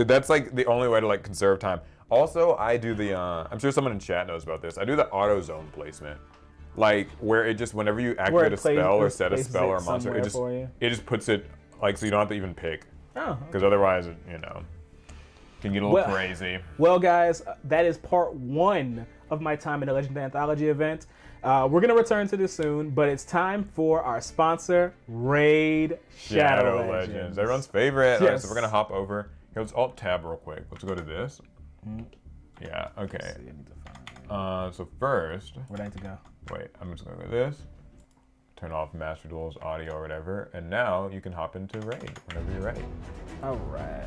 that's like the only way to like conserve time. Also, I do the I'm sure someone in chat knows about this. I do the auto zone placement. Like where it just whenever you activate a spell or set a spell or a monster, it just puts it like so you don't have to even pick. Oh. Because otherwise, you know, can get a little crazy. Well, guys, that is part 1 of my time in the Legend Anthology event. We're gonna return to this soon, but it's time for our sponsor, Raid Shadow Legends. Everyone's favorite. Yes. All right, so we're gonna hop over. Here, let's alt tab real quick. Let's go to this. Yeah. Okay. So first, where do I need to go? Wait, I'm just gonna go to this. Turn off Master Duel's audio or whatever, and now you can hop into Raid whenever you're ready. All right.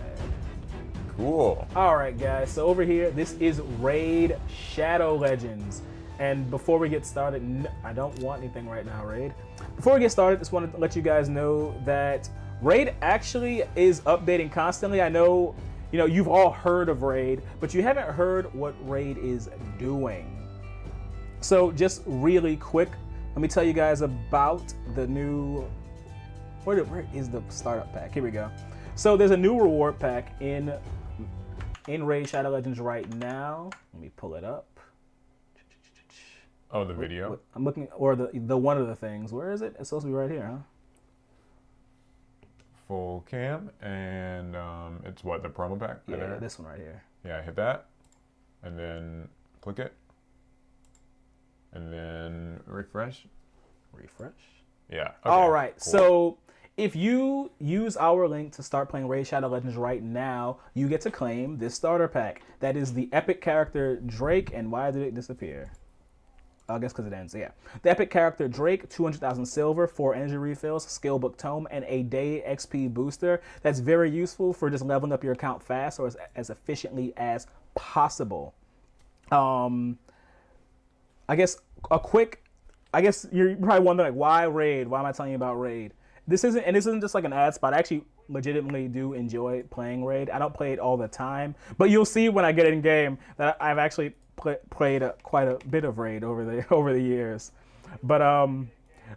Cool. All right, guys. So over here, this is Raid Shadow Legends. And before we get started, I don't want anything right now, Raid. Before we get started, just wanted to let you guys know that Raid actually is updating constantly. I know, you've all heard of Raid, but you haven't heard what Raid is doing. So just really quick, let me tell you guys about the new, where is the startup pack? Here we go. So there's a new reward pack in Raid Shadow Legends right now. Let me pull it up. Oh, the video? I'm looking, or the one of the things. Where is it? It's supposed to be right here, huh? Full cam, and it's what, the promo pack? Yeah, there? this one right here. Yeah, hit that, and then click it, and then refresh. Refresh? Yeah. Okay, all right, cool. So if you use our link to start playing Raid Shadow Legends right now, you get to claim this starter pack. That is the epic character Drake, and why did it disappear? I guess because it ends, yeah. The epic character Drake, 200,000 silver, 4 energy refills, skill book tome, and a day XP booster. That's very useful for just leveling up your account fast or as efficiently as possible. I guess you're probably wondering, like, why Raid? Why am I telling you about Raid? This isn't just like an ad spot. I actually legitimately do enjoy playing Raid. I don't play it all the time, but you'll see when I get in game that I've actually played quite a bit of Raid over the years. But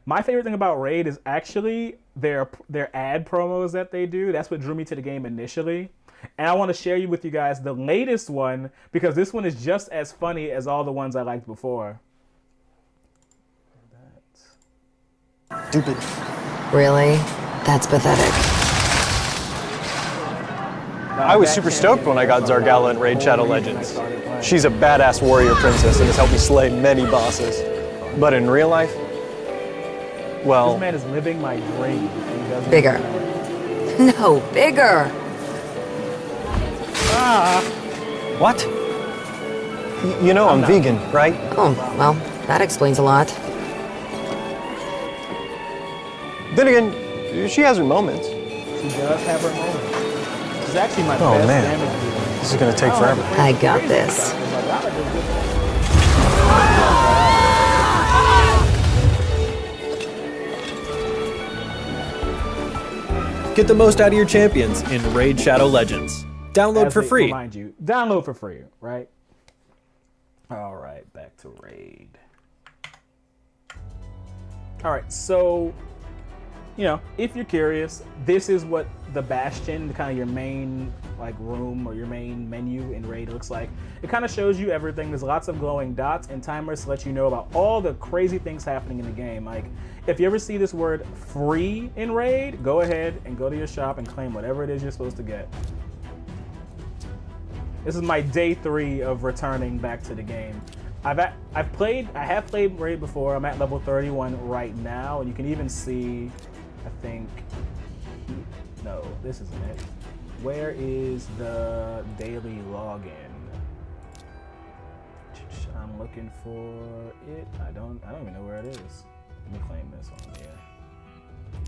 my favorite thing about Raid is actually their ad promos that they do. That's what drew me to the game initially. And I want to share with you guys the latest one, because this one is just as funny as all the ones I liked before. Stupid. Really? That's pathetic. I was super stoked when I got Zargala in Raid Shadow Legends. She's a badass warrior princess and has helped me slay many bosses. But in real life, well, This man is living my dream. He doesn't Bigger. know it. No, bigger. what? You know I'm vegan, right? Oh, well, that explains a lot. Then again, she has her moments. She does have her moments. She's actually my Oh, best man. damage dealer. This is gonna take forever. I got this. Get the most out of your champions in Raid Shadow Legends. Download As for they free. Remind you, download for free, right? All right, back to Raid. All right, so, you know, if you're curious, this is what the Bastion, kind of your main like room or your main menu in Raid looks like. It kind of shows you everything. There's lots of glowing dots and timers to let you know about all the crazy things happening in the game. Like, if you ever see this word free in Raid, go ahead and go to your shop and claim whatever it is you're supposed to get. This is my day 3 of returning back to the game. I have played Raid before. I'm at level 31 right now, and you can even see, I think, no, this isn't it. Where is the daily login? I'm looking for it. I don't even know where it is. Let me claim this one here.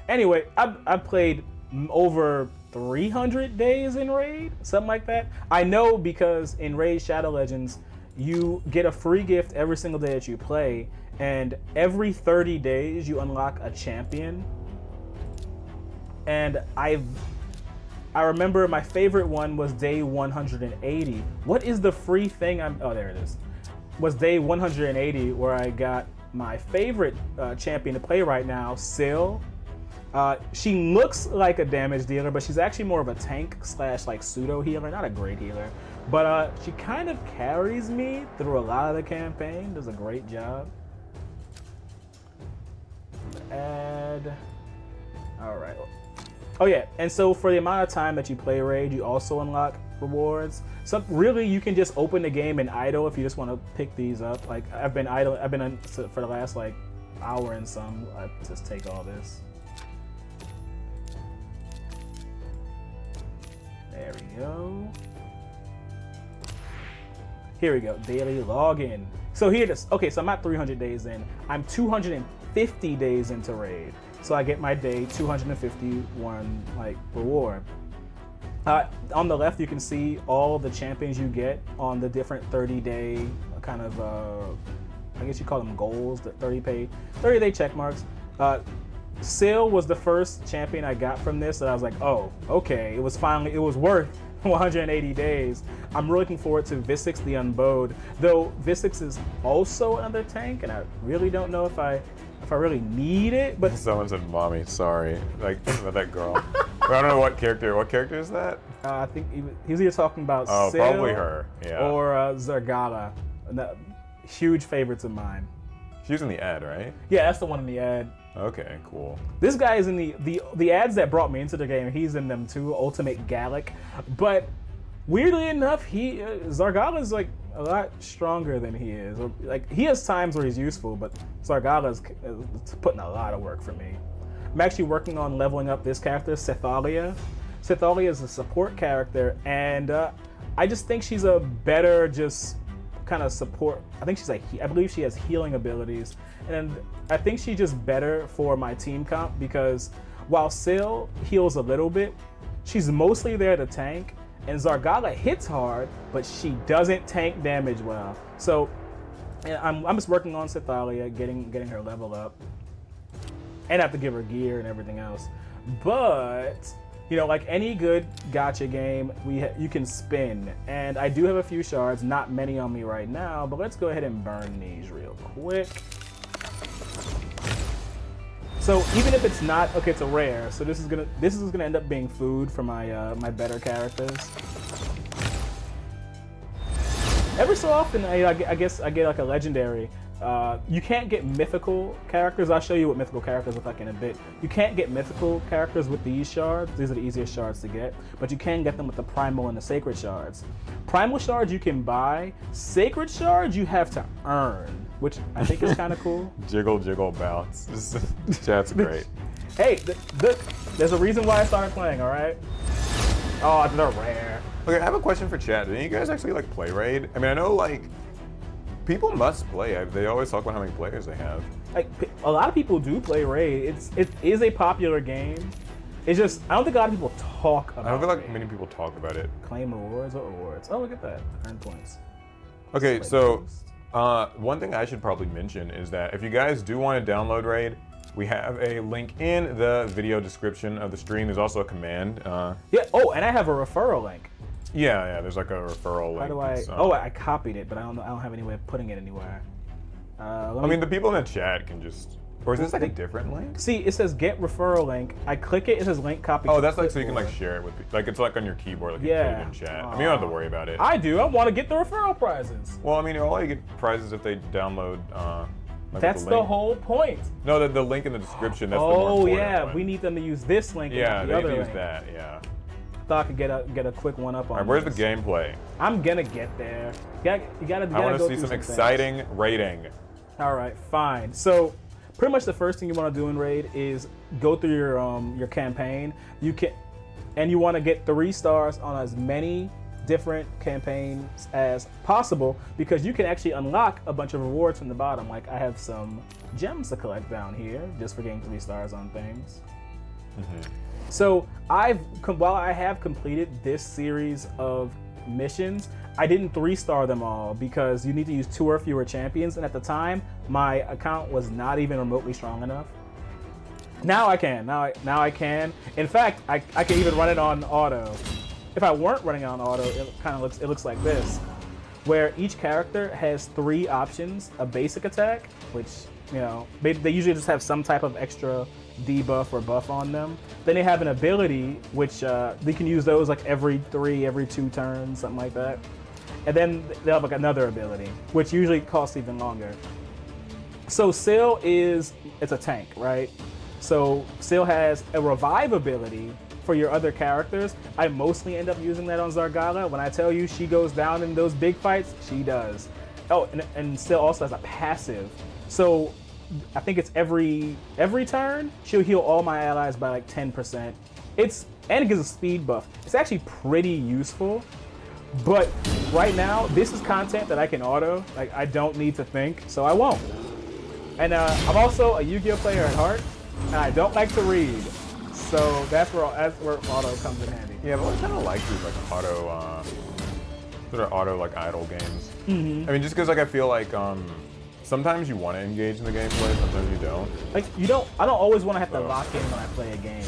Anyway, I've played over 300 days in Raid, something like that. I know because in Raid Shadow Legends, you get a free gift every single day that you play, and every 30 days you unlock a champion. And I remember my favorite one was day 180. What is the free thing oh, there it is. Was day 180 where I got my favorite champion to play right now, Syl. She looks like a damage dealer, but she's actually more of a tank slash like pseudo healer, not a great healer. But she kind of carries me through a lot of the campaign, does a great job. Add, all right. Oh yeah, and so for the amount of time that you play Raid, you also unlock rewards. So really, you can just open the game and idle if you just want to pick these up. Like I've been on for the last like hour and some. I just take all this. There we go. Here we go, daily login. So here it is. Okay, so I'm at 300 days in. I'm 250 days into Raid. So I get my day 251 like reward. On the left, you can see all the champions you get on the different 30-day kind of, I guess you call them goals, the 30-day check marks. Syl was the first champion I got from this that I was like, oh, okay, it was worth 180 days. I'm looking forward to Visix the Unbowed, though Visix is also another tank, and I really don't know if I really need it, but Someone said, "Mommy, sorry." Like about that girl. I don't know what character. What character is that? I think he was either talking about Oh, Syl probably her. Yeah. or Zargala. Huge favorites of mine. She was in the ad, right? Yeah, that's the one in the ad. Okay, cool. This guy is in the ads that brought me into the game. He's in them too, Ultimate Gallic. But weirdly enough, Zargala is like a lot stronger than he is. Like he has times where he's useful, but Zargala is putting a lot of work for me. I'm actually working on leveling up this character, Sethalia. Sethalia is a support character, and I just think she's a better just kind of support. I believe she has healing abilities, and I think she's just better for my team comp because while Syl heals a little bit, she's mostly there to tank, and Zargala hits hard, but she doesn't tank damage well. So I'm just working on Sethalia, getting her level up, and I have to give her gear and everything else. But you know, like any good gacha game, you can spin, and I do have a few shards, not many on me right now, but let's go ahead and burn these real quick. So even if it's not, okay, it's a rare, so this is gonna end up being food for my my better characters. Every so often, I guess I get like a legendary You can't get mythical characters. I'll show you what mythical characters look like in a bit. You can't get mythical characters with these shards. These are the easiest shards to get, but you can get them with the primal and the sacred shards. Primal shards you can buy. Sacred shards you have to earn, which I think is kind of cool. Jiggle, jiggle, bounce. Chat's great. Hey, there's a reason why I started playing, all right? Oh, they're rare. Okay, I have a question for chat. Do you guys actually like play Raid? I mean, I know like people must play. They always talk about how many players they have. Like a lot of people do play Raid. It is a popular game. It's just I don't think a lot of people talk about it. I don't feel like Raid. many people talk about it. Claim rewards or rewards. Oh, look at that. Earn points. Okay, Select so post. one thing I should probably mention is that if you guys do want to download Raid, we have a link in the video description of the stream. There's also a command. Yeah. Oh, and I have a referral link. Yeah, there's like a referral link. How do I? So- Oh, I copied it, but I don't know. I don't have any way of putting it anywhere. I mean, the people in the chat can just. Or is this like a different link? See, it says get referral link. I click it. It says link copy. Oh, to that's like so you can clipboard. like share it with, like it's like on your keyboard, like Yeah. you put it in chat. I mean, you don't have to worry about it. I do. I want to get the referral prizes. Well, I mean, all you get prizes if they download. Like That's the the link. whole point. No, the link in the description. That's the more Oh important yeah, one. we need them to use this link. Yeah, and they not need the to other use link. that. Yeah. Thought I could get a quick one up on. All right, where's the this. gameplay? I'm gonna get there. You gotta I want go to see through some things. exciting rating. All right, fine. So, pretty much the first thing you want to do in Raid is go through your campaign. You want to get 3 stars on as many different campaigns as possible because you can actually unlock a bunch of rewards from the bottom. Like I have some gems to collect down here just for getting 3 stars on things. So while I have completed this series of missions, I didn't 3-star them all because you need to use 2 or fewer champions, and at the time my account was not even remotely strong enough. Now I can. Now I can. In fact, I can even run it on auto. If I weren't running on auto, it looks like this, where each character has 3 options: a basic attack, which they usually just have some type of extra debuff or buff on them. Then they have an ability, which they can use those like every 2 turns, something like that. And then they have like another ability, which usually costs even longer. So Syl it's a tank, right? So Syl has a revive ability for your other characters. I mostly end up using that on Zargala. When I tell you she goes down in those big fights, she does. Oh, and Syl also has a passive. So I think it's every turn, she'll heal all my allies by like 10%. And it gives a speed buff. It's actually pretty useful. But right now, this is content that I can auto. Like I don't need to think, so I won't. And I'm also a Yu-Gi-Oh player at heart, and I don't like to read. So that's where auto comes in handy. Yeah, but I kind of like these like auto like idle games. I mean, just because like I feel like sometimes you want to engage in the gameplay, sometimes you don't. Like I don't always want to have to lock in when I play a game.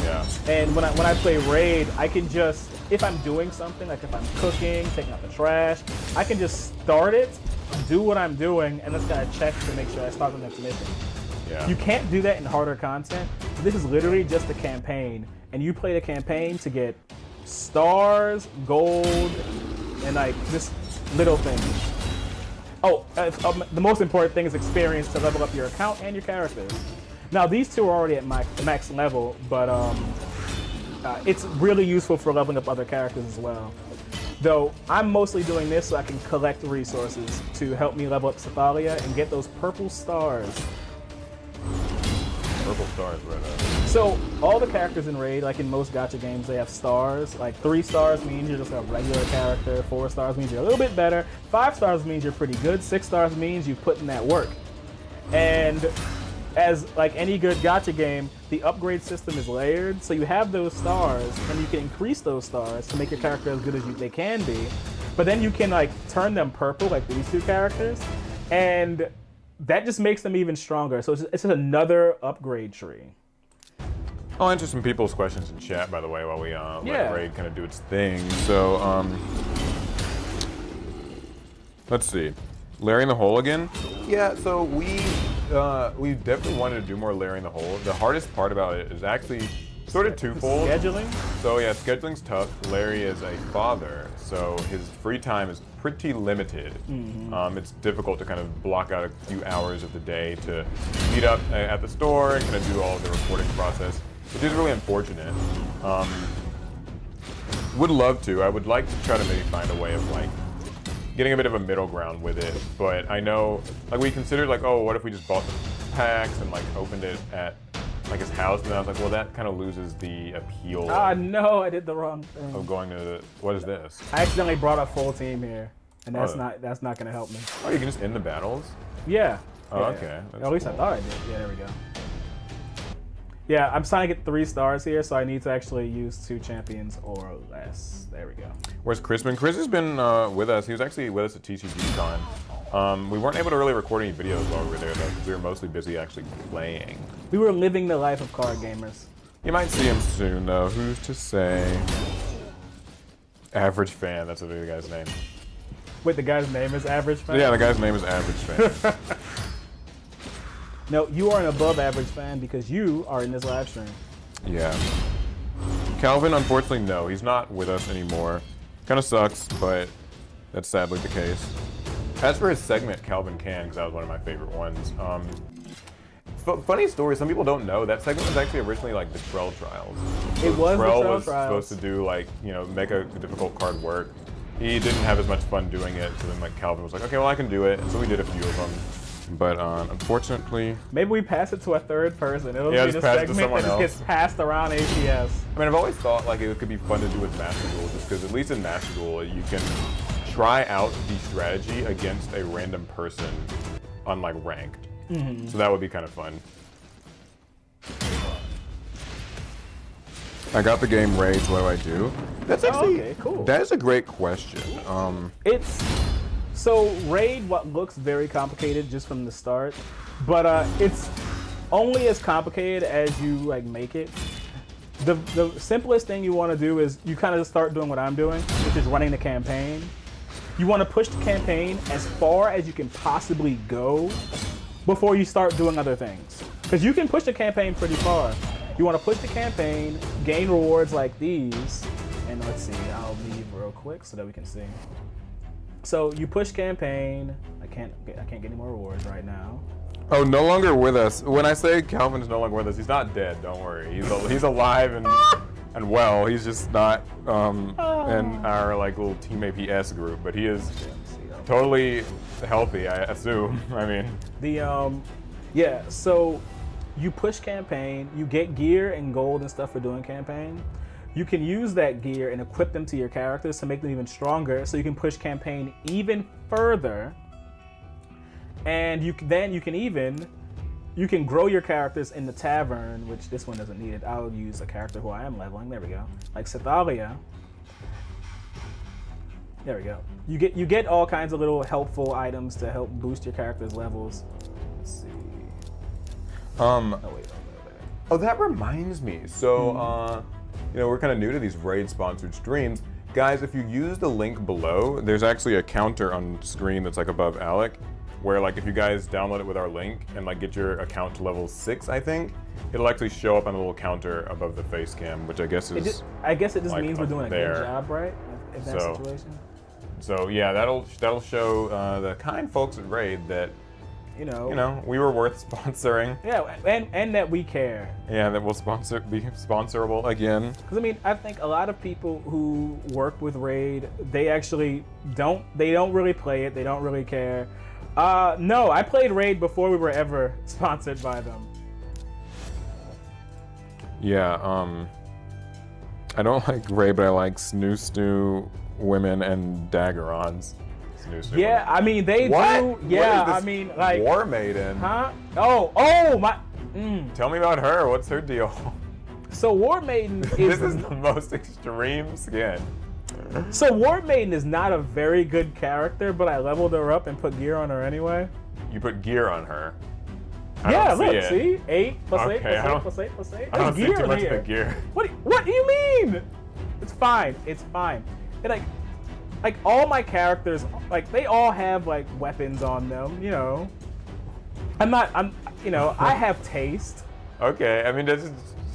Yeah. And when I play Raid, I can just, if I'm doing something, like if I'm cooking, taking out the trash, I can just start it, do what I'm doing, and just gotta check to make sure I start the next mission. Yeah. You can't do that in harder content. So this is literally just a campaign, and you play the campaign to get stars, gold, and like just little things. Oh, the most important thing is experience to level up your account and your characters. Now these 2 are already at max level, but it's really useful for leveling up other characters as well. Though I'm mostly doing this so I can collect resources to help me level up Cephalia and get those purple stars. Purple stars, right? So all the characters in Raid, like in most gacha games, they have stars. Like 3 stars means you're just a regular character. 4 stars means you're a little bit better. 5 stars means you're pretty good. 6 stars means you put in that work. And as like any good gacha game, the upgrade system is layered. So you have those stars, and you can increase those stars to make your character as good as they can be. But then you can like turn them purple, like these 2 characters, and that just makes them even stronger. So it's just another upgrade tree. I'll answer some people's questions in chat, by the way, while we let Raid kind of do its thing. So, let's see. Layering the hole again? Yeah, so we definitely wanted to do more layering the hole. The hardest part about it is actually sort of twofold. Scheduling? So yeah, scheduling's tough. Larry is a father, so his free time is pretty limited. It's difficult to kind of block out a few hours of the day to meet up at the store and kind of do all of the recording process, which is really unfortunate. Would love to. I would like to try to maybe find a way of like getting a bit of a middle ground with it, but I know like we considered like, oh, what if we just bought the packs and like opened it at like his house, and then I was like, well, that kind of loses the appeal No, I did the wrong thing. of going to the, what is this? I accidentally brought a full team here, and that's not gonna help me. Oh, you can just end the battles? Yeah. Oh, Yeah. okay. That's At least cool. I thought I did. Yeah, there we go. Yeah, I'm trying to get 3 stars here, so I need to actually use 2 champions or less. There we go. Where's Chris been? Chris has been with us. He was actually with us at TCGCon. We weren't able to really record any videos while we were there, though, because we were mostly busy actually playing. We were living the life of card gamers. You might see him soon, though. Who's to say? Average Fan, that's the guy's name. Wait, the guy's name is Average Fan? Yeah, the guy's name is Average Fan. No, you are an above average fan because you are in this live stream. Yeah. Calvin, unfortunately, no. He's not with us anymore. Kind of sucks, but that's sadly the case. As for his segment, Calvin can, because that was one of my favorite ones. Funny story, some people don't know, that segment was actually originally like the Trell Trials. It was the Trell Trell was Trials. supposed to do like, you know, make a difficult card work. He didn't have as much fun doing it, so then like Calvin was like, okay, well I can do it, and so we did a few of them. But unfortunately, Maybe we pass it to a third person. It'll Yeah, be just the pass it to segment that someone just gets passed around APS. I mean, I've always thought like it could be fun to do with Master Duel, just because at least in Master Duel you can try out the strategy against a random person on like ranked. So that would be kind of fun. I got the game Rage. What do I do? That's actually okay, cool. That is a great question. It's so Raid what looks very complicated just from the start, but it's only as complicated as you like make it. The simplest thing you want to do is you kind of just start doing what I'm doing, which is running the campaign. You want to push the campaign as far as you can possibly go before you start doing other things. Because you can push the campaign pretty far. You want to push the campaign, gain rewards like these, and let's see, I'll leave real quick so that we can see. So you push campaign. I can't get any more rewards right now. Oh, no longer with us. When I say Calvin's no longer with us, he's not dead. Don't worry. He's alive and well. He's just not in our like little Team APS group, but he is totally healthy, I assume. I mean, yeah. So you push campaign. You get gear and gold and stuff for doing campaign. You can use that gear and equip them to your characters to make them even stronger, so you can push campaign even further. And you can grow your characters in the tavern, which this one doesn't need it. I'll use a character who I am leveling. There we go. Like Cythalia. There we go. You get all kinds of little helpful items to help boost your character's levels. Let's see. Oh wait. Oh, that reminds me. So, you know, we're kind of new to these raid-sponsored streams. Guys, if you use the link below, there's actually a counter on screen that's like above Alec, where like if you guys download it with our link and like get your account to level 6, I think, it'll actually show up on a little counter above the face cam, which I guess is. I guess it just like, means we're doing a there. good job, right? In that situation. So yeah, that'll show the kind folks at Raid that You know. we were worth sponsoring. Yeah, and that we care. Yeah, that will be sponsorable again. Because I mean, I think a lot of people who work with Raid, they actually don't really play it. They don't really care. No, I played Raid before we were ever sponsored by them. Yeah, I don't like Raid, but I like Snoo women and Daggerons. Snoo Yeah, women. I mean they What? do. What Yeah, is this I mean like. War Maiden. Huh? Oh my. Tell me about her. What's her deal? So War Maiden This is the most extreme skin. So War Maiden is not a very good character, but I leveled her up and put gear on her anyway. You put gear on her. I Yeah, don't look, see it. see? 8 plus 8 Okay, plus I 8 don't- plus 8 plus 8. I don't There's see gear too much here. of the gear. What do you mean? It's fine. It's fine. And like all my characters, like they all have like weapons on them, you know. I have taste. Okay, I mean,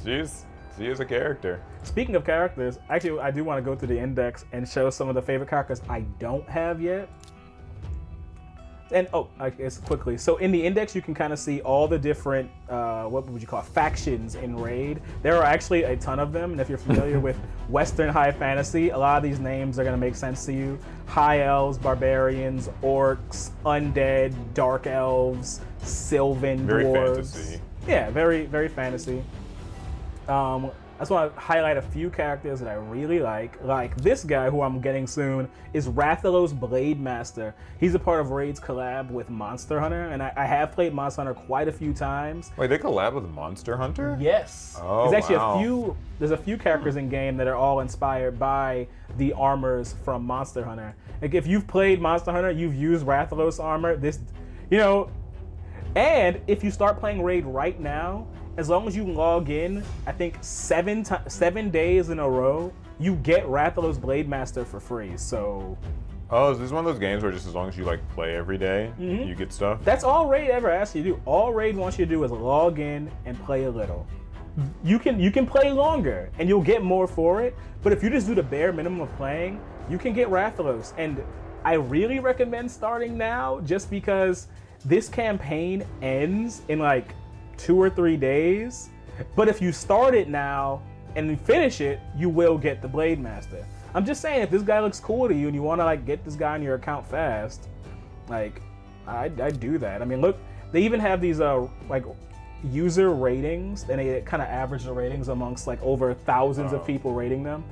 she's She is a character. Speaking of characters, actually, I do want to go through the index and show some of the favorite characters I don't have yet. And I guess quickly. So in the index, you can kind of see all the different, what would you call it, factions in Raid. There are actually a ton of them. And if you're familiar with Western high fantasy, a lot of these names are going to make sense to you. High elves, barbarians, orcs, undead, dark elves, sylvan Very dwarves. fantasy. Yeah, very, very fantasy. I just want to highlight a few characters that I really like. Like this guy, who I'm getting soon, is Rathalos Blade Master. He's a part of Raid's collab with Monster Hunter, and I have played Monster Hunter quite a few times. Wait, they collab with Monster Hunter? Yes. Oh, There's actually wow. there's a few characters in game that are all inspired by the armors from Monster Hunter. Like if you've played Monster Hunter, you've used Rathalos armor. And if you start playing Raid right now, as long as you log in, I think 7 days in a row, you get Rathalos Blade Master for free. So Oh, is this one of those games where just as long as you like play every day, you get stuff? that's all Raid ever asks you to do. All Raid wants you to do is log in and play a little. You can play longer and you'll get more for it. But if you just do the bare minimum of playing, you can get Rathalos. And I really recommend starting now, just because this campaign ends in like 2 or 3 days. But if you start it now and finish it, you will get the Blade Master. I'm just saying, if this guy looks cool to you and you want to like get this guy on your account fast, like I'd do that. I mean, look, they even have these like user ratings, and they kind of average the ratings amongst like over thousands of people rating them.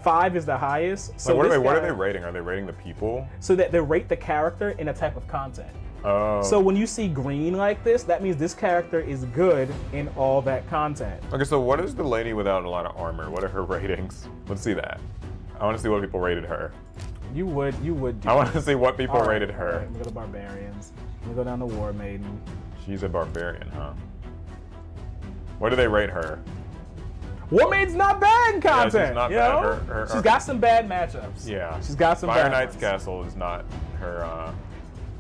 5 is the highest. So Like, this what are guy- they rating? Are they rating the people? So that they rate the character in a type of content. Oh. So when you see green like this, that means this character is good in all that content. Okay, so what is the lady without a lot of armor? What are her ratings? Let's see that. I want to see what people rated her. You would do I want to see what people All right, rated all her. right, we go to barbarians. We go down to War Maiden. She's a barbarian, huh? What do they rate her? War Maiden's not bad in Yeah, she's content. not you bad. know? She's got some bad matchups. Yeah. She's got some Fire bad Knight's ones. Castle is not her,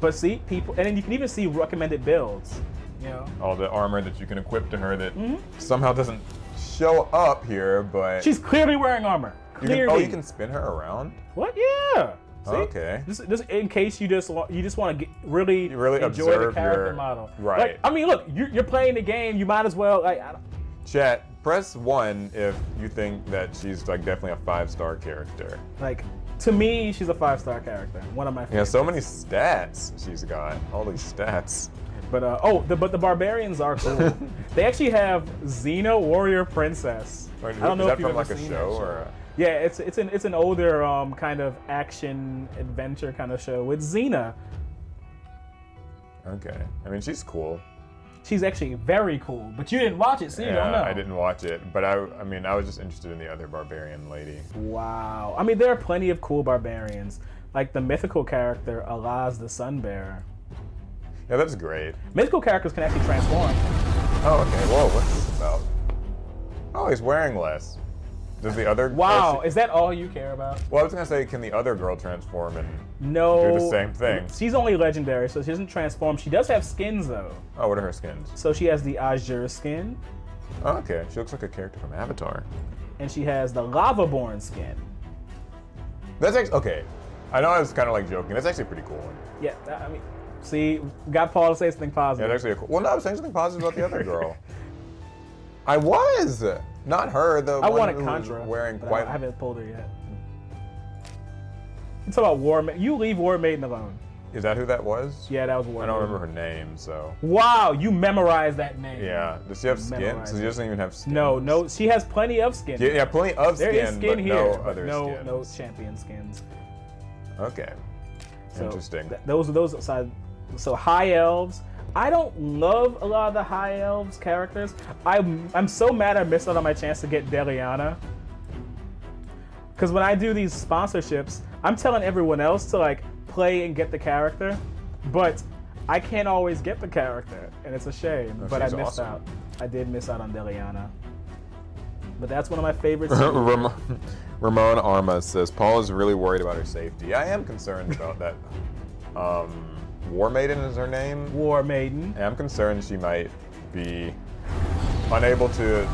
But see, people, and then you can even see recommended builds. You know, all the armor that you can equip to her that somehow doesn't show up here, but she's clearly wearing armor. Clearly. you can spin her around? What? Yeah. See? Okay. Just in case you just want to really You really enjoy the observe character your- model. right. Like, I mean, look, you're playing the game. You might as well like. Chat, press 1 if you think that she's like definitely a 5-star character. Like, to me, she's a 5-star character. One of my Yeah, favorites. so many stats she's got. All these stats. But but the barbarians are cool. They actually have Xena Warrior Princess. Wait, I don't know is if that you've from like ever a seen show that or? Yeah, it's an older kind of action adventure kind of show with Xena. Okay. I mean, she's cool. She's actually very cool, but you didn't watch it, so you don't know. I didn't watch it, but I mean, I was just interested in the other barbarian lady. Wow. I mean, there are plenty of cool barbarians, like the mythical character Alaz the Sunbearer. Yeah, that's great. Mythical characters can actually transform. Oh, okay. Whoa, what's this about? Oh, he's wearing less. Does the other? Wow, person- is that all you care about? Well, I was gonna say, can the other girl transform and No. do the same thing? She's only legendary, so she doesn't transform. She does have skins though. Oh, what are her skins? So she has the Azure skin, Oh, okay. She looks like a character from Avatar. and she has the Lavaborn skin. That's actually okay. I know I was kind of like joking. That's actually a pretty cool one. Yeah, I mean, see, got Paul to say something Yeah, positive. that's actually a cool. Well, no, I was saying something positive about the other girl. I was not her. The I one wanted who was Contra, wearing but quite. I haven't pulled her yet. You talk about War Maiden. You leave War Maiden alone. Is that who that was? Yeah, that was War I don't Maiden. remember her name, so. Wow, you memorized that name. Yeah. Does she have skin? Memorize So she it. doesn't even have skin. No, she has plenty of skin. Yeah, plenty of There skin, is skin but here, no but other no skins. champion skins. Okay. So Interesting. Those aside, so high elves. I don't love a lot of the high elves characters. I'm so mad I missed out on my chance to get Deliana. Because when I do these sponsorships, I'm telling everyone else to like play and get the character, but I can't always get the character, and it's a shame. Oh, but I she's missed awesome. out. I did miss out on Deliana. But that's one of my favorites. Ramon Arma says Paul is really worried about her safety. I am concerned about that. War Maiden is her name. War Maiden. And I'm concerned she might be unable to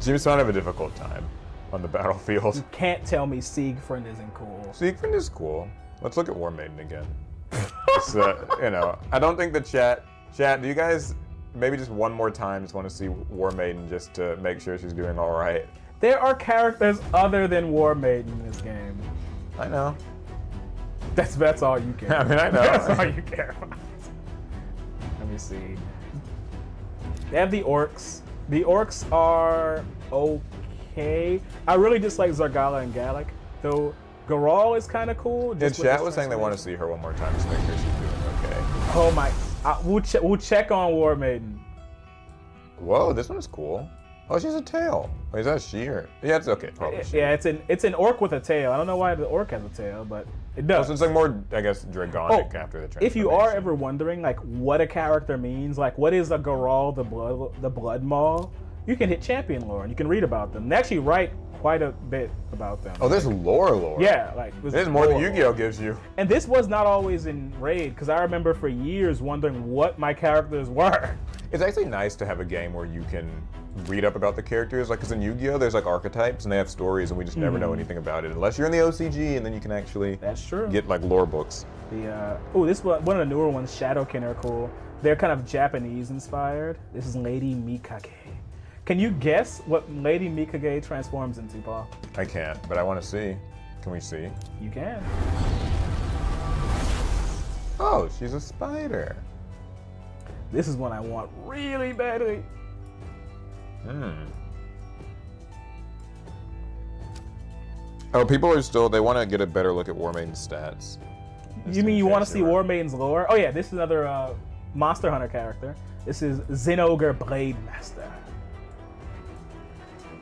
Seems to have a difficult time on the battlefield. You can't tell me Siegfried isn't cool. Siegfried is cool. Let's look at War Maiden again. It's, you know, I don't think the chat, do you guys maybe just one more time just want to see War Maiden just to make sure she's doing all right? There are characters other than War Maiden in this game. I know. That's all you care. I mean, I know. That's all you care about. Let me see. They have the orcs. The orcs are okay. I really dislike Zargala and Gallic, though Garal is kind of cool. Yeah, chat was saying they want to see her one more time just to make sure she's doing okay. Oh my! We'll check on War Maiden. Whoa, this one is cool. Oh, she's a tail. Wait, is that a she or? Yeah, it's okay. Probably she. Yeah, it's an orc with a tail. I don't know why the orc has a tail, but it does. So it's like more, I guess, dragonic after the transformation. If you are ever wondering, like, what a character means, like, what is a Garal, the Blood Maul, you can hit Champion lore and you can read about them. They actually write quite a bit about them. Oh, there's lore. Yeah, like there's more than Yu-Gi-Oh gives you. And this was not always in Raid, because I remember for years wondering what my characters were. It's actually nice to have a game where you can read up about the characters, like, because in Yu-Gi-Oh there's like archetypes and they have stories and we just never know anything about it unless you're in the OCG, and then you can actually That's true. get like lore books. This one of the newer ones, Shadowkin, are cool. They're kind of Japanese inspired. This is Lady Mikage. Can you guess what Lady Mikage transforms into, Paul? I can't, but I want to see. Can we see? You can. Oh, she's a spider. This is one I want really badly. Oh, people are still, they want to get a better look at War Maiden's stats. You mean you want to see War Maiden's lore? Oh yeah, this is another Monster Hunter character. This is Zinogre Blade Master.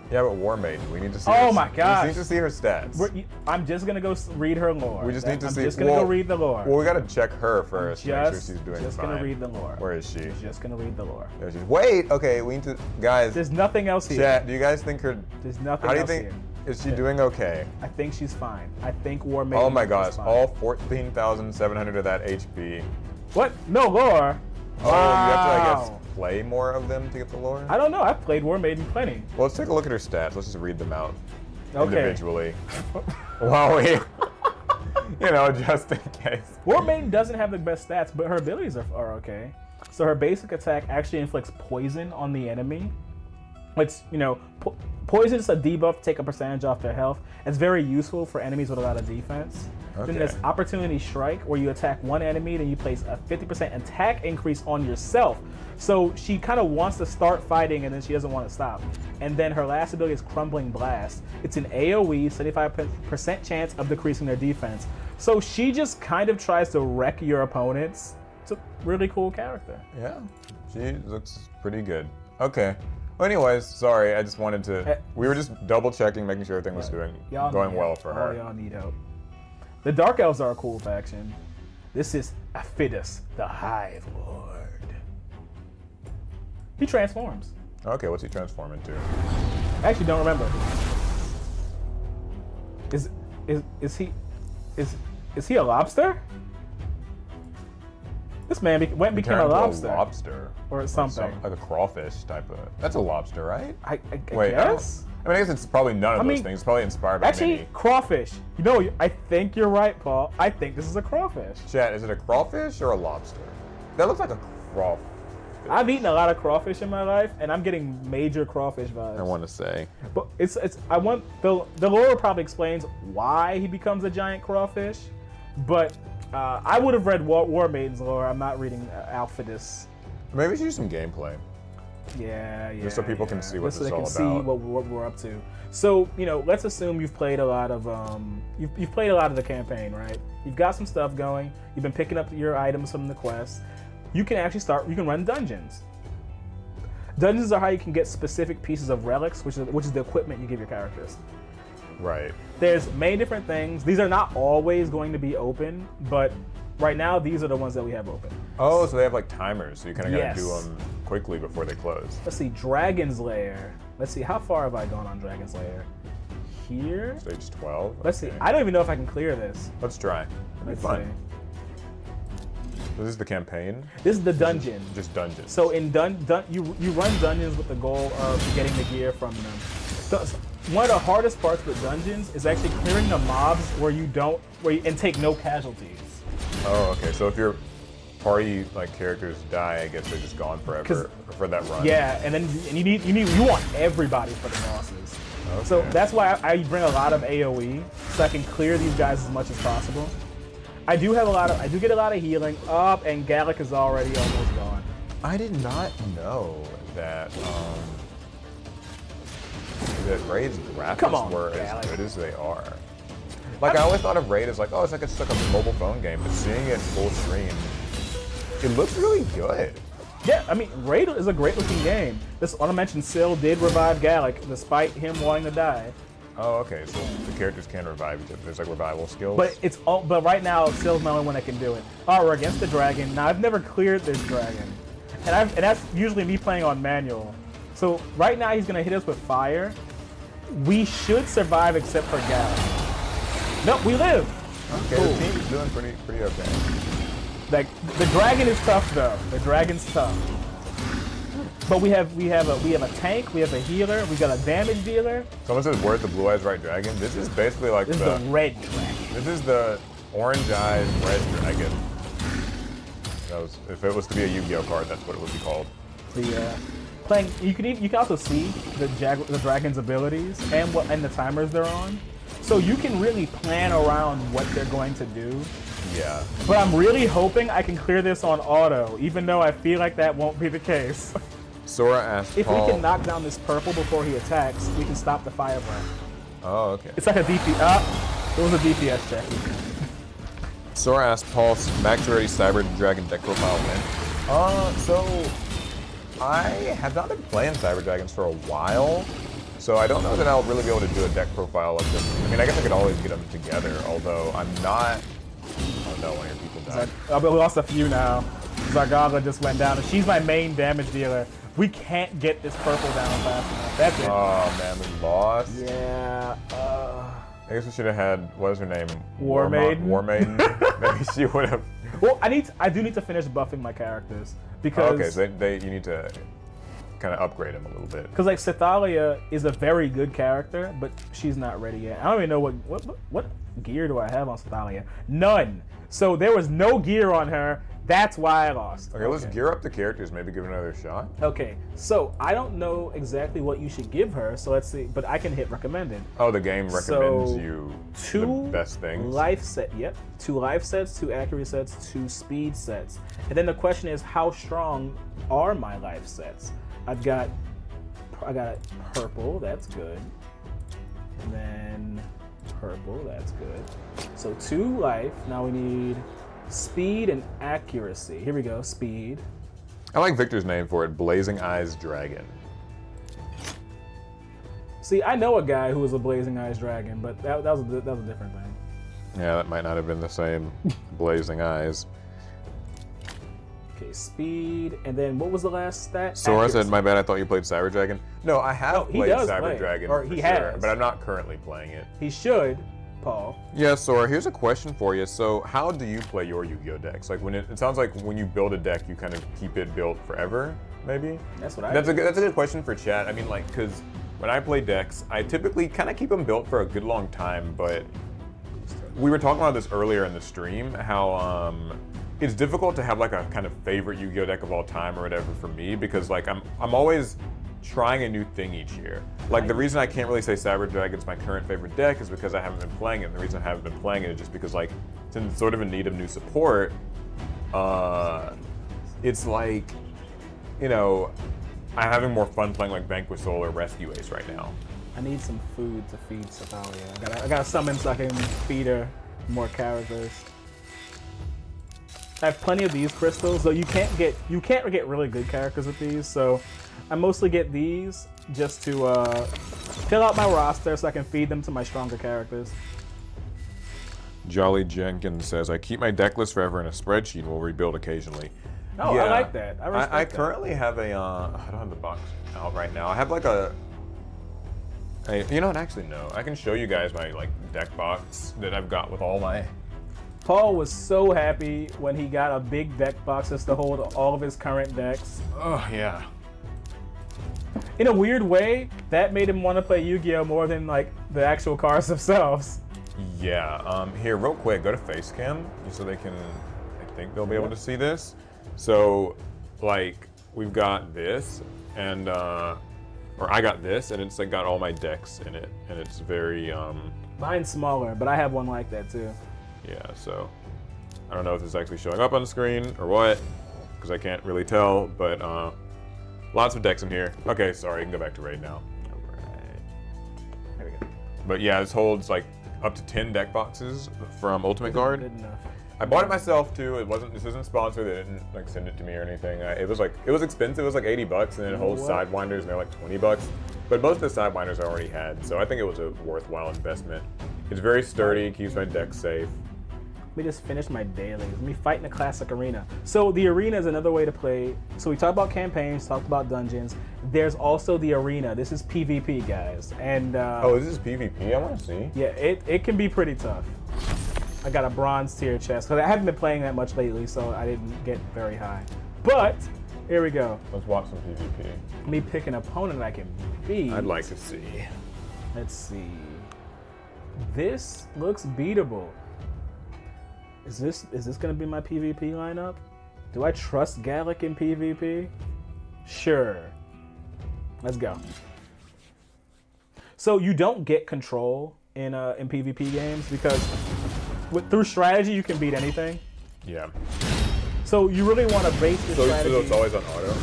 Yeah, but War Maiden, we need to see Oh my gosh. We need to see her stats. I'm just gonna go read her lore. We just need to see. I'm just gonna go read the lore. Well, we gotta check her first to make sure she's doing Just fine. gonna read the lore. Where is she? Just gonna read the lore. There she is. Wait, okay, we need to, guys. There's nothing else here. Chat, do you guys think her? There's nothing How do you else think? here. Is she doing okay? I think she's fine. I think War Maiden. Oh my is gosh, fine. all 14,700 of that HP. What? No lore. Oh, you have to, I Wow. guess, play more of them to get the lore? I don't know. I've played War Maiden plenty. Well, let's take a look at her stats. Let's just read them out Okay. individually. While we, you know, just in case. War Maiden doesn't have the best stats, but her abilities are okay. So her basic attack actually inflicts poison on the enemy. It's, you know, poison is a debuff, take a percentage off their health. It's very useful for enemies with a lot of defense. Okay. Then there's Opportunity Strike, where you attack one enemy, then you place a 50% attack increase on yourself. So she kind of wants to start fighting, and then she doesn't want to stop. And then her last ability is Crumbling Blast. It's an AoE, 75% chance of decreasing their defense. So she just kind of tries to wreck your opponents. It's a really cool character. Yeah, she looks pretty good. Okay. Well, anyways, sorry, I just wanted to. We were just double checking, making sure everything was going well for her. Y'all need help. The Dark Elves are a cool faction. This is Aphidus, the Hive Lord. He transforms. Okay, what's he transform into? I actually don't remember. Is he a lobster? This man went and became a Turned into lobster. lobster. Or something. Like a crawfish type of. That's a lobster, right? I Wait, guess. I guess it's probably none of those things. It's probably inspired by Actually, many. crawfish. You know, I think you're right, Paul. I think this is a crawfish. Chat, is it a crawfish or a lobster? That looks like a crawfish. I've eaten a lot of crawfish in my life, and I'm getting major crawfish vibes. I want to say. But I want the lore probably explains why he becomes a giant crawfish, but I would have read War Maiden's lore. I'm not reading Alphidus. Maybe we should do some gameplay. Yeah. Just so people can see what Just this is all so they can about. see what we're up to. So, you know, let's assume you've played a lot of you've played a lot of the campaign, right? You've got some stuff going. You've been picking up your items from the quest. You can actually you can run dungeons. Dungeons are how you can get specific pieces of relics, which is the equipment you give your characters. Right. There's many different things. These are not always going to be open, but right now these are the ones that we have open. Oh, so they have like timers, so you kind of Yes. gotta do them quickly before they close. Let's see, Dragon's Lair. Let's see, how far have I gone on Dragon's Lair? Here? Stage 12. Let's see. Okay. I don't even know if I can clear this. Let's try. It'll be Let's fun. This is the campaign? This is the dungeon. Just dungeons. So in you run dungeons with the goal of getting the gear from them. One of the hardest parts with dungeons is actually clearing the mobs and take no casualties. Oh, okay. So if your party characters die, I guess they're just gone forever for that run. Yeah, and then you want everybody for the bosses. Okay. So that's why I bring a lot of AoE so I can clear these guys as much as possible. I do get a lot of healing up, and Gallic is already almost gone. I did not know that that Raid's graphics were as good as they are. I always thought of Raid as it's just like a mobile phone game, but seeing it full screen, it looks really good. Yeah, I mean, Raid is a great looking game. This, I want to mention, Syl did revive Gallic despite him wanting to die. Oh, okay. So the characters can revive each other. There's revival skills. But right now, Syl's the only one that can do it. Oh, we're against the dragon. Now I've never cleared this dragon, and that's usually me playing on manual. So right now he's gonna hit us with fire. We should survive except for Gallic. Nope, we live. Okay, the team is doing pretty okay. The dragon is tough though. The dragon's tough. But we have a tank, we have a healer, we got a damage dealer. Someone says, "Where's the Blue Eyes Right Dragon?" This is basically this is the red dragon. This is the Orange Eyes Red Dragon. If it was to be a Yu-Gi-Oh card, that's what it would be called. You can also see the dragon's abilities and the timers they're on, so you can really plan around what they're going to do. Yeah. But I'm really hoping I can clear this on auto, even though I feel like that won't be the case. Sora asked if Paul, we can knock down this purple before he attacks, we can stop the fire breath. Oh, okay. It's like a DPS. It was a DPS check. Sora asked Paul, Max Rarity Cyber Dragon deck profile win. So I have not been playing Cyber Dragons for a while, so I don't know that I'll really be able to do a deck profile of them. I mean, I guess I could always get them together, although I'm not. Oh no, one of your people died. We lost a few now. Zargaga just went down, and she's my main damage dealer. We can't get this purple down fast enough. That's it. Oh man, we lost. Yeah. I guess we should have had, what is her name? War Maiden. War Maiden. Maybe she would have. Well, I do need to finish buffing my characters because. Okay, so you need to kind of upgrade them a little bit. Because Cythalia is a very good character, but she's not ready yet. I don't even know what gear do I have on Cythalia. None. So there was no gear on her. That's why I lost. Okay, let's gear up the characters. Maybe give it another shot. Okay, so I don't know exactly what you should give her. So let's see. But I can hit recommended. Oh, the game recommends you the best things. Two life sets, 2 accuracy sets, 2 speed sets. And then the question is, how strong are my life sets? I got purple. That's good. And then purple. That's good. So 2 life. Now we need speed and accuracy. Here we go, speed. I like Victor's name for it, Blazing Eyes Dragon. See, I know a guy who was a Blazing Eyes Dragon, but that was a different thing. Yeah, that might not have been the same Blazing Eyes. Okay, speed, and then what was the last stat? Sora said, "My bad, I thought you played Cyber Dragon." No, I have played Cyber Dragon, or he has, but I'm not currently playing it. He should. Paul. Yeah, Sora, here's a question for you. So how do you play your Yu-Gi-Oh decks? Like it sounds like when you build a deck, you kind of keep it built forever, maybe? That's what I That's a good question for chat. I mean, because when I play decks, I typically kind of keep them built for a good long time, but we were talking about this earlier in the stream, how it's difficult to have a kind of favorite Yu-Gi-Oh deck of all time or whatever for me, because I'm always trying a new thing each year. The reason I can't really say Cyber Dragon's my current favorite deck is because I haven't been playing it. And the reason I haven't been playing it is just because it's in sort of in need of new support. It's I'm having more fun playing Vanquish Soul or Rescue Ace right now. I need some food to feed Cythalia. I gotta summon so I can feed her more characters. I have plenty of these crystals, though you can't get really good characters with these, so I mostly get these just to fill out my roster so I can feed them to my stronger characters. Jolly Jenkins says, "I keep my deck list forever in a spreadsheet and will rebuild occasionally." Oh, yeah, I like that. I currently have a, I don't have the box out right now. I have you know what, actually no. I can show you guys my deck box that I've got with all my Paul was so happy when he got a big deck box just to hold all of his current decks. Oh, yeah. In a weird way, that made him want to play Yu-Gi-Oh more than like the actual cards themselves. Yeah, here, real quick, go to Facecam, just so they can, I think they'll be able to see this. So, like, we've got this, and, or I got this, and it's like got all my decks in it, and it's very, Mine's smaller, but I have one like that too. yeah, so, I don't know if this is actually showing up on the screen or what, because I can't really tell, but, lots of decks in here. Okay, sorry, you can go back to raid now. Alright. There we go. But yeah, this holds like up to 10 deck boxes from Ultimate Guard. Good enough. I bought it myself too. This isn't sponsored. They didn't like send it to me or anything. It was expensive. It was like $80, and then it holds sidewinders, and they're like $20. But most of the sidewinders I already had, so I think it was a worthwhile investment. It's very sturdy, keeps my deck safe. Let me just finish my dailies. Let me fight in the classic arena. So the arena is another way to play. So we talked about campaigns, talked about dungeons. There's also the arena. This is PvP, guys. And Oh, this is PvP? I want to see. yeah, it can be pretty tough. I got a bronze tier chest because I haven't been playing that much lately, so I didn't get very high. But here we go. Let's watch some PvP. Let me pick an opponent I can beat. I'd like to see. Let's see. This looks beatable. Is this gonna be my PvP lineup? Do I trust Gallic in PvP? Sure. Let's go. So you don't get control in PvP games because through strategy you can beat anything. Yeah. So you really want to base your strategy. So it's always on auto?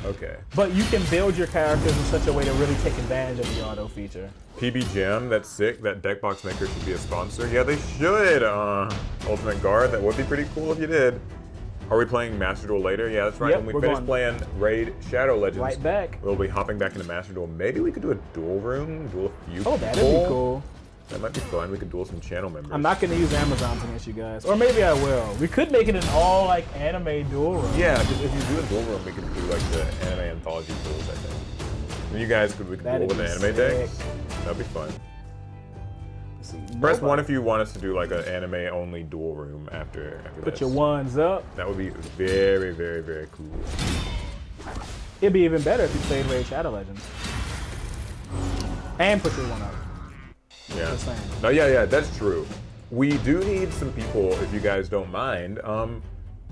Okay. But you can build your characters in such a way to really take advantage of the auto feature. PB Jam, that's sick. That deck box maker should be a sponsor. Yeah, they should. Ultimate Guard, that would be pretty cool if you did. Are we playing Master Duel later? Yeah, that's right. Yep, when we finish playing Raid Shadow Legends, Right back. we'll be hopping back into Master Duel. Maybe we could do a duel room, duel a few Oh, that'd people. be cool. That might be fun. We could duel some channel members. I'm not going to use Amazons against you guys. Or maybe I will. We could make it an all like anime duel room. Yeah, because if you do a duel room, we could do like the Anime Anthology duels, I think. And you guys we could duel That'd with the be anime sick. decks. That'd be fun. Let's see. Press Nobody- 1 if you want us to do like an anime only duel room after Put this. your ones up. That would be very, very, very cool. It'd be even better if you played Raid Shadow Legends. And put your one up. Yeah. Just saying. No, yeah, that's true. We do need some people, if you guys don't mind.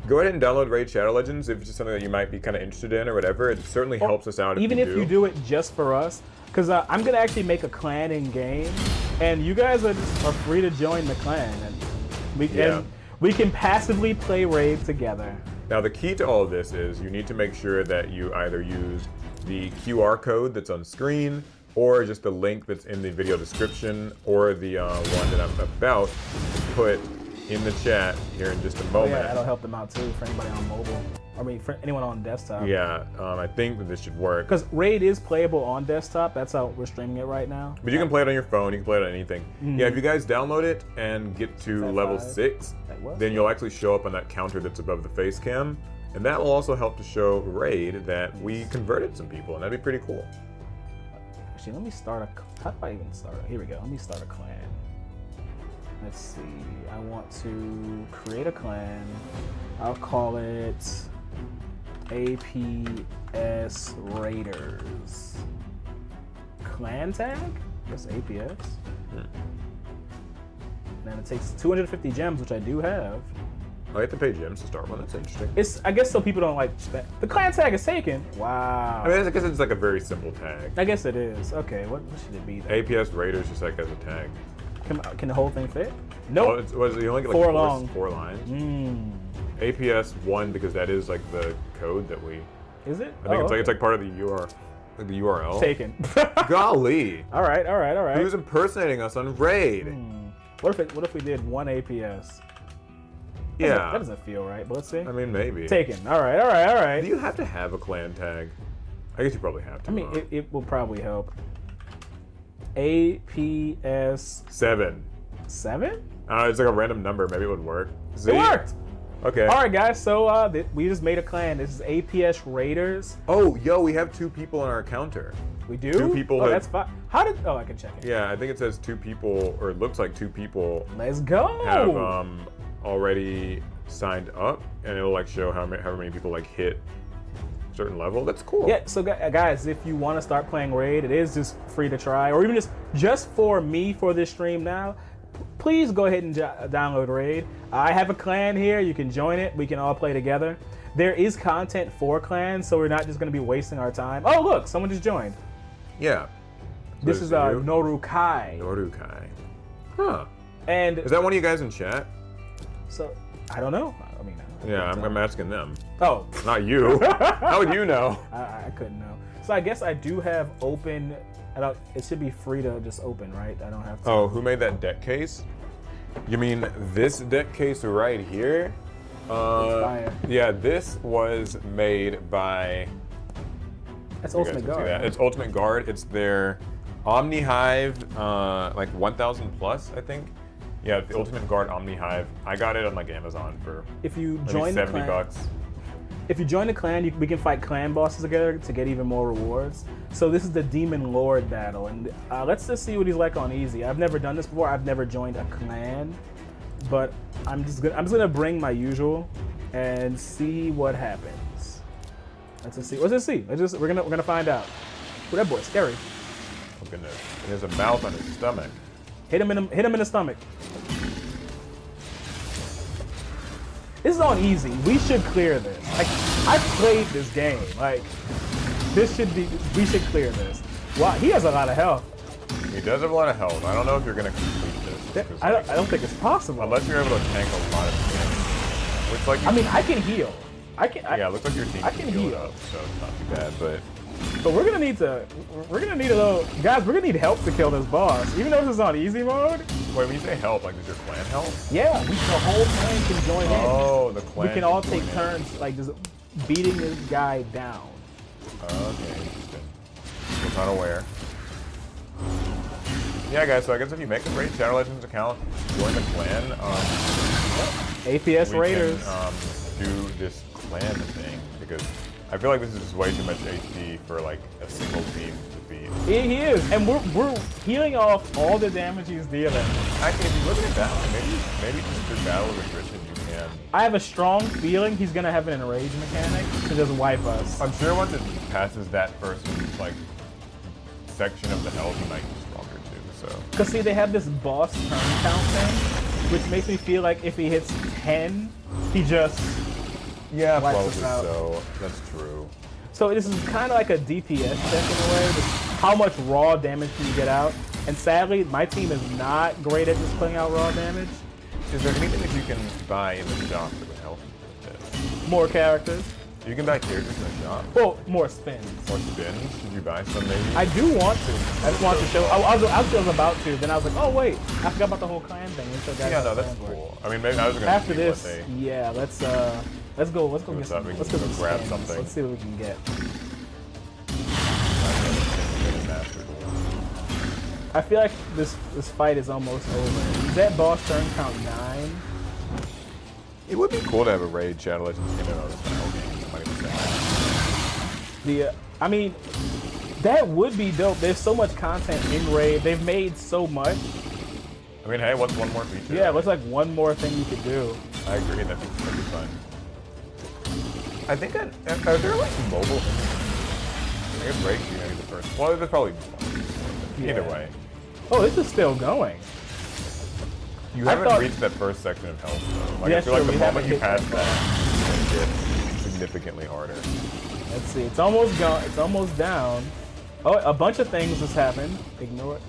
Go ahead and download Raid Shadow Legends if it's just something that you might be kind of interested in or whatever. It certainly helps us out. Even if you do it just for us. Because I'm going to actually make a clan in game. And you guys are free to join the clan. And we can passively play Raid together. Now, the key to all of this is you need to make sure that you either use the QR code that's on screen, or just the link that's in the video description, or the one that I'm about to put in the chat here in just a Oh moment. yeah, that'll help them out too for anybody on mobile. I mean, for anyone on desktop. Yeah, I think that this should work. Because Raid is playable on desktop. That's how we're streaming it right now. But you can play it on your phone, you can play it on anything. Yeah, if you guys download it and get to that level 5? 6, That was then you'll actually show up on that counter that's above the face cam. And that will also help to show Raid that we converted some people, and that'd be pretty cool. Actually, let me start a. How do I even start? Here we go. Let me start a clan. Let's see. I want to create a clan. I'll call it APS Raiders. Clan tag? That's APS. And it takes 250 gems, which I do have. Oh, you have to pay gems to start one. That's interesting. It's, I guess, so people don't like spend. The clan tag is taken. Wow. I mean, I guess it's like a very simple tag. I guess it is. Okay, what should it be then? APS Raiders just like as a tag. Can the whole thing fit? Oh, Nope. you only get like Four long. 4 lines. Mm. APS 1 because that is like the code that we. Is it? I think it's like part of the URL. Taken. Golly. All right. Who's impersonating us on Raid? What if we did one APS? Yeah. That doesn't feel right, but let's see. I mean, maybe. Taken. All right. Do you have to have a clan tag? I guess you probably have to. I mean, it will probably help. APS 7. 7? It's like a random number. Maybe it would work. See? It worked. Okay. All right, guys. So we just made a clan. This is APS Raiders. Oh, yo, we have 2 people on our counter. We do. 2 people Oh, have- that's fine. How did? Oh, I can check it. Yeah, I think it says 2 people, or it looks like 2 people Let's go. have already signed up, and it'll like show however many people like hit a certain level. That's cool. Yeah, so guys, if you want to start playing Raid, it is just free to try, or even just for me for this stream now, please go ahead and download Raid. I have a clan here. You can join it. We can all play together. There is content for clans, so we're not just going to be wasting our time. Oh, look, someone just joined. Yeah. This is Norukai. Norukai. Huh. And is that one of you guys in chat? So, I don't know. I mean, yeah, I'm asking them. Oh. Not you. How would you know? I couldn't know. So I guess I do have open. It should be free to just open, right? I don't have to. Oh, who made that deck case? You mean this deck case right here? Fire. Yeah, this was made by. That's Ultimate Guard. That. It's Ultimate Guard. It's their Omni Hive, like 1,000 plus, I think. Yeah, the Ultimate Guard Omni Hive. I got it on like Amazon for if you join maybe 70 the clan, bucks. If you join the clan, we can fight clan bosses together to get even more rewards. So this is the Demon Lord battle, and let's just see what he's like on easy. I've never done this before. I've never joined a clan, but I'm just gonna bring my usual and see what happens. Let's just see. Let's just see. We're gonna find out. Oh, that boy's scary. Oh goodness, he has a mouth on his stomach. Hit him in the stomach. This is on easy. We should clear this. Like, I played this game. Like, we should clear this. Wow, he has a lot of health. He does have a lot of health. I don't know if you're gonna complete this. I don't think it's possible. Unless you're able to tank a lot of damage. Which, like, I mean, I can heal. Yeah, it looks like your team I can heal. up, so it's not too bad, but we're gonna need a little, guys, we're gonna need help to kill this boss. Even though this is on easy mode. Wait, when you say help, like, does your clan help? Yeah, the whole clan can join in. Oh, the clan. We can all take turns, like, just beating this guy down. Okay, interesting. Was not aware. Yeah, guys, so I guess if you make a Raid Shadow Legends account, join the clan, APS Raiders. We can do this clan thing, because I feel like this is just way too much HD for, like, a single team to beat. He is, and we're healing off all the damage he's dealing. Actually, if you look at it that way, maybe just through battle with attrition, you can. I have a strong feeling he's gonna have an enrage mechanic to just wipe us. I'm sure once it passes that first, like, section of the health, he might be stronger too, so. Cause see, they have this boss turn count thing, which makes me feel like if he hits 10, he just Yeah, wipes probably us out. so. That's true. So this is kind of like a DPS deck in a way. How much raw damage can you get out? And sadly, my team is not great at just putting out raw damage. Is there anything that you can buy in the shop that would help with this? More characters. You can buy characters in the shop? Well, more spins. More spins? Did you buy some maybe? I do want to. I just want to show. I was about to. Then I was like, oh wait, I forgot about the whole clan thing. Yeah, no, that's cool. I mean, maybe I was gonna after see this. what they... Yeah, let's go get some. Let's go grab spins. something. Let's see what we can get. I feel like this fight is almost over. Is that boss turn count 9? It would be cool to have a Raid Shadow Legends in another style game. Somebody would say. I mean, that would be dope. There's so much content in Raid. They've made so much. I mean, hey, what's one more feature? Yeah, what's like one more thing you could do? I agree. That'd be fun. I think are there like mobile? I guess Raid should be the first. Well, there's probably either way. Oh, this is still going. You haven't reached that first section of health though. Like, Yeah, I feel like sure, the we moment you haven't pass that, it's gonna get significantly harder. Let's see. It's almost gone. It's almost down. Oh, a bunch of things just happened. Ignore it.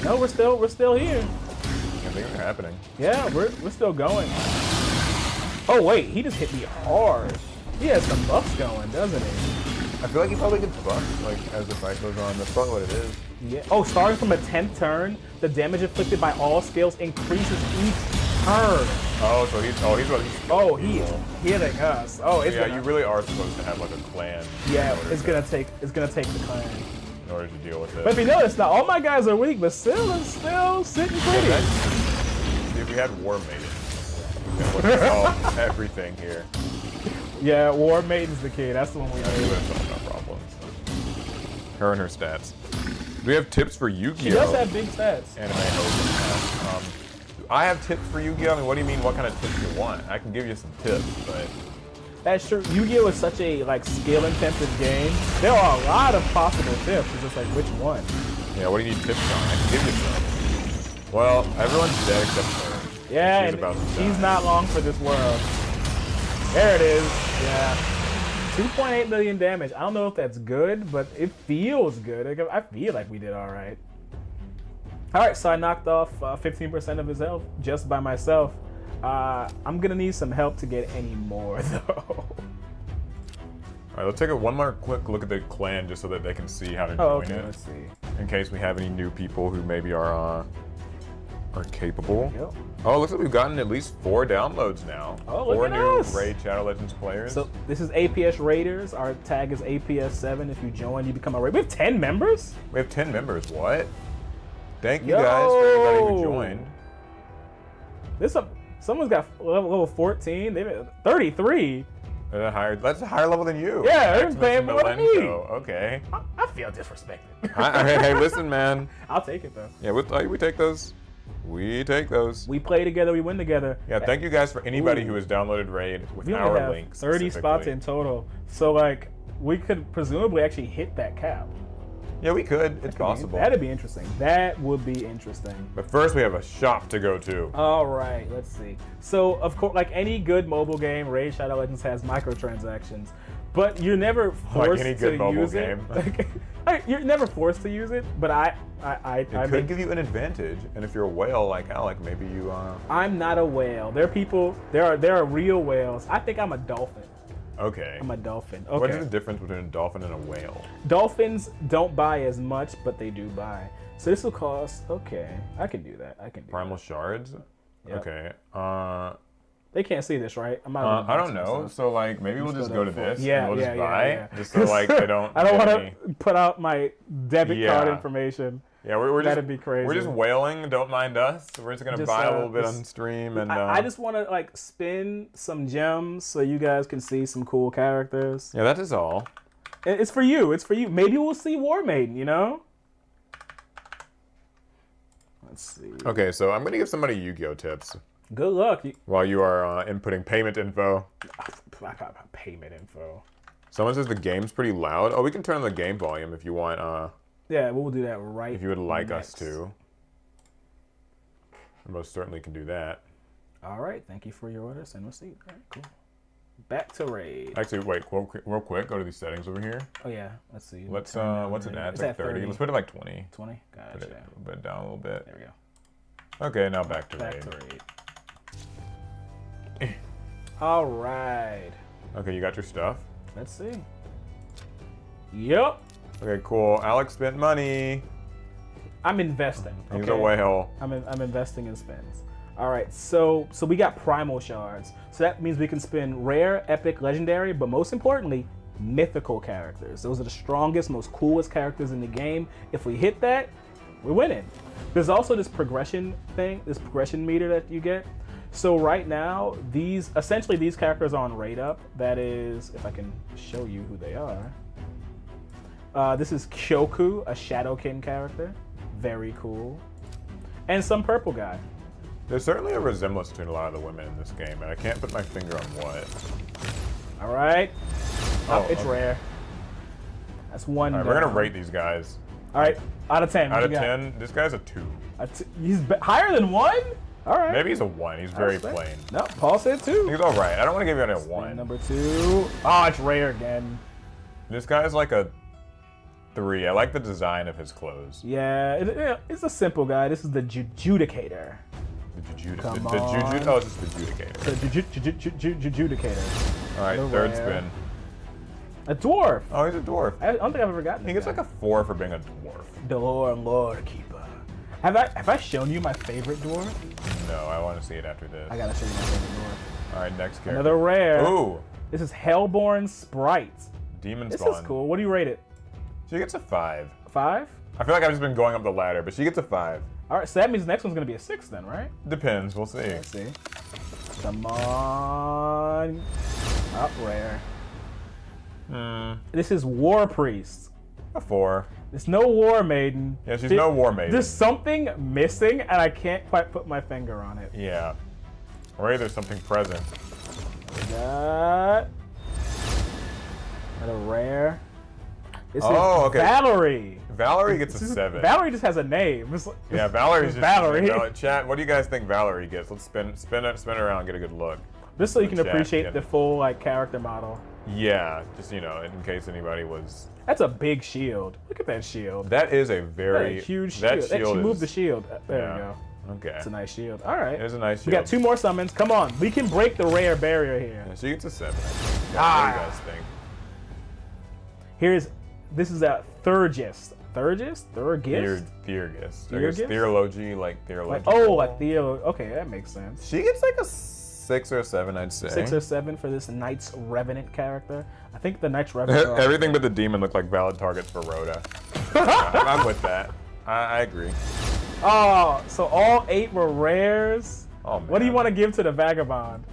No, we're still here. I think they're happening. Yeah, we're still going. Oh wait, he just hit me hard. He has some buffs going, doesn't he? I feel like he probably gets buffed like as the fight goes on. That's probably what it is. Yeah. Oh, starting from a 10th turn, the damage inflicted by all skills increases each turn. Oh, so he's He's hitting us. Oh, it's yeah. gonna, you really are supposed to have like a clan. Yeah, it's gonna take the clan. In order to deal with it. But if you notice, now all my guys are weak, but still sitting pretty. If we had War Maiden, we would have solved everything here. Yeah, War Maiden's the key. That's the one we We would need. have solved our problems. Her and her stats. Do we have tips for Yu-Gi-Oh? She does have big stats. Anime host. I have tips for Yu-Gi-Oh. I mean, what do you mean? What kind of tips you want? I can give you some tips, but That's true. Yu-Gi-Oh is such a like skill-intensive game. There are a lot of possible tips. It's just like which one. yeah, what do you need tips on? I can give you some. Well, everyone's dead except her. Yeah, She's and about to she's die. not long for this world. There it is. Yeah. 2.8 million damage. I don't know if that's good, but it feels good. I feel like we did all right. All right, so I knocked off 15% of his health just by myself. I'm gonna need some help to get any more though. All right, let's take one more quick look at the clan just so that they can see how to join Okay, it. let's see. In case we have any new people who maybe are capable. Yep. Oh, it looks like we've gotten at least 4 downloads now. Oh, look 4 at new us. Raid Shadow Legends players. So this is APS Raiders. Our tag is APS7. If you join, you become a Raider. We have 10 members? we have 10 members. What? Thank you guys for everybody who joined. Someone's got level 14. They've 33. That's a higher level than you. Yeah, they're Maximus paying more than me. Millenko. Okay. I feel disrespected. Hey, listen, man. I'll take it though. Yeah, we take those. We take those. We play together, we win together. Yeah, thank you guys for anybody Ooh. who has downloaded Raid with We only our have link 30 spots specifically. in total. So like we could presumably actually hit that cap. Yeah, we could. It's possible. That'd be interesting. That would be interesting. But first, we have a shop to go to. All right, let's see. So, of course, like any good mobile game, Raid Shadow Legends has microtransactions, but you're never forced any good to mobile use game. it. Like, you're never forced to use it, but I It could give you an advantage, and if you're a whale like Alec, maybe you. I'm not a whale. There are people. There are real whales. I think I'm a dolphin. Okay. I'm a dolphin. Okay. What is the difference between a dolphin and a whale? Dolphins don't buy as much, but they do buy. So this will cost. Okay, I can do that. I can do Primal shards. Yep. Okay. They can't see this, right? I'm not. I don't know. So like maybe we'll just go to this. Yeah, and we'll just yeah, buy, yeah. just so like they don't. I don't get want any- to put out my debit card Yeah. information. Yeah, we're just That'd be crazy. We're just whaling. Don't mind us. We're just gonna Just, buy a little bit just- on stream and. I just want to like spin some gems so you guys can see some cool characters. Yeah, that is all. It's for you. It's for you. Maybe we'll see War Maiden. You know. Let's see. Okay, so I'm gonna give somebody Yu-Gi-Oh tips Good luck. while you are inputting payment info. I got payment info. Someone says the game's pretty loud. Oh, we can turn on the game volume if you want. Yeah, we'll do that right. If you would like us next. to. We most certainly can do that. All right. Thank you for your order. Send receipt. All right, cool. Back to Raid. Actually, wait, real quick. Go to these settings over here. Oh yeah. Let's see. Let's Turn down what's it Raid. at? It's It's like at 30. Let's put it like 20. 20. Gotcha. Put it a little bit down a little bit. There we go. Okay, now back to Back Raid. to Raid. All right. Okay, you got your stuff. Let's see. Yep. Okay, cool. Alex spent money. I'm investing. He's okay? a whale. I'm investing in spins. All right. So we got primal shards. So that means we can spin rare, epic, legendary, but most importantly, mythical characters. Those are the strongest, most coolest characters in the game. If we hit that, we're winning. There's also this progression thing, this progression meter that you get. So right now, these characters are on Raid Up. That is, if I can show you who they are. This is Kyoku, a Shadowkin character. Very cool. And some purple guy. There's certainly a resemblance between a lot of the women in this game, and I can't put my finger on what. All right. Oh, It's okay. rare. That's one. All right, we're gonna down. rate these guys. All right, out of 10. Out what of you got? 10, this guy's a 2. He's higher than 1? All right. Maybe he's a 1. He's very plain. No, Paul said 2. He's all right. I don't want to give you a 1. Number 2. Oh, it's rare again. This guy's like a 3. I like the design of his clothes. Yeah, it's a simple guy. This is the Judicator. Come on. Oh, it's just the Judicator. The Judicator. All right, the third rare. spin. A dwarf. Oh, he's a dwarf. I don't think I've ever gotten He this gets guy. like a 4 for being a dwarf. The Lord Keeper. Have I shown you my favorite dwarf? No, I want to see it after this. I gotta show you my favorite dwarf. All right, next character. Another rare. Ooh, This is Hellborn Sprite. Demon This Spawn. is cool. What do you rate it? She gets a 5. 5? I feel like I've just been going up the ladder, but she gets a 5. All right, so that means the next one's gonna be a 6 then, right? Depends. We'll see. Let's see. Come on. Up rare. This is War Priest. A 4. There's no War Maiden. Yeah, she's no War Maiden. There's something missing, and I can't quite put my finger on it. Yeah. Or maybe there's something present. We got a rare. This is okay. Valerie. Valerie gets a 7. Valerie just has a name. Yeah, Valerie's just Valerie. Chat, what do you guys think Valerie gets? Let's spin it around, get a good look. Just so you can Chat, appreciate yeah. the full like character model. Yeah, just in case anybody was. That's a big shield. Look at that shield. That is a very That's a huge shield. That shield She moved is, the shield. There yeah. we go. Okay. It's a nice shield. All right. It is a nice shield. We got 2 more summons. Come on. We can break the rare barrier here. Yeah, she gets a 7. What do you guys think? This is a Thurgist. Thurgist? Theurgist. Theurgist? Theology, Like, theological. like Theo. Okay, that makes sense. She gets like a 6 or 7, I'd say. 6 or 7 for this Knights Revenant character. I think the Knights Revenant are Everything but the demon look like valid targets for Rhoda. I'm with that. I agree. Oh, so all 8 were rares? Oh, man. What do you want to give to the Vagabond?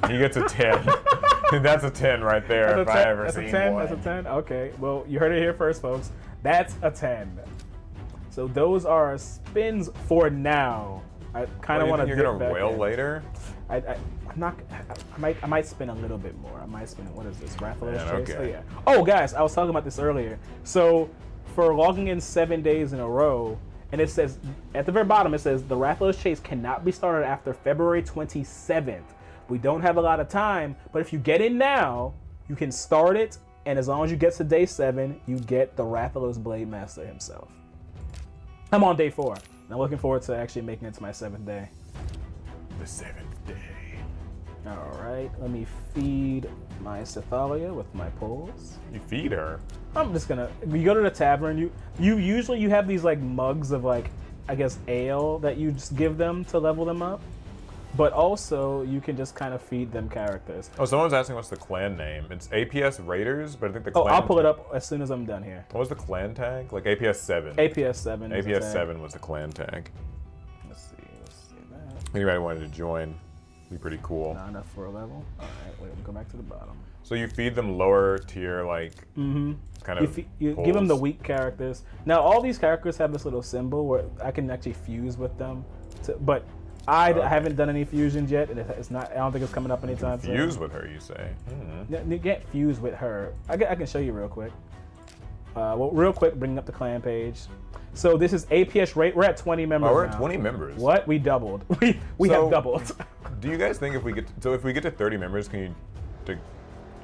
He gets a 10. That's a 10 right there if I ever seen one. That's a 10? Okay, well, you heard it here first, folks. That's a 10. So those are our spins for now. I kind of want to You're going to wail later? I'm not. I might spin a little bit more. I might spin. What is this? Rathalos Man, Chase. okay. Oh yeah. Oh guys, I was talking about this earlier. So for logging in 7 days in a row, and it says at the very bottom it says the Rathalos Chase cannot be started after February 27th. We don't have a lot of time, but if you get in now, you can start it, and as long as you get to day 7, you get the Rathalos Blade Master himself. I'm on day 4. And I'm looking forward to actually making it to my 7th day. The 7th day. All right, let me feed my Cythalia with my pulls. You feed her. I'm just gonna. You go to the tavern. You usually have these like mugs of like, I guess, ale that you just give them to level them up. But also, you can just kind of feed them characters. Oh, someone's asking what's the clan name. It's APS Raiders, but I think the clan... Oh, I'll pull it up as soon as I'm done here. What was the clan tag? Like APS 7. APS 7. APS 7 was the clan tag. Let's see that. If anybody wanted to join, be pretty cool. Not enough for a level. All right, wait, we'll go back to the bottom. So you feed them lower tier, like, kind of You give them the weak characters. Now, all these characters have this little symbol where I can actually fuse with them. But I haven't done any fusions yet, and it's not. I don't think it's coming up anytime soon. Fuse with her, you say? You can't fuse with her. I can show you real quick. Well, real quick, bringing up the clan page. So this is APS rate. We're at 20 members. Oh, we're at now. 20 members. What? We doubled. We have doubled. Do you guys think if we get to 30 members, can you?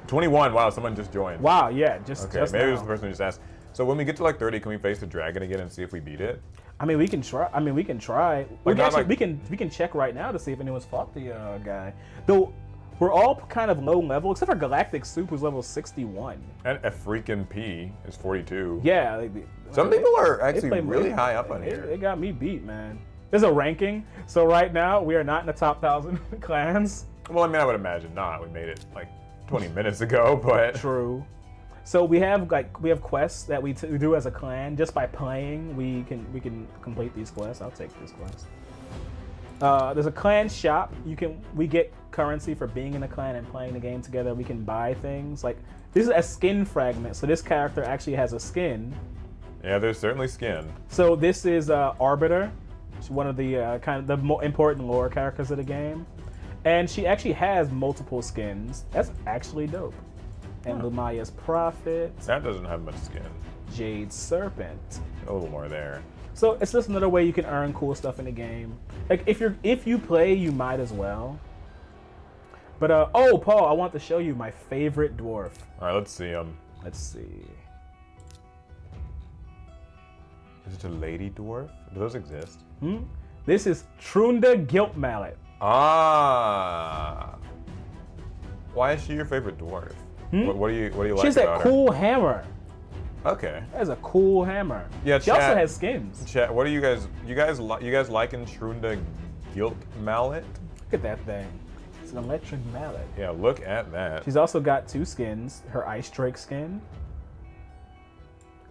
21. Wow, someone just joined. Wow. Yeah. Just maybe now. it was the person who just asked. So when we get to like 30, can we face the dragon again and see if we beat it? I mean, we can try. We can not we can check right now to see if anyone's fought the guy. Though we're all kind of low level, except for Galactic Soup, who's level 61. And a freaking P is 42. Yeah. Some people are they actually play really high up on here. They got me beat, man. There's a ranking, so right now we are not in the top 1,000 clans. Well, I mean, I would imagine not. We made it like 20 minutes ago, but True. So we have quests that we do as a clan. Just by playing, we can complete these quests. I'll take this quest. There's a clan shop. We get currency for being in a clan and playing the game together. We can buy things like this is a skin fragment. So this character actually has a skin. yeah, there's certainly skin. So this is Arbiter. She's one of the kind of the more important lore characters of the game, and she actually has multiple skins. That's actually dope. And Lumaya's Prophet. That doesn't have much skin. Jade Serpent. A little more there. So it's just another way you can earn cool stuff in the game. Like if you play, you might as well. But oh, Paul, I want to show you my favorite dwarf. All right, let's see him. Let's see. Is it a lady dwarf? Do those exist? This is Trunda Guilt Mallet. Ah. Why is she your favorite dwarf? What do you like She has about that cool hammer. her? Okay. That is a cool hammer. Yeah, she also chat- has skins. Chat, what do you guys liking Trunda Guilt Mallet? Look at that thing. It's an electric mallet. Yeah, look at that. She's also got 2 skins, her Ice Drake skin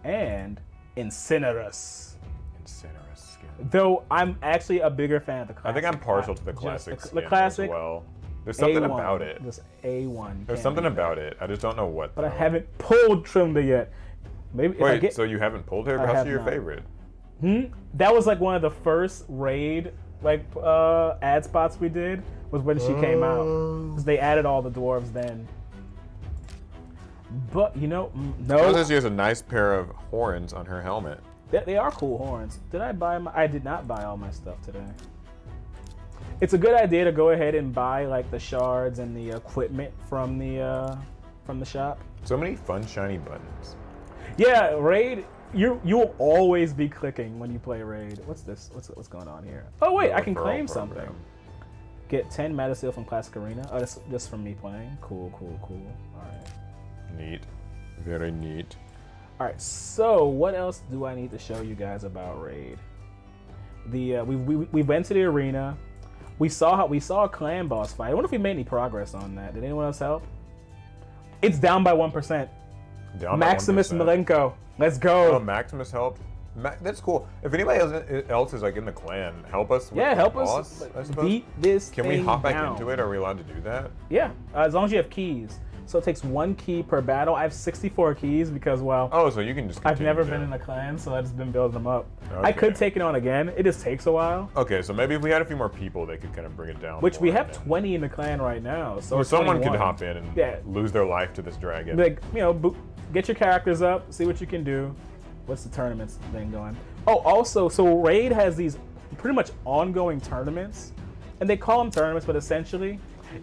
and Incinerus. Incinerus skin. Though I'm actually a bigger fan of the classic. I think I'm partial to the classic skin the classic. as well. There's something A1, about it. Just A1. There's something about it. I just don't know what. But I though. haven't pulled Trimda yet. Maybe if I Wait, get. so you haven't pulled her? I How's have she your not. favorite? That was like one of the first raid ad spots we did was when she came out, because they added all the dwarves then. But no, Notice she has a nice pair of horns on her helmet. they are cool horns. Did I buy I did not buy all my stuff today. It's a good idea to go ahead and buy like the shards and the equipment from the shop. So many fun shiny buttons. Yeah, raid. You will always be clicking when you play raid. What's this? What's going on here? Oh wait, I can Referral claim program. something. Get 10 Meta Seal from Classic Arena. Oh, that's just from me playing. Cool. All right. Neat. Very neat. All right. So what else do I need to show you guys about raid? We went to the arena. We saw a clan boss fight. I wonder if we made any progress on that. Did anyone else help? It's down by 1%. Down by Maximus 1%. Milenko. Let's go. Oh, Maximus helped. That's cool. If anybody else is like in the clan, help us. With Help the boss, us I suppose. beat this Can we thing hop back down. into it? Are we allowed to do that? Yeah, as long as you have keys. So it takes 1 key per battle. I have 64 keys because, well, Oh, so you can just. I've continue never to- been in a clan, so I've just been building them up. I Okay. could take it on again. It just takes a while. Okay, so maybe if we had a few more people, they could kind of bring it down. Which we more have and then- 20 in the clan right now. So Or someone 21. could hop in and Yeah. lose their life to this dragon. Like, get your characters up, see what you can do. What's the tournaments thing going? Oh, also, so Raid has these pretty much ongoing tournaments, and they call them tournaments, but essentially,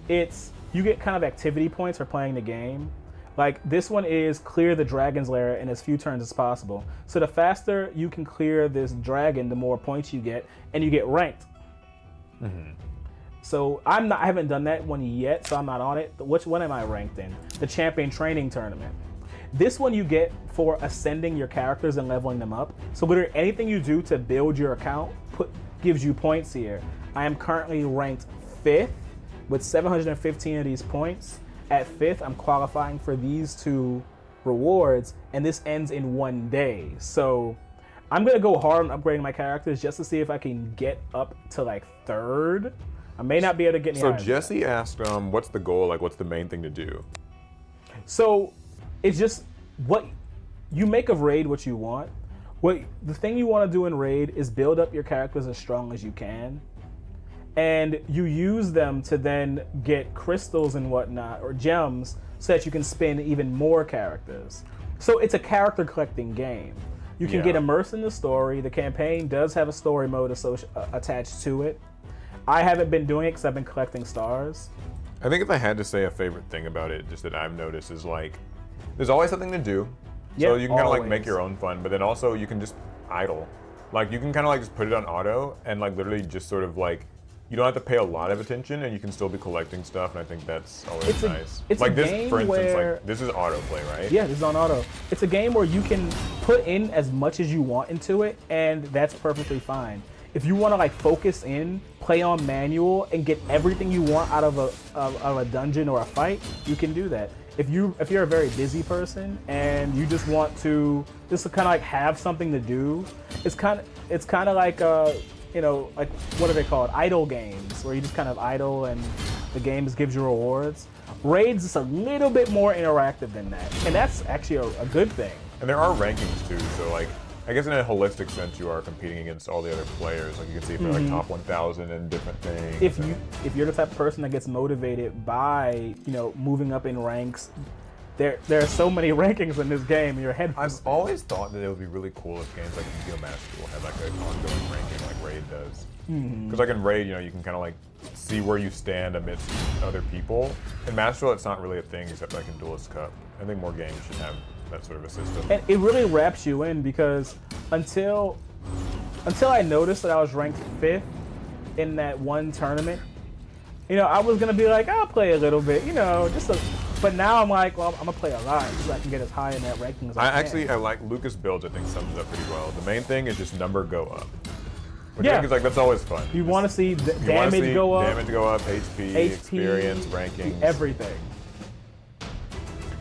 you get kind of activity points for playing the game. Like this one is clear the dragon's lair in as few turns as possible. So the faster you can clear this dragon, the more points you get, and you get ranked. So I haven't done that one yet, so I'm not on it. Which one am I ranked in? The champion training tournament. This one you get for ascending your characters and leveling them up. So literally anything you do to build your account gives you points here. I am currently ranked 5th with 715 of these points. At 5th, I'm qualifying for these 2 rewards, and this ends in 1 day. So I'm gonna go hard on upgrading my characters just to see if I can get up to like 3rd. I may not be able to get any So higher than Jesse asked, what's the goal? Like, what's the main thing to do? So it's just what you make of Raid what you want. The thing you want to do in Raid is build up your characters as strong as you can, and you use them to then get crystals and whatnot or gems so that you can spin even more characters. So it's a character collecting game. You can Yeah. get immersed in the story. The campaign does have a story mode attached to it. I haven't been doing it because I've been collecting stars. I think if I had to say a favorite thing about it, just that I've noticed, is like, there's always something to do. Yeah, So you can kind of like always. make your own fun, but then also you can just idle. Like you can kind of like just put it on auto and like literally just sort of like, you don't have to pay a lot of attention and you can still be collecting stuff, and I think that's always It's a- nice. it's like a this, game for instance, where- like this is autoplay, right? Yeah, this is on auto. It's a game where you can put in as much as you want into it, and that's perfectly fine. If you want to like focus in, play on manual, and get everything you want out of a dungeon or a fight, you can do that. If you're a very busy person and you just want to kind of like have something to do, it's kind of like like what are they called? Idle games, where you just kind of idle and the game just gives you rewards. Raid's just a little bit more interactive than that, and that's actually a good thing. And there are rankings too, so like, I guess in a holistic sense, you are competing against all the other players. Like you can see if they're like top 1,000 and different things. If you're the type of person that gets motivated by moving up in ranks, there are so many rankings in this game. Your head. I've always thought that it would be really cool if games like Yu-Gi-Oh Master Duel had like an ongoing ranking like Raid does. Because like in Raid, you can kind of like see where you stand amidst other people. In Master Duel, it's not really a thing except like in Duelist Cup. I think more games should have that sort of a system. And it really wraps you in because until I noticed that I was ranked 5th in that one tournament, I was gonna be like, I'll play a little bit, but now I'm like, well, I'm gonna play a lot so I can get as high in that ranking as I can. I like Lucas Builds, I think sums it up pretty well. The main thing is just number go up. Which Yeah. I think is like, that's always fun. You want to see You wanna damage see go up, damage go up, HP, experience, rankings. everything.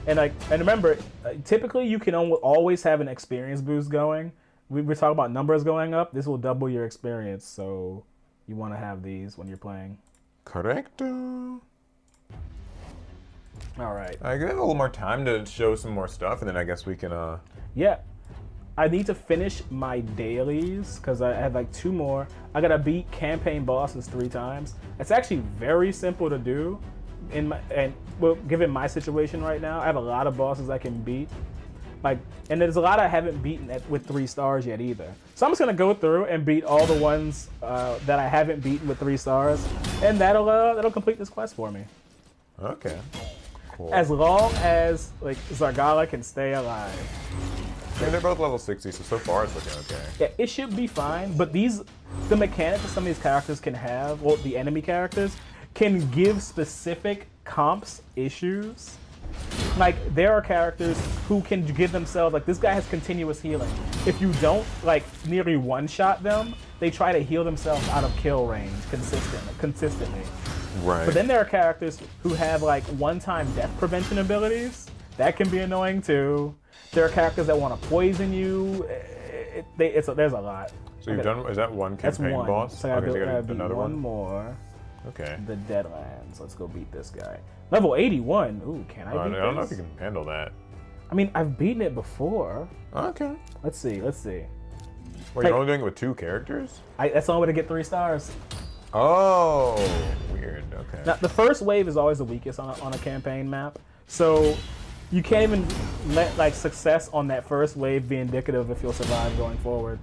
And remember, typically you can always have an experience boost going. We're talking about numbers going up. This will double your experience, so you want to have these when you're playing. Correcto. All right. I give it a little more time to show some more stuff, and then I guess we can. Yeah. I need to finish my dailies because I have like 2 more. I gotta beat campaign bosses 3 times. It's actually very simple to do. Given my situation right now, I have a lot of bosses I can beat. And there's a lot I haven't beaten with 3 stars yet either. So I'm just gonna go through and beat all the ones that I haven't beaten with 3 stars, and that'll complete this quest for me. Okay. Cool. As long as like Zargala can stay alive. I mean, they're both level 60, so far it's looking okay. Yeah, it should be fine, but the mechanics that some of these characters can have, well, the enemy characters, can give specific comps issues. Like, there are characters who can give themselves, like, this guy has continuous healing. If you don't, like, nearly one-shot them, they try to heal themselves out of kill range consistently. Right. But then there are characters who have, like, one-time death prevention abilities. That can be annoying, too. There are characters that want to poison you. There's a lot. So you've done, is that one campaign That's one. boss? So I okay, so you gotta got beat another one one? more. Okay. The Deadlands. Let's go beat this guy. Level 81. Ooh, can I beat this? I don't know if you can handle that. I mean, I've beaten it before. Okay. Let's see. Wait, Like- you're only doing it with 2 characters? That's the only way to get 3 stars. Oh, weird. Okay. Now, the first wave is always the weakest on a campaign map. So you can't even let like success on that first wave be indicative if you'll survive going forward.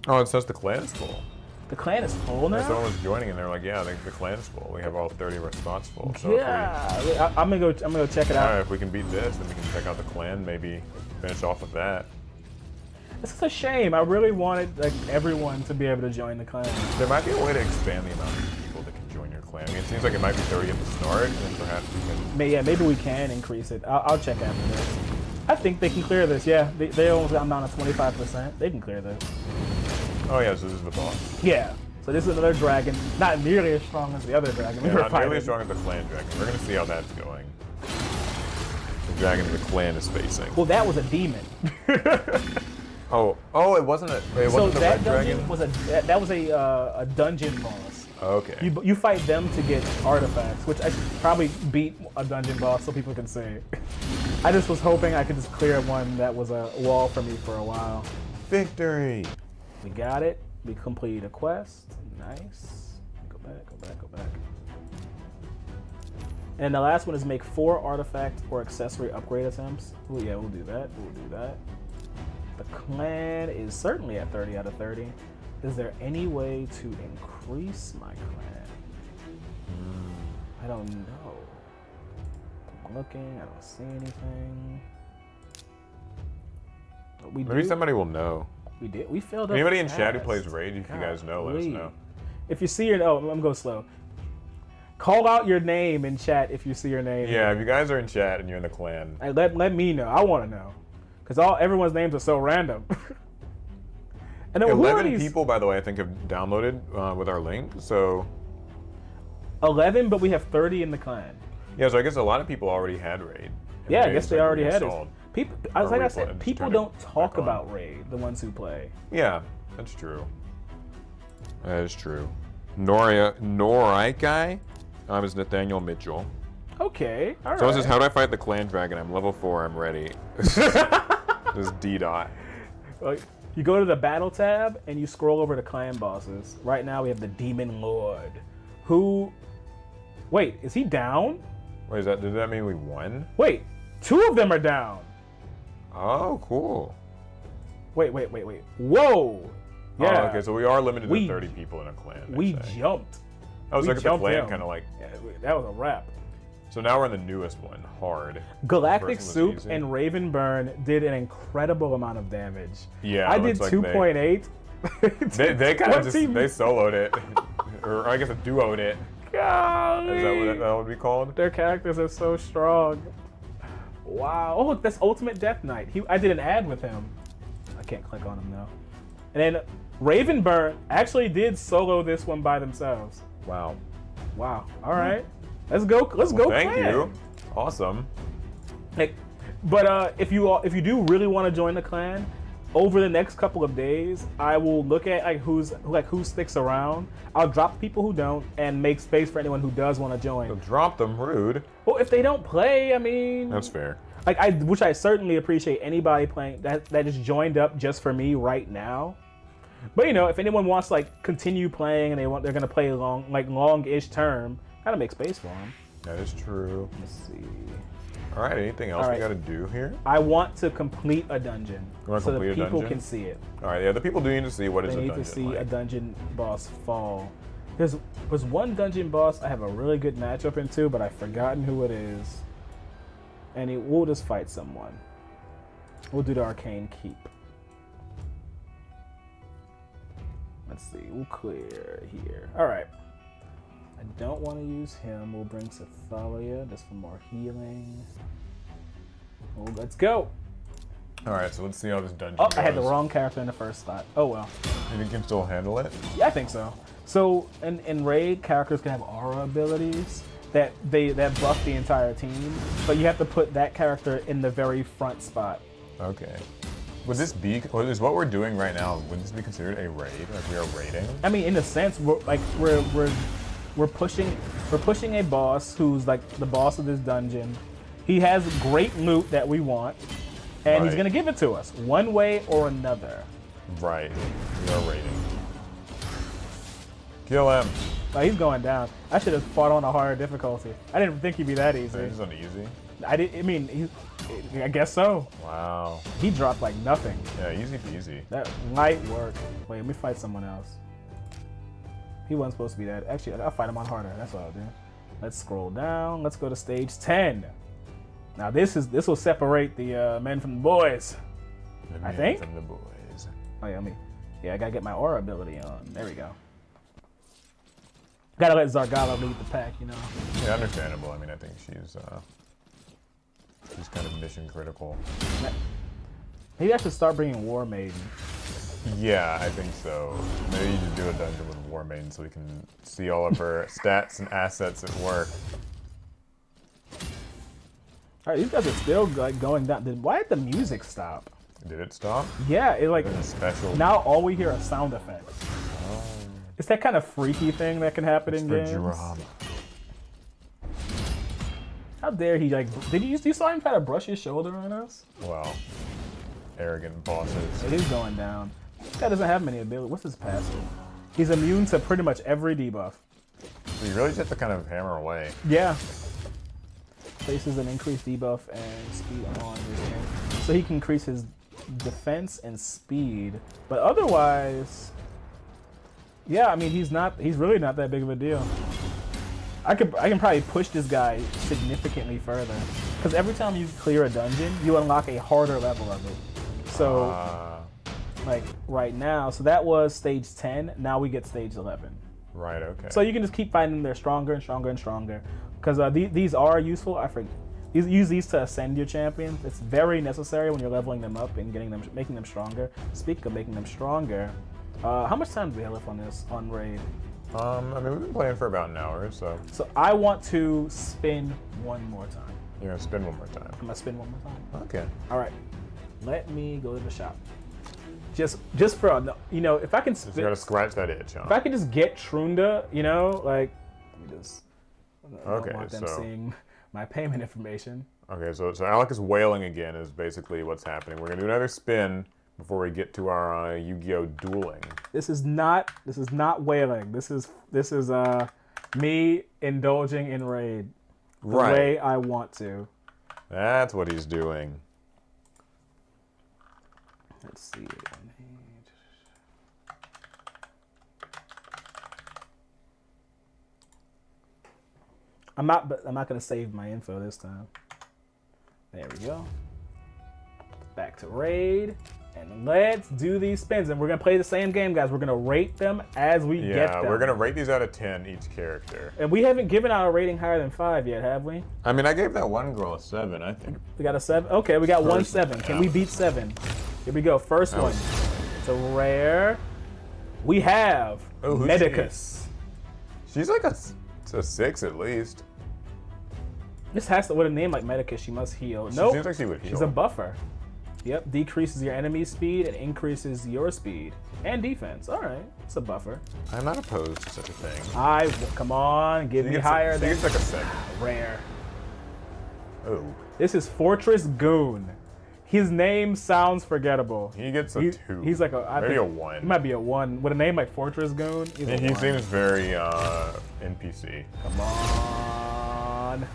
Oh, it says the clan is full. The clan is full now? Someone was joining and they're like, yeah, the clan's full. We have all 30 spots full. So Yeah, I'm gonna go check it all right, out. if we can beat this, then we can check out the clan, maybe finish off with that. It's just a shame. I really wanted like everyone to be able to join the clan. There might be a way to expand the amount of people that can join your clan. I mean, it seems like it might be 30 at the start, and then perhaps we can... Yeah, maybe we can increase it. I'll check after this. I think they can clear this. Yeah, they almost got down to 25%. They can clear this. Oh yeah, so this is the boss. Yeah. So this is another dragon, not nearly as strong as the other dragon. Yeah, we were not nearly fighting. as strong as the clan dragon. We're gonna see how that's going. The dragon the clan is facing. Well, that was a demon. Oh, it wasn't a. It So wasn't the that red dungeon dragon. was a dungeon boss. Okay. You fight them to get artifacts, which I should probably beat a dungeon boss so people can see. I just was hoping I could just clear one that was a wall for me for a while. Victory. We got it. We completed a quest. Nice. Go back. And the last one is make 4 artifact or accessory upgrade attempts. Oh yeah, we'll do that. The clan is certainly at 30 out of 30. Is there any way to increase my clan? I don't know. I'm looking. I don't see anything. But Maybe somebody will know. We did. We filled up. Anybody in chat who fast. plays Rage, if you guys know, let us Golly. know. If you see your, I'm going slow. Call out your name in chat if you see your name. Yeah, if you guys are in chat and you're in the clan. Hey, let me know. I want to know, because everyone's names are so random. And then who are 11 these? people, by the way, I think have downloaded with our link. So 11, but we have 30 in the clan. yeah, so I guess a lot of people already had Raid. And Yeah, I Raid guess is they like already had it. reinstalled. People, Or like I replay, said, just people turn it don't talk back on. about Raid. The ones who play. Yeah, that's true. That is true. Noraikai is Nathaniel Mitchell. Okay, all right. Someone says, how do I fight the clan dragon? I'm level 4, I'm ready. This is D-Dot. Like, you go to the battle tab and you scroll over to clan bosses. Right now we have the Demon Lord, who. Wait, is he down? Wait, does that mean we won? Wait, 2 of them are down. Oh, cool. Wait. Whoa. Yeah. Oh, okay, so we are limited We- to 30 people in a clan. they We say. jumped. Oh, so we like if the jumped clan him. kind of like. Yeah, that was a wrap. So now we're in the newest one, hard. Galactic First Soup one was easy. and Ravenburn did an incredible amount of damage. Yeah, I it did looks like 2.8. They kind of just 14. they soloed it, or I guess a duoed it. Golly. Is that what that would be called? Their characters are so strong. Wow. Oh, that's Ultimate Death Knight. I did an ad with him. I can't click on him now. And then Ravenburn actually did solo this one by themselves. Wow. Wow. All right. Let's go. Let's go. Thank clan. you. Awesome. Like, but if you do really want to join the clan, over the next couple of days, I will look at who sticks around. I'll drop people who don't and make space for anyone who does want to join. So drop them, rude. Well, if they don't play, I mean, That's fair. which I certainly appreciate anybody playing that just joined up just for me right now. But if anyone wants to continue playing and they're gonna play long-ish term, gotta make space for them. That is true. Let's see. All right, anything else All we right. gotta do here? I want to complete a dungeon You wanna so that complete a people dungeon? can see it. All right, yeah, the people do need to see what is They a need dungeon to see like. a dungeon boss fall. There's one dungeon boss I have a really good matchup into, but I've forgotten who it is. And we'll just fight someone. We'll do the Arcane Keep. Let's see, we'll clear here. All right. I don't want to use him. We'll bring Cythalia just for more healing. Oh, let's go. All right, so let's see how this dungeon Oh, goes. I had the wrong character in the first slot. Oh well. You think you can still handle it? Yeah, I think so. So in Raid, characters can have aura abilities that buff the entire team, but you have to put that character in the very front spot. Okay. Would this be, or is what we're doing right now, would this be considered a raid? Like we are raiding? I mean, in a sense, we're pushing a boss who's the boss of this dungeon. He has great loot that we want, and he's Right. gonna give it to us one way or another. Right. We are raiding. Kill him. He's going down. I should have fought on a harder difficulty. I didn't think he'd be that easy. This is on easy. I guess so. Wow. He dropped like nothing. Yeah, easy peasy. That light work. Wait, let me fight someone else. He wasn't supposed to be that. Actually, I'll fight him on harder. That's what I'll do. Let's scroll down. Let's go to stage 10. Now this will separate the men from the boys. The I men think. From the boys. Oh yeah, I gotta get my aura ability on. There we go. Gotta let Zargala lead the pack, Yeah, understandable. I mean, I think she's kind of mission critical. Maybe I should start bringing War Maiden. Yeah, I think so. Maybe you just do a dungeon with War Maiden so we can see all of her stats and assets at work. All right, these guys are still going down. Why did the music stop? Did it stop? Yeah, it A special. now all we hear are sound effects. It's that kind of freaky thing that can happen in for games. drama. How dare he did you saw him try to brush his shoulder on us? Well, arrogant bosses. It is going down. This guy doesn't have many abilities. What's his passive? He's immune to pretty much every debuff. So you really just have to kind of hammer away. Yeah. Places an increased debuff and speed on his thing. So he can increase his defense and speed. But otherwise, yeah, I mean he's really not that big of a deal. I can probably push this guy significantly further. Because every time you clear a dungeon, you unlock a harder level of it. So right now, so that was stage 10, now we get stage 11. Right, okay. So you can just keep finding them. They're stronger and stronger and stronger. Because these are useful. Use these to ascend your champions. It's very necessary when you're leveling them up and making them stronger. Speaking of making them stronger, how much time do we have left on Raid? I mean, we've been playing for about an hour, so. So I want to spin one more time. You're gonna spin one more time. I'm gonna spin one more time. Okay. All right. Let me go to the shop. Just for if I can Just spin, gotta scratch that itch, huh? if I can just get Trunda, let me just. I don't Okay, want them so- seeing my payment information. Okay, so Alec is wailing again is basically what's happening. We're gonna do another spin before we get to our Yu-Gi-Oh dueling. This is not whaling. This is me indulging in Raid the Right. way I want to. That's what he's doing. Let's see. I'm not gonna save my info this time. There we go. Back to Raid. And let's do these spins. And we're going to play the same game, guys. We're going to rate them as we get Yeah, them. we're gonna rate these out of 10 each character. And we haven't given out a rating higher than 5 yet, have we? I mean, I gave that one girl a 7, I think. We got a 7? Okay, we got one First, 7. Can yeah. we beat 7? Here we go. First That one. was- It's a rare. We have Oh, who's Medicus. She's like a 6 at least. This has to, with a name like Medicus, she must heal. She Nope. seems like she would heal. She's a buffer. Yep, decreases your enemy's speed and increases your speed and defense. All right, it's a buffer. I'm not opposed to such a thing. Come on, give me It's higher than it's like a 7. rare. Oh, This is Fortress Goon. His name sounds forgettable. he gets a 2. He's like maybe a He 1. might be a 1 with a name like Fortress Goon. He's a He 1. seems very NPC. Come on.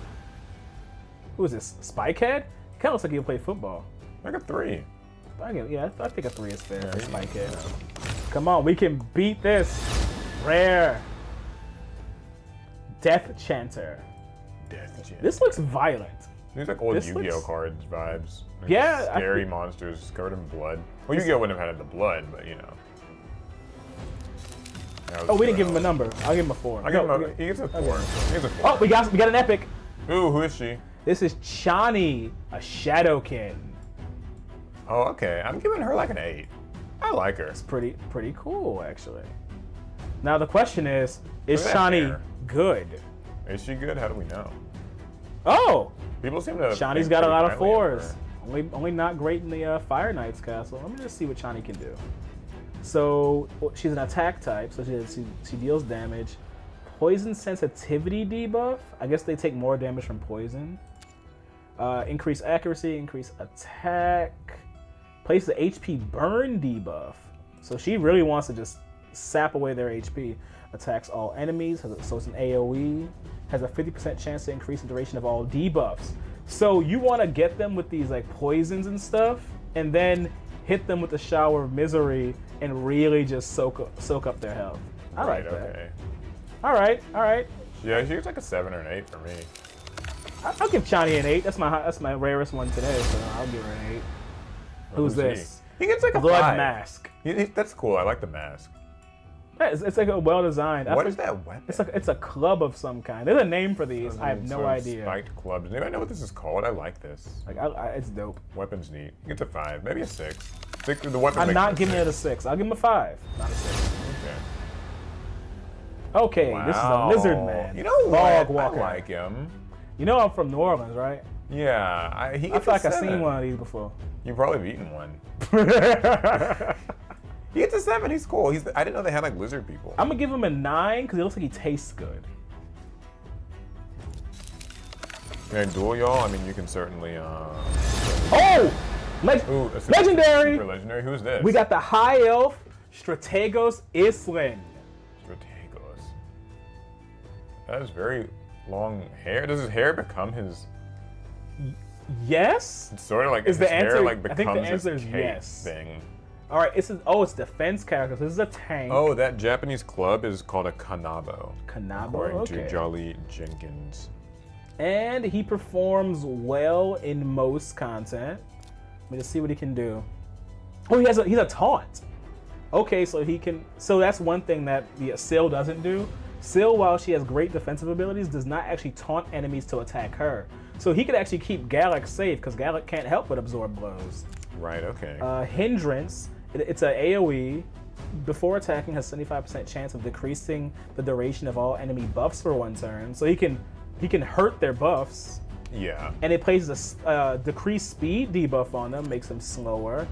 Who is this? Spikehead? Kind of looks like he'll play football. Like a 3. Yeah, I think a 3 is fair for Spikehead. Come on, we can beat this. Rare. Death Chanter. Death Jam. This looks violent. These like old this Yu-Gi-Oh looks- cards vibes. Like Yeah, I scary think- monsters covered in blood. Well, Yu-Gi-Oh wouldn't have had the blood, but you know. Oh, we didn't give him a number. I'll give him a 4. I give him a, he gets a 4. He gets a 4. Oh, we got an epic. Ooh, who is she? This is Chani, a Shadowkin. Oh, okay. I'm giving her like an 8. I like her. Pretty cool, actually. Now the question is Look at that Chani hair. good? Is she good? How do we know? Oh, People seem to. Chani's think got a pretty lot of highly of 4s. her. Only not great in the Fire Knight's castle. Let me just see what Chani can do. So she's an attack type, so she deals damage. Poison sensitivity debuff. I guess they take more damage from poison. Increase accuracy, increase attack. Places the HP burn debuff. So she really wants to just sap away their HP. Attacks all enemies, so it's an AoE. Has a 50% chance to increase the duration of all debuffs. So you want to get them with these like poisons and stuff, and then hit them with a shower of misery and really just soak up their health. I like that. Okay. All right. Yeah, she gets like a 7 or an 8 for me. I'll give Chani an 8. That's my rarest one today, so I'll give her an 8. Who's he? this? He gets like a Blood 5. Mask. That's cool. I like the mask. Yeah, it's like a well designed. What is that weapon? It's a club of some kind. There's a name for these. I have no Some idea. Spiked clubs. Anybody know what this is called? I like this. Like it's dope. Weapon's neat. He gets a 5, maybe a 6. The weapon. I'm makes not a giving it a 6. 6. I'll give him a 5, not a 6. Okay. Okay, this is a lizard man. You know Bog what? walker. I like him. You know I'm from New Orleans, right? Yeah, he I gets feel a like I've 7. seen one of these before. You've probably eaten one. He gets a 7. He's cool. I didn't know they had like lizard people. I'm gonna give him a 9 because it looks like he tastes good. Can I duel y'all? I mean, you can certainly. Oh! Ooh, a super- Legendary! Super legendary. Who's this? We got the High Elf Strategos Islin. Strategos. That is very long hair. Does his hair become his? Yes? It's sort of like Is his the hair answer- like I think the becomes his answer is cape yes. thing. All right, it's defense character. So this is a tank. Oh, that Japanese club is called a kanabo. Kanabo, According okay. to Jolly Jenkins. And he performs well in most content. Let me just see what he can do. Oh, he's a taunt. Okay, so he can. So that's one thing that the Syl doesn't do. Syl, while she has great defensive abilities, does not actually taunt enemies to attack her. So he could actually keep Gallic safe because Gallic can't help but absorb blows. Right. Okay. Hindrance. It's a AoE. Before attacking, has 75% chance of decreasing the duration of all enemy buffs for one turn. So he can hurt their buffs. Yeah. And it places a decreased speed debuff on them, makes them slower.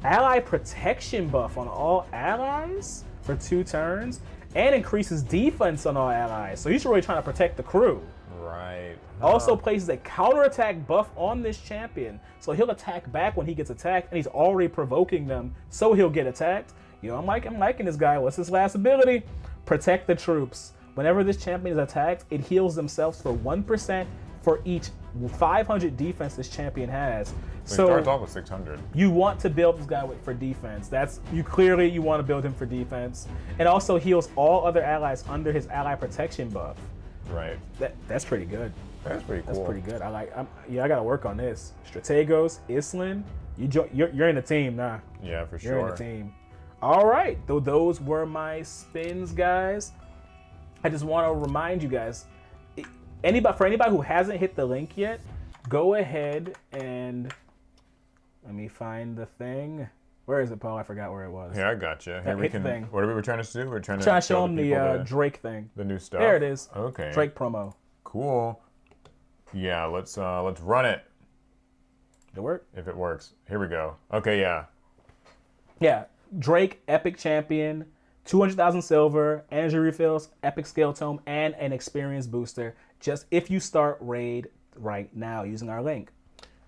Ally protection buff on all allies for 2 turns, and increases defense on all allies. So he's really trying to protect the crew. Right. Also places a counterattack buff on this champion, so he'll attack back when he gets attacked, and he's already provoking them, so he'll get attacked. You know, I'm liking this guy. What's his last ability? Protect the troops. Whenever this champion is attacked, it heals themselves for 1% for each 500 defense this champion has. So he starts off with 600. You want to build this guy for defense. You want to build him for defense. And also heals all other allies under his ally protection buff. Right. That's pretty good. That's pretty cool. That's pretty good. I gotta work on this. Strategos, Islin, you're in the team now. Yeah, for sure. You're in the team. All right, those were my spins, guys. I just want to remind you guys, for anybody who hasn't hit the link yet, go ahead and let me find the thing. Where is it, Paul? I forgot where it was. Yeah, I gotcha. Here hit the thing. What are we trying to do? We're trying to show them people the Drake thing. the new stuff. There it is. Okay. Drake promo. Cool. Yeah, let's run it. Did it work? If it works. Here we go. Okay, yeah. Yeah. Drake, epic champion, 200,000 silver, energy refills, epic scale tome, and an experience booster. Just if you start raid right now using our link.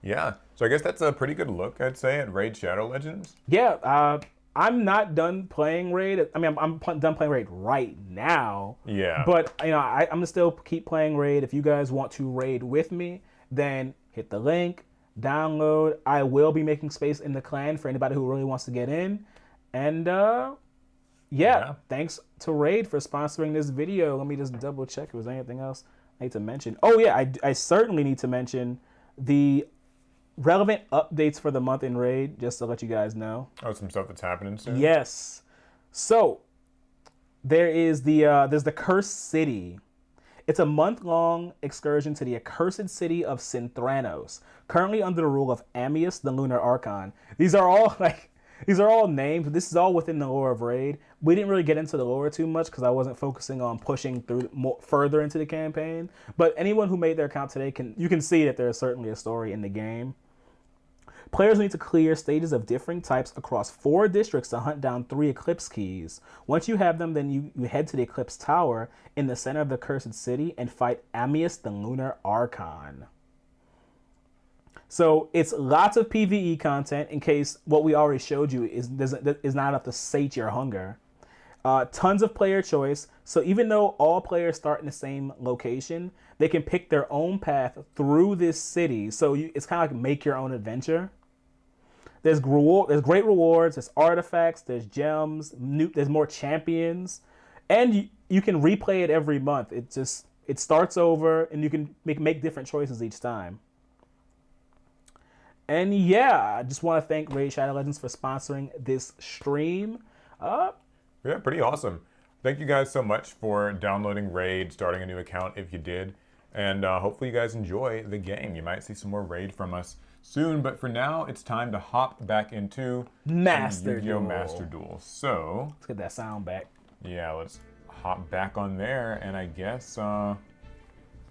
Yeah. So I guess that's a pretty good look, I'd say, at Raid Shadow Legends. Yeah. I'm not done playing raid. I mean, I'm done playing raid right now. Yeah. But you know, I'm gonna still keep playing raid. If you guys want to raid with me, then hit the link, download. I will be making space in the clan for anybody who really wants to get in. And yeah, thanks to Raid for sponsoring this video. Let me just double check if there's anything else I need to mention. Oh yeah, I certainly need to mention the relevant updates for the month in Raid, just to let you guys know. Oh, some stuff that's happening soon? Yes. So there's the Cursed City. It's a month-long excursion to the accursed city of Synthranos, currently under the rule of Ammius, the Lunar Archon. These are all names. This is all within the lore of Raid. We didn't really get into the lore too much because I wasn't focusing on pushing through further into the campaign. But anyone who made their account today you can see that there is certainly a story in the game. Players need to clear stages of different types across 4 districts to hunt down 3 Eclipse keys. Once you have them, then you head to the Eclipse Tower in the center of the Cursed City and fight Ammius, the Lunar Archon. So it's lots of PvE content in case what we already showed you is not enough to sate your hunger. Tons of player choice. So even though all players start in the same location, they can pick their own path through this city. So it's kind of like make your own adventure. There's great rewards, there's artifacts, there's gems, there's more champions, and you can replay it every month. It starts over, and you can make different choices each time. And yeah, I just want to thank Raid Shadow Legends for sponsoring this stream. Yeah, pretty awesome. Thank you guys so much for downloading Raid, starting a new account if you did, and hopefully you guys enjoy the game. You might see some more Raid from us soon, but for now, it's time to hop back into Yu-Gi-Oh Master Duel. So let's get that sound back. Yeah, let's hop back on there, and I guess. All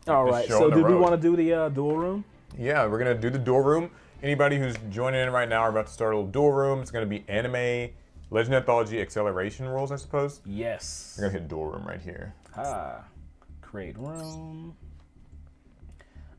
right. So, do we want to do the duel room? Yeah, we're gonna do the duel room. Anybody who's joining in right now are about to start a little duel room. It's gonna be anime, Legend Anthology acceleration rules, I suppose. Yes. We're gonna hit duel room right here. Create room.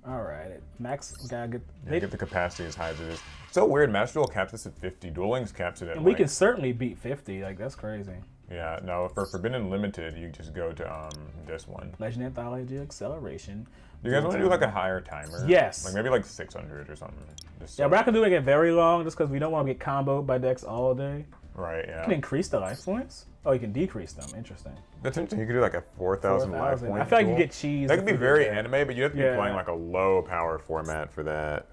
All right, max. Gotta get the capacity as high as it is. It's so weird. Master Duel caps this at 50. Duel Links caps it at. And we can certainly beat 50. Like that's crazy. Yeah. No, for Forbidden Limited, you just go to this one. Legend Anthology acceleration. Do you guys want to do like a higher timer? Yes. Like maybe like 600 or something. Yeah, we're not gonna do it very long, just because we don't want to get comboed by decks all day. Right. Yeah. You can increase the life points. Oh, you can decrease them. Interesting. That's interesting. You could do like a 4,000 life point. I feel like you get cheese. That could be very anime, but you have to be playing like a low power format for that.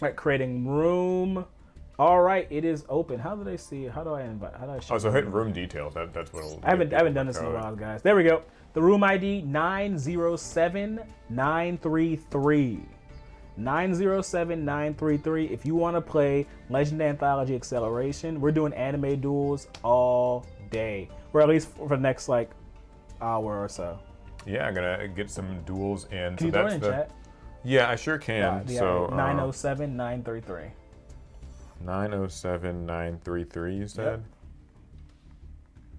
All right, creating room. All right, it is open. How do they see it? How do I invite? How do I show? Oh, so hit room details. That's what it'll. I haven't done this in a while, guys. There we go. The room ID 907933. 907933. If you want to play Legend Anthology Acceleration, we're doing anime duels all day, or at least for the next like hour or so. Yeah, I'm gonna get some duels in. Can you throw it in chat? Yeah, I sure can. So 907933. 907933. You said.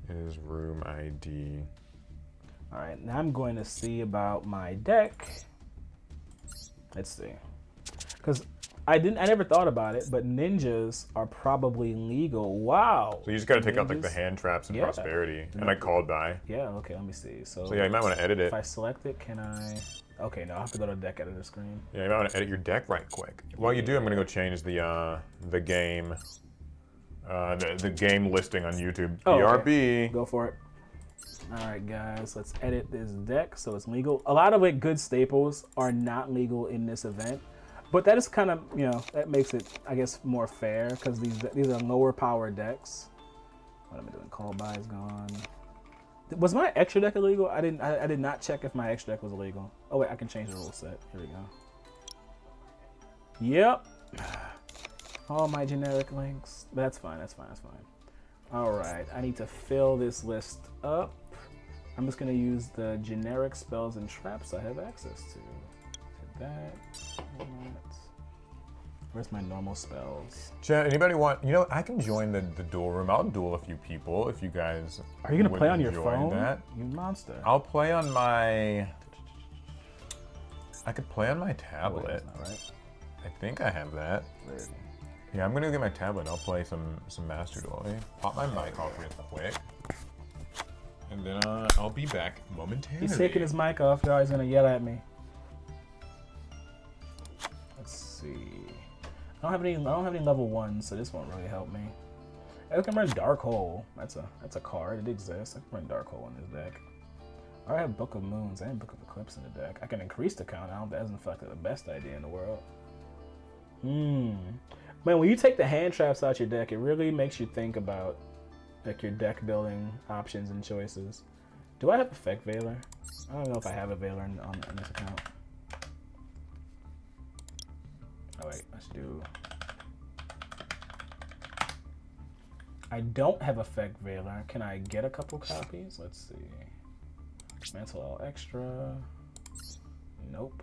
Yep. Is room ID. All right, now I'm going to see about my deck. Let's see, because I never thought about it, but ninjas are probably legal. Wow. So you just got to take out like the hand traps and prosperity, and like called by. Yeah. Okay. Let me see. So yeah, you might want to edit it. If I select it, can I? Okay. No, I have to go to the deck editor screen. Yeah, you might want to edit your deck right quick. While you do, I'm gonna go change the game, the game listing on YouTube. BRB. Okay. Go for it. All right, guys, let's edit this deck so it's legal. A lot of good staples are not legal in this event, but that is kind of, that makes it, I guess, more fair because these are lower power decks. What am I doing? Call by is gone. Was my extra deck illegal? I did not check if my extra deck was illegal. Oh wait, I can change the rule set. Here we go. Yep. All my generic links. But that's fine. That's fine. That's fine. All right, I need to fill this list up. I'm just gonna use the generic spells and traps I have access to. Hit that. Where's my normal spells? Chat, anybody want, you know, I can join the duel room. I'll duel a few people if you guys Are you gonna would play on your enjoy phone? that. You monster. I'll play on my, I could play on my tablet. Right? I think I have that. Where is it? Yeah, I'm gonna get my tablet. I'll play some Master Duel. Okay? Pop my mic off real quick. And then I'll be back momentarily. He's taking his mic off, y'all. He's gonna yell at me. Let's see. I don't have any level 1s, so this won't really help me. I can run Dark Hole. That's a card. It exists. I can run Dark Hole in this deck. I already have Book of Moons and Book of Eclipse in the deck. I can increase the countdown. That doesn't feel like the best idea in the world. Man, when you take the hand traps out your deck, it really makes you think about like your deck building options and choices. Do I have Effect Veiler? I don't know if I have a Veiler on this account. Oh wait, let's do. I don't have Effect Veiler. Can I get a couple copies? Let's see. Dismantle all extra. Nope.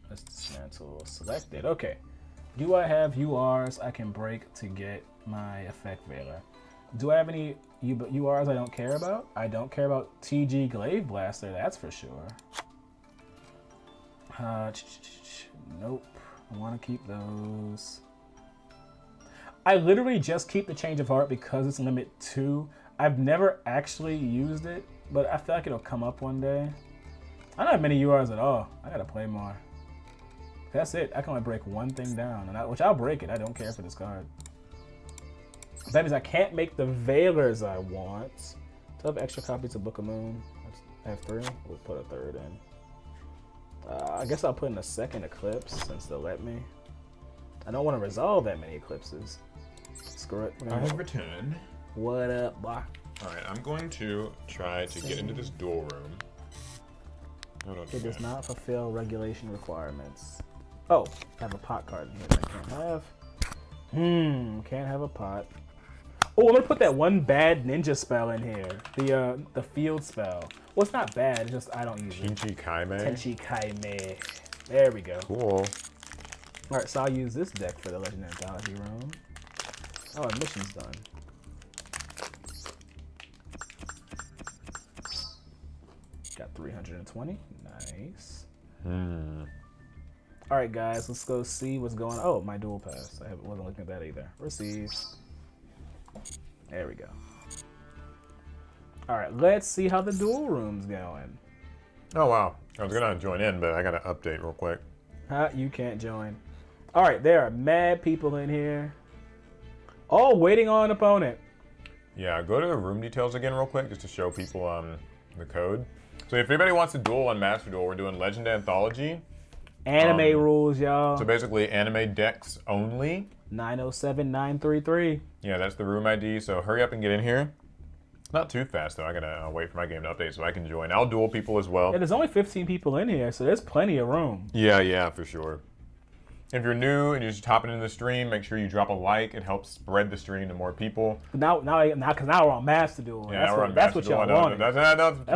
Let's dismantle selected. Okay. Do I have URs I can break to get my Effect Veiler? Do I have any URs I don't care about? I don't care about TG Glaive Blaster, that's for sure. Nope. I want to keep those. I literally just keep the Change of Heart because it's limit 2. I've never actually used it, but I feel like it'll come up one day. I don't have many URs at all. I gotta play more. That's it. I can only break one thing down, which I'll break it. I don't care for this card. That means I can't make the Veilers I want. Do I have extra copies of Book of Moon? I have 3. We'll put a 3rd in. I guess I'll put in a 2nd Eclipse since they'll let me. I don't want to resolve that many eclipses. Screw it. I have returned. What up, boy? Alright, I'm going to try to get into this duel room. Hold on. It does not fulfill regulation requirements. Oh, I have a pot card in here that I can't have. Can't have a pot. Oh, I'm gonna put that one bad ninja spell in here. The field spell. Well, it's not bad, it's just I don't use it. Tenchi Kaime. Tenchi Kaime. There we go. Cool. Alright, so I'll use this deck for the Legend Anthology room. Oh, our mission's done. Got 320. Nice. Alright, guys, let's go see what's going on. Oh, my dual pass. I wasn't looking at that either. Receive. There we go. Alright, let's see how the duel room's going. Oh, wow. I was going to join in, but I got to update real quick. You can't join. Alright, there are mad people in here. All waiting on an opponent. Yeah, go to the room details again real quick just to show people the code. So if anybody wants to duel on Master Duel, we're doing Legend Anthology. Anime rules, y'all. So basically, anime decks only. 907-933. Yeah, that's the room ID, so hurry up and get in here. Not too fast, though. I gotta wait for my game to update so I can join. I'll duel people as well. Yeah, there's only 15 people in here, so there's plenty of room. Yeah, for sure. If you're new and you're just hopping into the stream, make sure you drop a like. It helps spread the stream to more people. Now, because now we're on Master Duel. Yeah, That's what y'all wanted. That's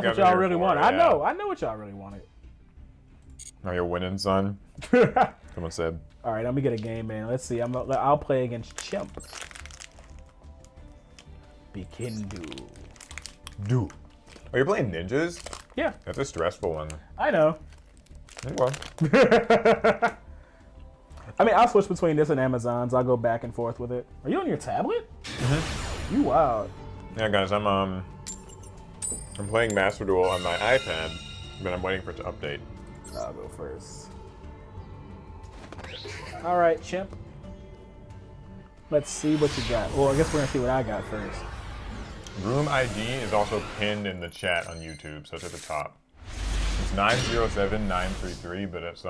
what y'all really wanted. I know what y'all really wanted. Now you're winning, son. Someone said. All right, let me get a game in. Let's see. I'll play against Chimp. Bikindu. Do. Oh, you're playing ninjas? Yeah. That's a stressful one. I know. Okay. I mean, I'll switch between this and Amazon's. I'll go back and forth with it. Are you on your tablet? Mm-hmm. You wild. Yeah, guys, I'm playing Master Duel on my iPad, but I'm waiting for it to update. I'll go first. All right, Chimp. Let's see what you got. Well, I guess we're gonna see what I got first. Room ID is also pinned in the chat on YouTube, so it's at the top. It's 907-933, but it's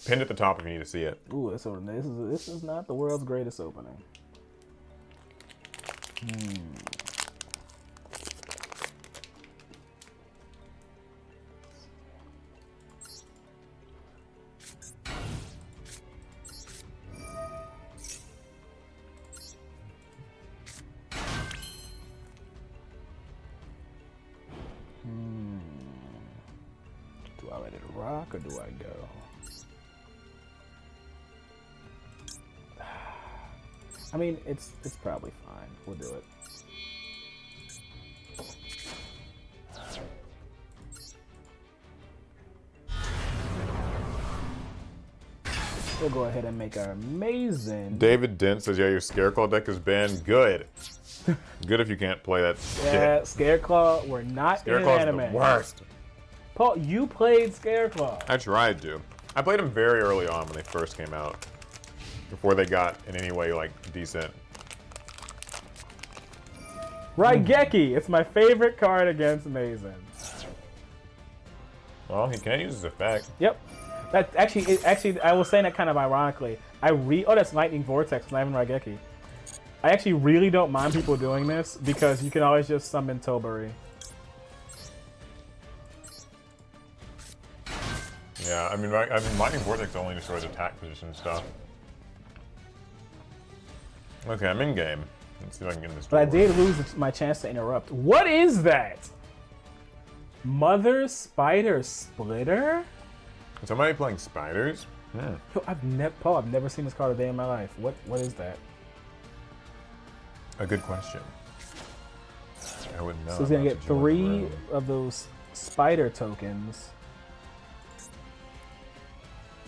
pinned at the top if you need to see it. Ooh, this is not the world's greatest opening. Do I let it rock or do I go? I mean, it's probably fine. We'll do it. We'll go ahead and make our amazing. David Dent says, yeah, your Scareclaw deck has been good. Good if you can't play that Yeah, shit. Scareclaw, we're not in an Scareclaw's anime. the worst. Paul, you played Scareclaw. I tried to. I played them very early on when they first came out. Before they got, in any way, like, decent. Raigeki, it's my favorite card against Mazen. Well, he can use his effect. Yep. That actually, I was saying that kind of ironically. Oh, that's Lightning Vortex, not even Raigeki. I actually really don't mind people doing this because you can always just summon Tilbury. Yeah, I mean, Lightning Vortex only destroys attack position stuff. Okay, I'm in game. Let's see if I can get in this. But I door. did lose my chance to interrupt. What is that? Mother Spider Splitter? Is somebody playing spiders? Hmm. Yo, I've never seen this card a day in my life. What is that? A good question. I wouldn't know. So he's gonna I'm get about to join the 3 room. of those spider tokens.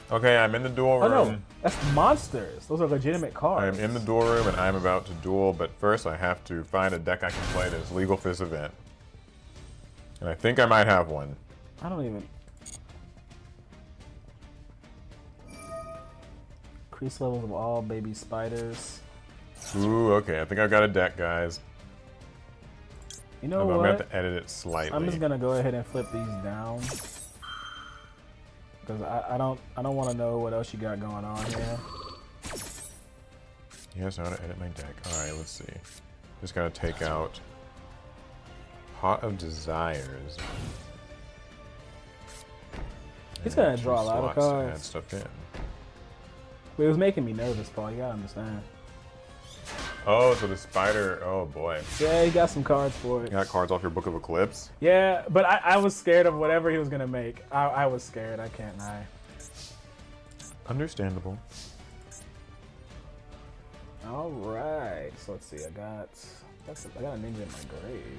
Okay, I'm in the duel room. Oh no, that's monsters. Those are legitimate I cards. am in the duel room and I'm about to duel, but first I have to find a deck I can play that is legal for this event. And I think I might have one. I don't even. Increase levels of all baby spiders. Ooh, okay, I think I've got a deck, guys. You know Although I'm what? gonna have to edit it slightly. I'm just gonna go ahead and flip these down because I don't want to know what else you got going on here. Yes, I want to edit my deck. Alright, let's see. Just gotta take out Pot of Desires. He's gonna And draw a two lot of slots to cards. add stuff in. But it was making me nervous, Paul. You gotta understand. Oh, so the spider. Oh boy. Yeah, he got some cards for it. You got cards off your Book of Eclipse? Yeah, but I was scared of whatever he was gonna make. I was scared. I can't lie. Understandable. All right. So let's see. I got a ninja in my grave.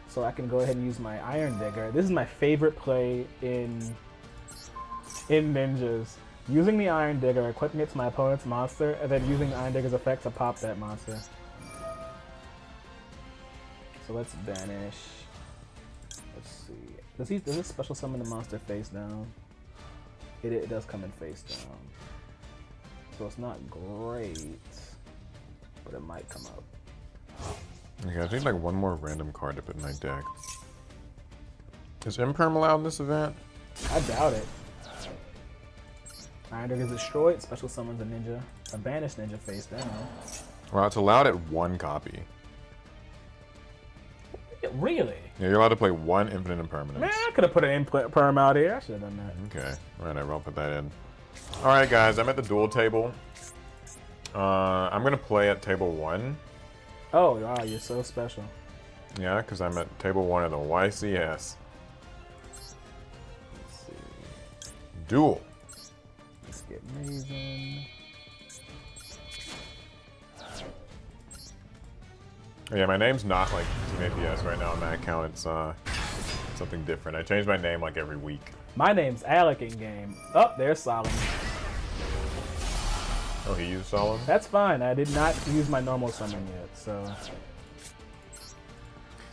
So I can go ahead and use my Iron Digger. This is my favorite play in ninjas. Using the Iron Digger, equipping it to my opponent's monster, and then using the Iron Digger's effect to pop that monster. So let's banish. Let's see. Does this special summon the monster face down? It does come in face down. So it's not great, but it might come up. Okay, I need like one more random card to put in my deck. Is Imperm allowed in this event? I doubt it. Iron Digger is destroyed, special summons a ninja. A banished ninja face down. Well, it's allowed at 1 copy. Really? Yeah, you're allowed to play 1 Infinite Impermanence. Man, I could have put an input perm out here. I should have done that. Okay, whatever, I'll put that in. Alright guys, I'm at the duel table. I'm gonna play at table 1. Oh, wow, you're so special. Yeah, because I'm at table 1 of the YCS. Let's see. Duel. Let's get Maven. Yeah, my name's not like Team APS right now on that account. It's something different. I change my name like every week. My name's Alec in game. Oh, there's Solomon. Oh, he used Solemn? That's fine. I did not use my normal summon yet, so.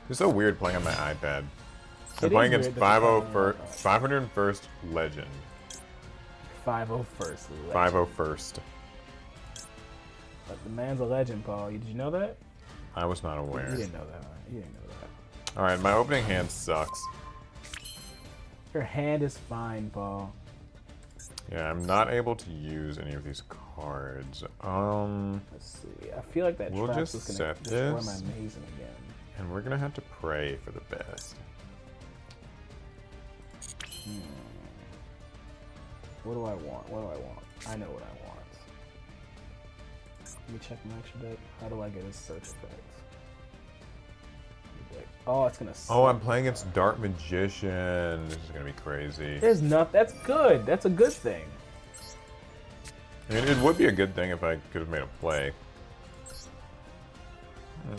It's so weird playing on my iPad. It I'm playing is against weird that you're playing on 501st Legend. 501st. 501st. But the man's a legend, Paul. Did you know that? I was not aware. You didn't know that. You didn't know that. Alright, my opening hand sucks. Your hand is fine, Paul. Yeah, I'm not able to use any of these cards. Let's see. I feel like that We'll trap just is gonna set destroy this. my Mason again. And we're gonna have to pray for the best. What do I want? What do I want? I know what I want. Let me check my extra deck. How do I get a search effect? Oh, it's gonna suck. Oh, I'm playing against Dark Magician. This is gonna be crazy. There's nothing. That's good. That's a good thing. I mean, it would be a good thing if I could have made a play.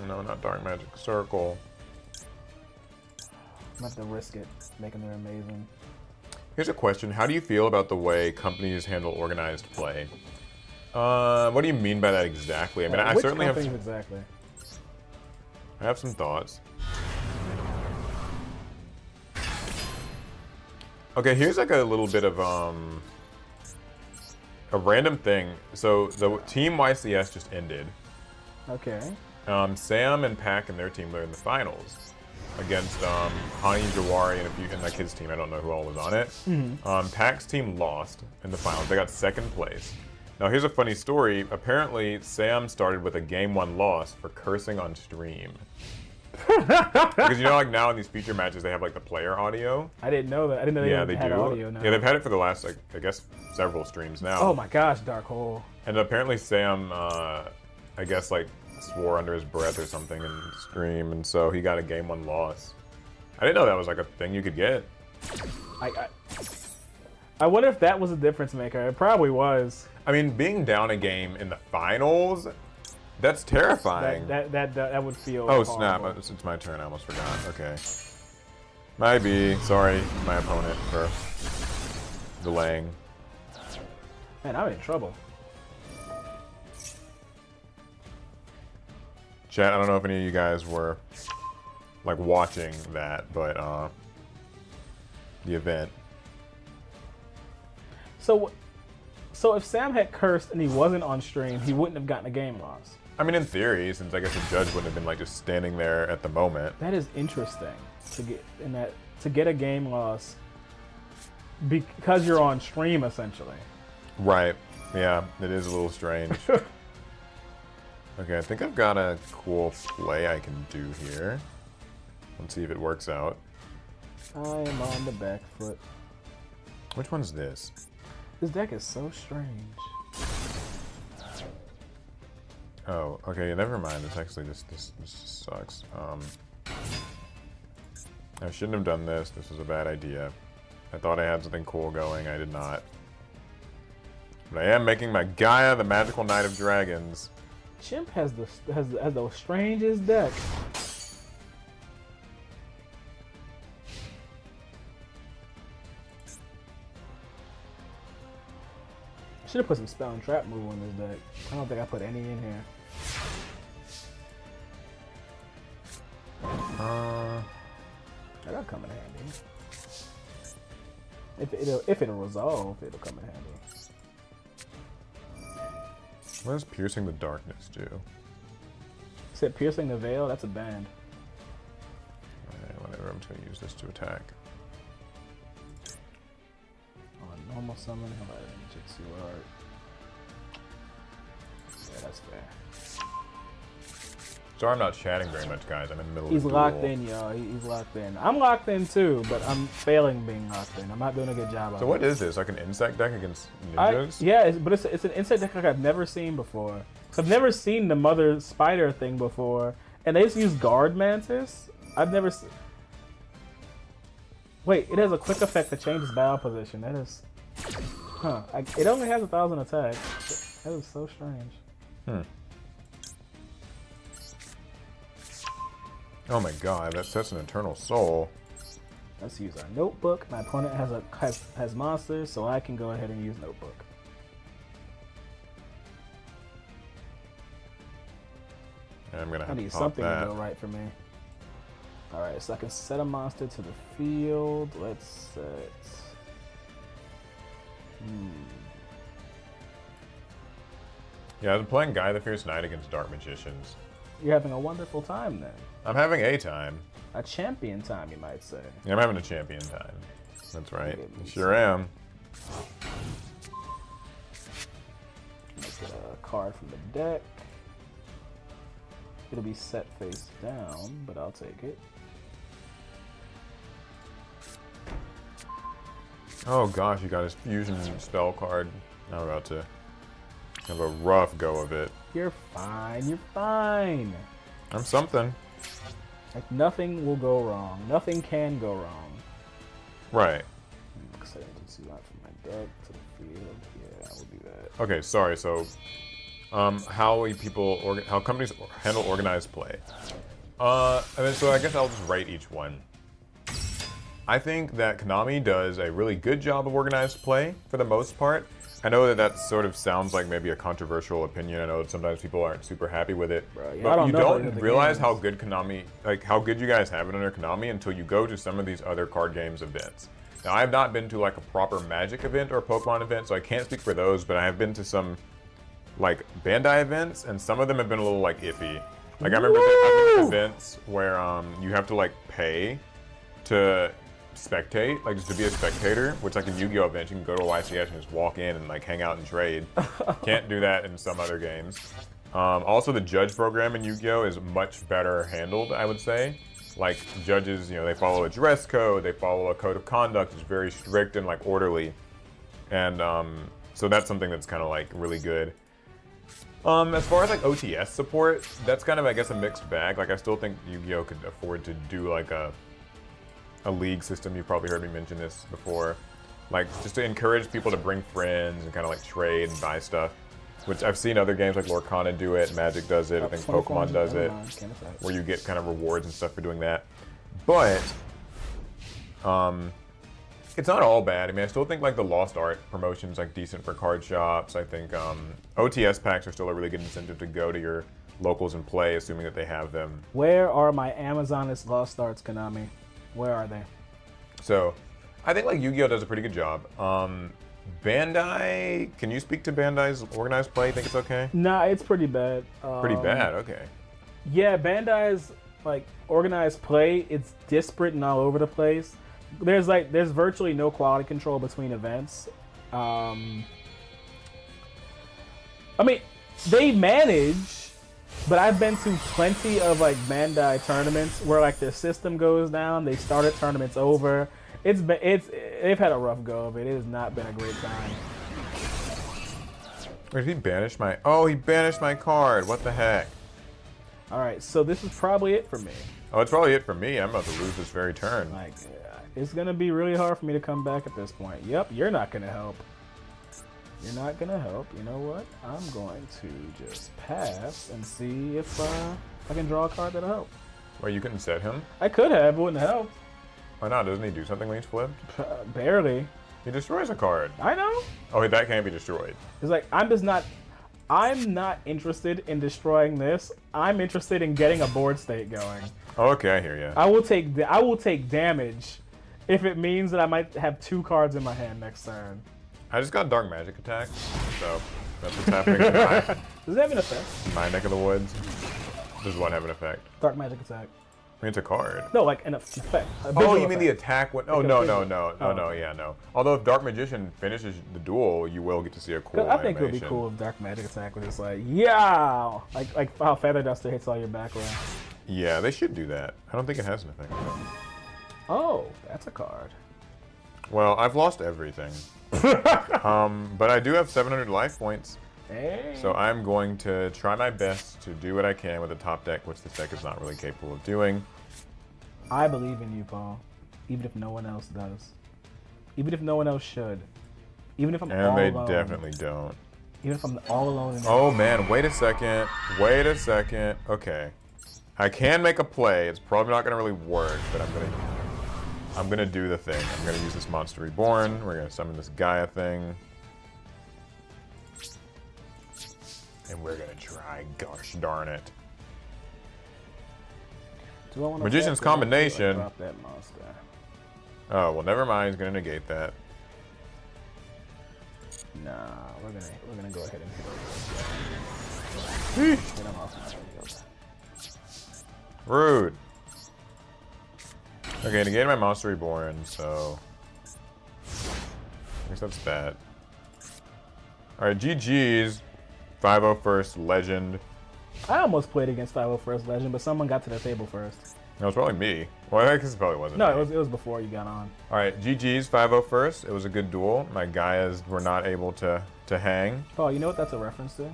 No, not Dark Magic Circle. I'm have to risk it, making them amazing. Here's a question. How do you feel about the way companies handle organized play? What do you mean by that exactly? I mean, I Which certainly have... companies exactly? I have some thoughts. Okay, here's like a little bit of a random thing. So the Team YCS just ended. Okay. Sam and Pac and their team were in the finals against Hani Jawari and like his team. I don't know who all was on it. Pac's team lost in the finals. They got second place. Now here's a funny story. Apparently Sam started with a game 1 loss for cursing on stream. Because you know, like now in these feature matches, they have like the player audio. I didn't know that. I didn't know they had audio now. Yeah, they've had it for the last, like, I guess, several streams now. Oh my gosh, Dark Hole. And apparently Sam, I guess, like, swore under his breath or something in the stream, and so he got a game 1 loss. I didn't know that was like a thing you could get. I wonder if that was a difference maker. It probably was. I mean, being down a game in the finals, that's terrifying. That would feel. Oh horrible. snap! It's my turn. I almost forgot. Okay. Might be. Sorry, my opponent, for delaying. Man, I'm in trouble. Chat, I don't know if any of you guys were like watching that, but the event. So if Sam had cursed and he wasn't on stream, he wouldn't have gotten a game loss. I mean, in theory, since I guess the judge wouldn't have been like just standing there at the moment. That is interesting to get a game loss because you're on stream essentially. Right. Yeah, it is a little strange. Okay, I think I've got a cool play I can do here. Let's see if it works out. I am on the back foot. Which one's this? This deck is so strange. Oh, okay, never mind. It's actually this sucks. I shouldn't have done this. This was a bad idea. I thought I had something cool going. I did not. But I am making my Gaia, the Magical Knight of Dragons. Chimp has the strangest deck. Should have put some spell and trap move on this deck. I don't think I put any in here. That'll come in handy. If it'll resolve, it'll come in handy. What does Piercing the Darkness do? Except Piercing the Veil, that's a band. Alright, whatever, I'm just gonna use this to attack. On normal summon, how about Jitsu Art? Yeah, that's fair. Sorry I'm not chatting very much, guys. I'm in the middle He's of a locked duel. in, y'all. He's locked in. I'm locked in too, but I'm failing being locked in. I'm not doing a good job of it. So what is this? Like an insect deck against ninjas? Yeah, but it's an insect deck like I've never seen before. I've never seen the mother spider thing before, and they just use guard mantis. I've never seen. Wait, it has a quick effect to change its battle position. That is, huh? It only has 1,000 attack. That is so strange. Oh my god, that sets an Eternal Soul. Let's use our notebook. My opponent has monsters, so I can go ahead and use notebook. And I'm gonna I have to need pop something that. to go right for me. Alright, so I can set a monster to the field. Let's set... Yeah, I'm playing Guy the Fierce Knight against Dark Magicians. You're having a wonderful time then. I'm having a time. A champion time, you might say. Yeah, I'm having a champion time. That's right. Okay, I sure am. Let's get a card from the deck. It'll be set face down, but I'll take it. Oh gosh, you got his fusion spell card. I'm about to have a rough go of it. You're fine, you're fine. I'm something. Like, nothing will go wrong. Nothing can go wrong. Right. I'm excited to see that from my Back to the field. Yeah, I will do that. Okay, sorry. So, how companies handle organized play. So I guess I'll just write each one. I think that Konami does a really good job of organized play for the most part. I know that sort of sounds like maybe a controversial opinion. I know that sometimes people aren't super happy with it. Bro, yeah, but you don't about the realize games. how good Konami, like how good you guys have it under Konami until you go to some of these other card games events. Now, I have not been to like a proper Magic event or a Pokemon event, so I can't speak for those, but I have been to some like Bandai events, and some of them have been a little like iffy. Like I remember I've been to events where you have to like pay to spectate, like just to be a spectator, which like in Yu-Gi-Oh event, you can go to a YCS and just walk in and like hang out and trade. Can't do that in some other games. Also, the judge program in Yu-Gi-Oh is much better handled, I would say. Like judges, you know, they follow a dress code, they follow a code of conduct. It's very strict and like orderly, and so that's something that's kind of like really good. As far as like OTS support, that's kind of, I guess, a mixed bag. Like I still think Yu-Gi-Oh could afford to do like a league system. You've probably heard me mention this before, like just to encourage people to bring friends and kind of like trade and buy stuff. Which I've seen other games like Lorcana do it, Magic does it, I think Pokemon does it, where you get kind of rewards and stuff for doing that. But it's not all bad. I mean, I still think like the Lost Art promotion's like decent for card shops. I think OTS packs are still a really good incentive to go to your locals and play, assuming that they have them. Where are my Amazonist Lost Arts, Konami? Where are they? So, I think like Yu-Gi-Oh does a pretty good job. Bandai, can you speak to Bandai's organized play? You think it's okay? Nah, it's pretty bad. Pretty bad, okay. Yeah, Bandai's like organized play, it's disparate and all over the place. There's virtually no quality control between events. I mean, they manage, but I've been to plenty of like Bandai tournaments where like their system goes down, they started tournaments over. They've had a rough go of it. It has not been a great time. Wait, did he banish my... Oh, he banished my card. What the heck? All right, so this is probably it for me. Oh, it's probably it for me. I'm about to lose this very turn. Like, it's gonna be really hard for me to come back at this point. Yep, you're not gonna help. You're not gonna help. You know what? I'm going to just pass and see if I can draw a card that'll help. Wait, you couldn't set him? I could have, it wouldn't help. Why not? Doesn't he do something when he's flipped? Barely. He destroys a card. I know. Oh, that can't be destroyed. It's like I'm not interested in destroying this. I'm interested in getting a board state going. Oh, okay, I hear you. I will take damage if it means that I might have 2 cards in my hand next turn. I just got Dark Magic attack, so that's what's happening in Does it have an effect? my neck of the woods. Does one have an effect? Dark magic attack. I mean, it's a card. No, like an effect. Oh, you mean the attack? Oh, Like a no, visual. no. Although if Dark Magician finishes the duel, you will get to see a cool I think animation. it would be cool if Dark Magic Attack was just like, yeah! Like how Feather Duster hits all your back row. Yeah, they should do that. I don't think it has an effect. Oh, that's a card. Well, I've lost everything. But I do have 700 life points. Hey. So I'm going to try my best to do what I can with the top deck, which this deck is not really capable of doing. I believe in you, Paul. Even if no one else does. Even if no one else should. Even if I'm all And they alone. definitely don't. Even if I'm all alone. In Oh man, wait a second. Wait a second. Okay. I can make a play. It's probably not going to really work, but I'm gonna do the thing. I'm gonna use this Monster Reborn. We're gonna summon this Gaia thing. And we're gonna try, gosh darn it. Do I wanna Magician's drop that? Combination. Drop that monster. Oh, well never mind, he's gonna negate that. Nah, we're gonna go ahead and hit it. Get him off my field. Rude. Okay, negated my Monster Reborn, so I guess that's that. Alright, GG's. 501st Legend. I almost played against 501st Legend, but someone got to the table first. No, it's probably me. Well, I guess it probably wasn't No, me. it was before you got on. Alright, GG's 501st. It was a good duel. My Gaias were not able to hang. Paul, you know what that's a reference to?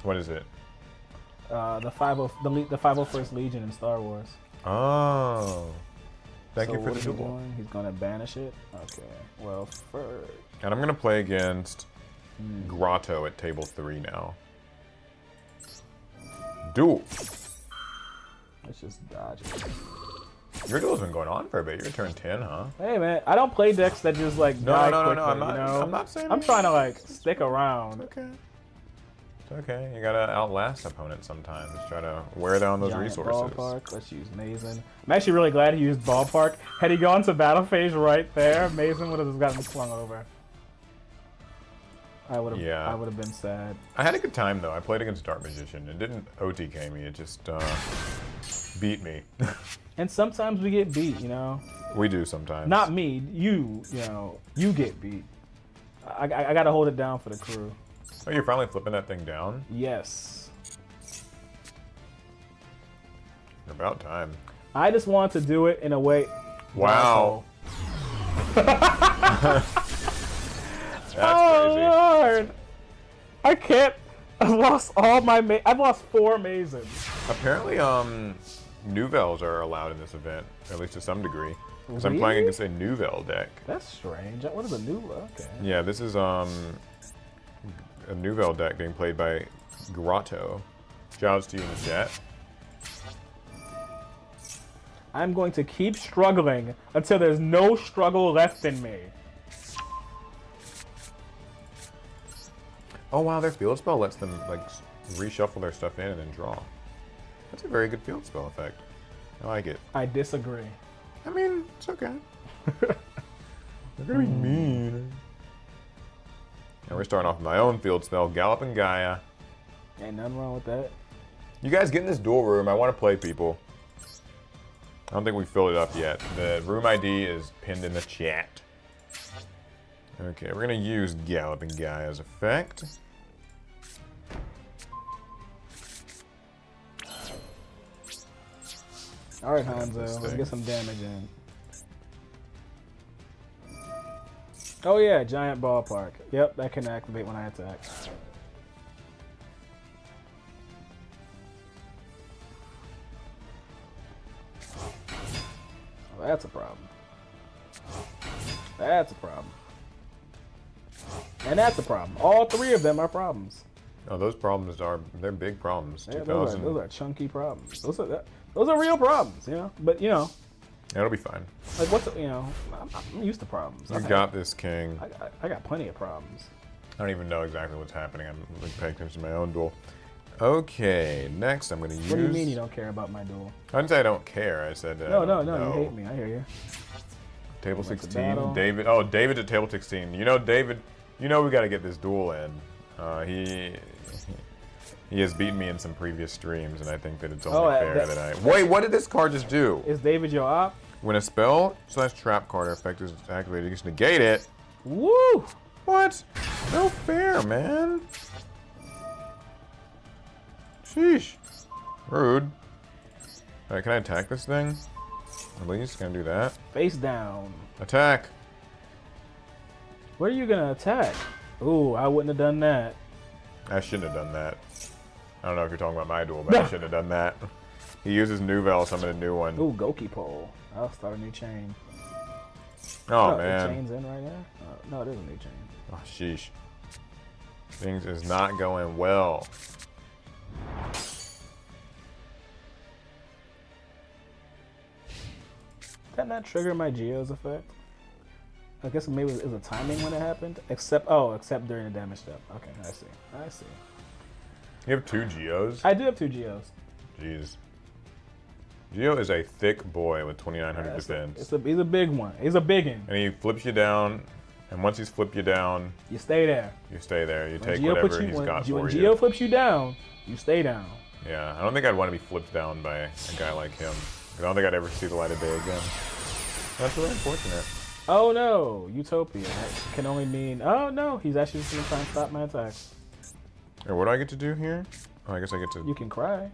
What is it? The 501st Legion in Star Wars. Oh. Thank So you for what the is he duel. doing? He's gonna banish it. Okay. Well, first. And I'm gonna play against Grotto at table 3 now. Duel. Let's just dodge it. Your duel's been going on for a bit. You're turn 10, huh? Hey man, I don't play decks that just like No, die no, no, quickly, no, I'm not- you know? I'm not saying I'm anything. trying to like stick around. Okay. It's okay. You gotta outlast opponents sometimes. Try to wear down those Giant resources. Ballpark. Let's use Mason. I'm actually really glad he used Ballpark. Had he gone to battle phase right there, Mason would have just gotten flung over. I would have. Yeah. I would have been sad. I had a good time though. I played against Dark Magician. It didn't OTK me. It just beat me. And sometimes we get beat, you know. We do sometimes. Not me. You know, you get beat. I got to hold it down for the crew. Oh, you're finally flipping that thing down? Yes. About time. I just want to do it in a way. Wow. That's Oh crazy. Lord! I can't. I've lost all my. I've lost 4 Masons. Apparently, Nouvelles are allowed in this event, at least to some degree. Because I'm playing Really? against a Nouvelle deck. That's strange. What is a new? Okay. Yeah, this is a Nouvelle deck being played by Grotto. Shouts to you in the chat. I'm going to keep struggling until there's no struggle left in me. Oh wow, their field spell lets them like reshuffle their stuff in and then draw. That's a very good field spell effect. I like it. I disagree. I mean, it's okay. They're gonna be mean. And we're starting off with my own field spell, Gallop and Gaia. Ain't nothing wrong with that. You guys get in this duel room. I want to play people. I don't think we filled it up yet. The room ID is pinned in the chat. Okay, we're gonna use Gallop and Gaia's effect. All right, This Hanzo, let's thing. get some damage in. Oh yeah, giant ballpark. Yep, that can activate when I attack. Well, that's a problem. That's a problem. And that's a problem. All 3 of them are problems. Oh, those problems they're big problems. Yeah, 2000. those are chunky problems. Those are real problems, you know. But you know, It'll be fine. like what's you know, I'm used to problems. You got this, King. I got plenty of problems. I don't even know exactly what's happening. I'm like, paying attention to my own duel. Okay, next I'm gonna use. What do you mean you don't care about my duel? I didn't say I don't care. I said No, don't you know. hate me. I hear you. Table Like the 16, battle. David. Oh, David's at table 16. You know, David. You know we got to get this duel in. He has beaten me in some previous streams, and I think that it's only fair that I. Wait, what did this card just do? Is David your op? When a spell / trap card or effect is activated, you can negate it. Woo! What? No fair, man. Sheesh. Rude. Alright, can I attack this thing? At least, can I do that? Face down. Attack! What are you gonna attack? Ooh, I wouldn't have done that. I shouldn't have done that. I don't know if you're talking about my duel, but I shouldn't have done that. He uses Nouvelle, summon a new one. Ooh, Goki pole. I'll start a new chain. Oh, The man. chain's in right now? No, it is a new chain. Oh, sheesh. Things is not going well. Did that not trigger my Geo's effect? I guess maybe it was a timing when it happened. Except during the damage step. Okay, I see. You have 2 Geos? I do have 2 Geos. Jeez. Geo is a thick boy with 2,900 defense. He's a big one. He's a biggin. And he flips you down, and once he's flipped you down, You stay there. you stay there. You When take Geo whatever he's got for when you. Geo flips you down, you stay down. Yeah, I don't think I'd want to be flipped down by a guy like him. I don't think I'd ever see the light of day again. That's really unfortunate. Oh no, Utopia. That can only mean. Oh no, he's actually just gonna try and stop my attacks. Or what do I get to do here? Oh, I guess I get to You can cry.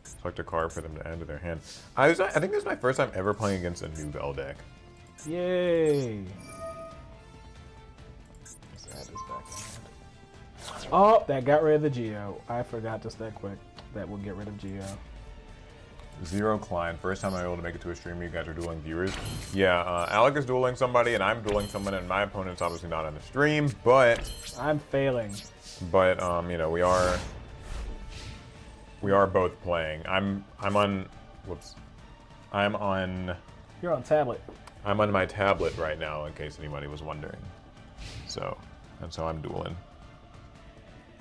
select a card for them to add to their hand. I think this is my first time ever playing against a Nouvelle deck. Yay. Let's add this back in. Oh, that got rid of the Geo. I forgot just that quick. That will get rid of Geo. Zero Klein. First time I'm able to make it to a stream. You guys are dueling viewers. Yeah, Alec is dueling somebody, and I'm dueling someone, and my opponent's obviously not on the stream, but I'm failing. But you know, we are both playing. I'm on. Whoops. I'm on. You're on tablet. I'm on my tablet right now, in case anybody was wondering. So that's how I'm dueling.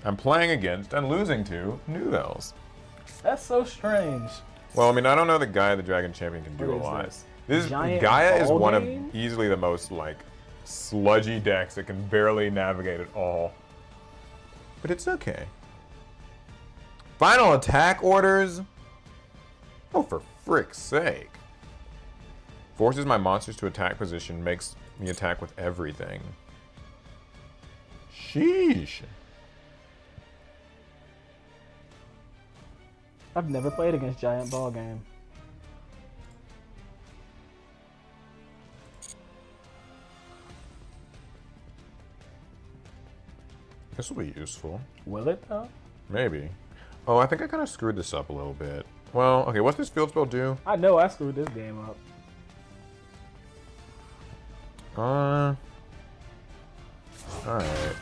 I'm playing against and losing to Nouvelles. That's so strange. Well, I mean, I don't know that Gaia the Dragon Champion can do What a is lot. this? Giant Gaia is ball one game? of easily the most like sludgy decks that can barely navigate at all. But it's okay. Final attack orders? Oh, for frick's sake. Forces my monsters to attack position, makes me attack with everything. Sheesh. I've never played against Giant Ball Game. This will be useful. Will it though? Maybe. Oh, I think I kind of screwed this up a little bit. Well, okay, what's this field spell do? I know I screwed this game up. Alright,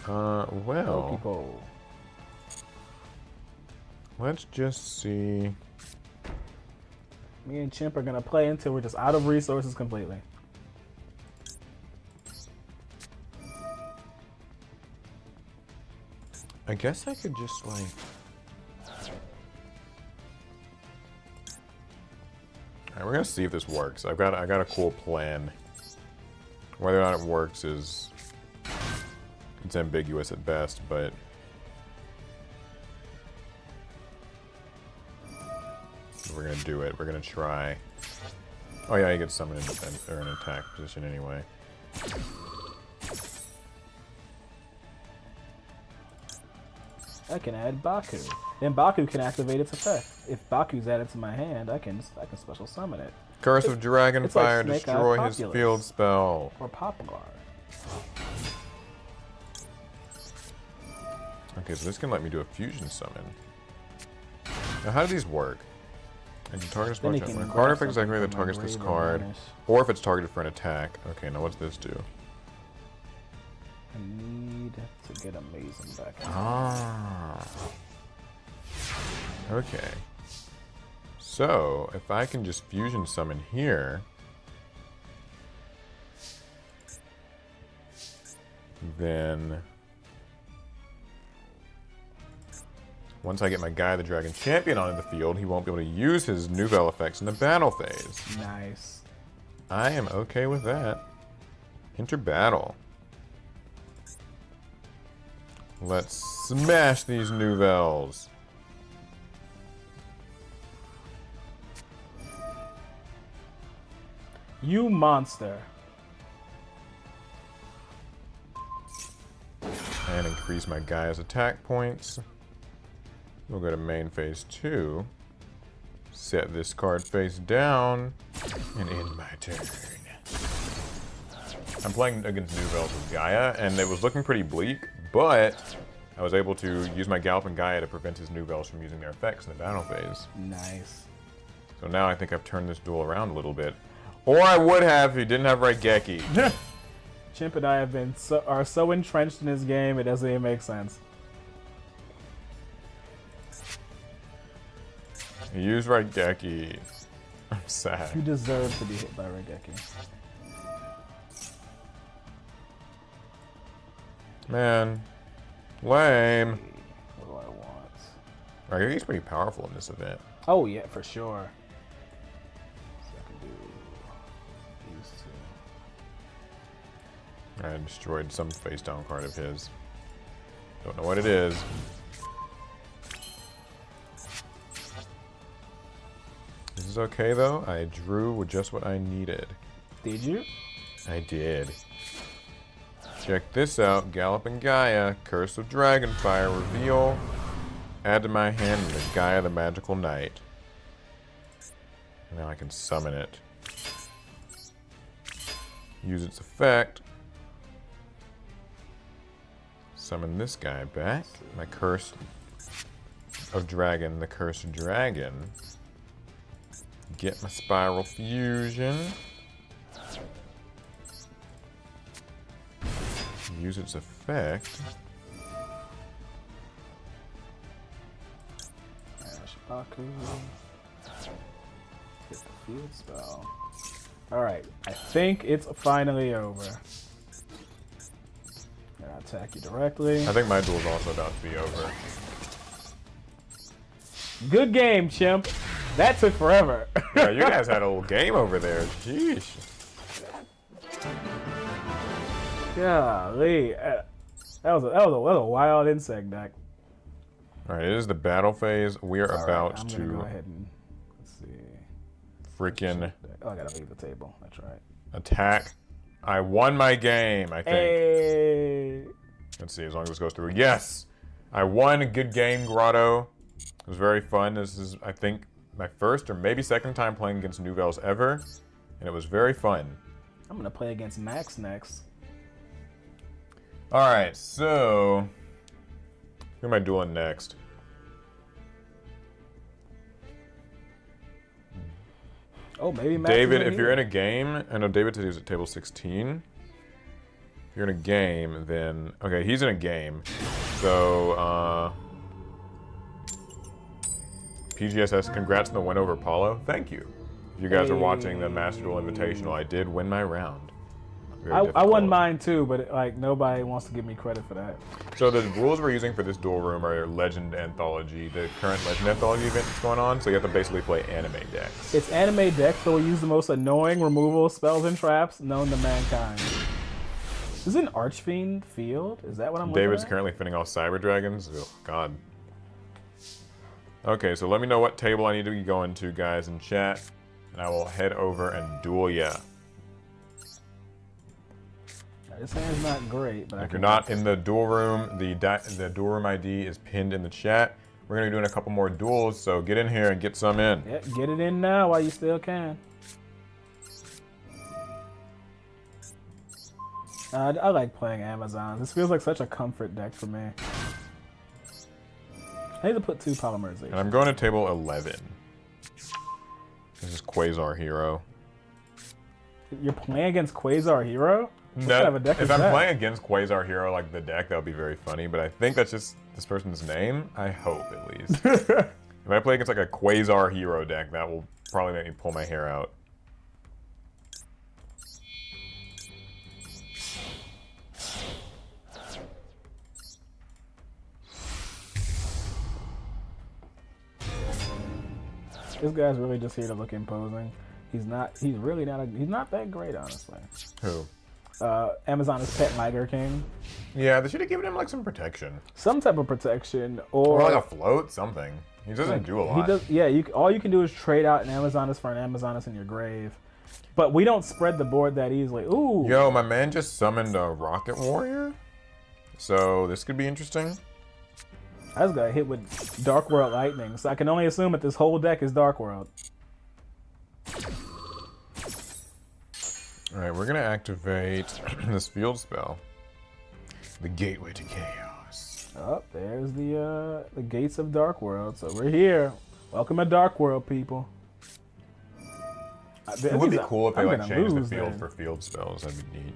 well, Pokeball. let's just see. Me and Chimp are gonna play until we're just out of resources completely. I guess I could just like. Alright, we're gonna see if this works. I got a cool plan. Whether or not it works is it's ambiguous at best, but we're gonna do it. We're gonna try. Oh yeah, he gets summoned in defense or in attack position anyway. I can add Baku. Then Baku can activate its effect. If Baku's added to my hand, I can special summon it. Curse of Dragon it's like Fire, Snake Eye destroy his Populous. field spell. Or Poplar. Okay, so this can let me do a fusion summon. Now, how do these work? I can target a Then spell you check. can When a grab card effect is something activated that from my targets this grave or card, banish. or if it's targeted for an attack. Okay, now what's this do? I need to get Amazing back. Ah. Okay. So, if I can just fusion summon here, then once I get my Gaia the Dragon Champion onto the field, he won't be able to use his Nouvelle effects in the battle phase. Nice. I am okay with that. Enter battle. Let's smash these Nouvelles. You monster. And increase my Gaia's attack points. We'll go to main phase 2. Set this card face down. And end my turn. I'm playing against Nouvelles with Gaia, and it was looking pretty bleak, but I was able to use my Galloping Gaia to prevent his Nouvelles from using their effects in the battle phase. Nice. So now I think I've turned this duel around a little bit. Or I would have if he didn't have Raigeki. Chimp and I have been are so entrenched in this game, it doesn't even make sense. He used Raigeki. I'm sad. You deserve to be hit by Raigeki. Man. Lame. What do I want? Raigeki's pretty powerful in this event. Oh yeah, for sure. So I can do these two. I destroyed some face down card of his. Don't know what it is. This is okay though. I drew with just what I needed. Did you? I did. Check this out. Galloping Gaia, Curse of Dragonfire, reveal. Add to my hand the Gaia the Magical Knight. Now I can summon it. Use its effect. Summon this guy back. My Curse of Dragon, the Cursed Dragon. get my Spiral Fusion. Use its effect. Baku. Get the field spell. Alright, I think it's finally over. I'll attack you directly. I think my duel's also about to be over. Good game, chimp. That took forever. Yeah, you guys had a little game over there. Sheesh. Golly. That was a wild insect deck. Alright, it is the battle phase. We are All about right, I'm to gonna go ahead and let's see. freaking Oh, I gotta leave the table. That's right. attack. I won my game, I think. Hey. Let's see, as long as this goes through. Yes! I won. Good game, Grotto. It was very fun. This is, I think, my first or maybe second time playing against Nouvelles ever. And it was very fun. I'm gonna play against Max next. Alright, so... who am I dueling next? Oh, maybe Max David, is if you're here. in a game... I know David said he was at table 16. If you're in a game, then... okay, he's in a game. So, PGSS, congrats on the win over Apollo. Thank you. If you guys are watching the Master Duel Invitational, I did win my round. Very I won difficult. mine too, but like nobody wants to give me credit for that. So the rules we're using for this duel room are Legend Anthology, the current Legend Anthology event that's going on. So you have to basically play anime decks. It's anime deck, so we use the most annoying removal spells and traps known to mankind. Is it an Archfiend field? Is that what I'm looking David's at? currently fending off Cyber Dragons. Oh, God. Okay, so let me know what table I need to be going to, guys, in chat, and I will head over and duel ya. This hand's not great, but I If can you're not in the duel room, the duel room ID is pinned in the chat. We're gonna be doing a couple more duels, so get in here and get some in. Yeah, get it in now while you still can. I like playing Amazon. This feels like such a comfort deck for me. I need to put 2 polymerization. And I'm going to table 11. This is Quasar Hero. You're playing against Quasar Hero? What No, kind of a deck if is I'm that? playing against Quasar Hero, like the deck, that would be very funny. But I think that's just this person's name. I hope, at least. If I play against like a Quasar Hero deck, that will probably make me pull my hair out. This guy's really just here to look imposing. He's really not he's not that great, honestly. Who? Amazon is Pet Liger King. Yeah, they should have given him like some protection. Some type of protection, Or like a float, something. He doesn't like, do a lot. He does, yeah, all you can do is trade out an Amazoness for an Amazoness in your grave. But we don't spread the board that easily. Ooh. Yo, my man just summoned a Rocket Warrior. So this could be interesting. I just got hit with Dark World Lightning, so I can only assume that this whole deck is Dark World. Alright, we're gonna activate this field spell. The Gateway to Chaos. Oh, there's the gates of Dark World. So we're here. Welcome to Dark World, people. It would be cool if they I'm like gonna changed the lose field then. for field spells. That'd be neat.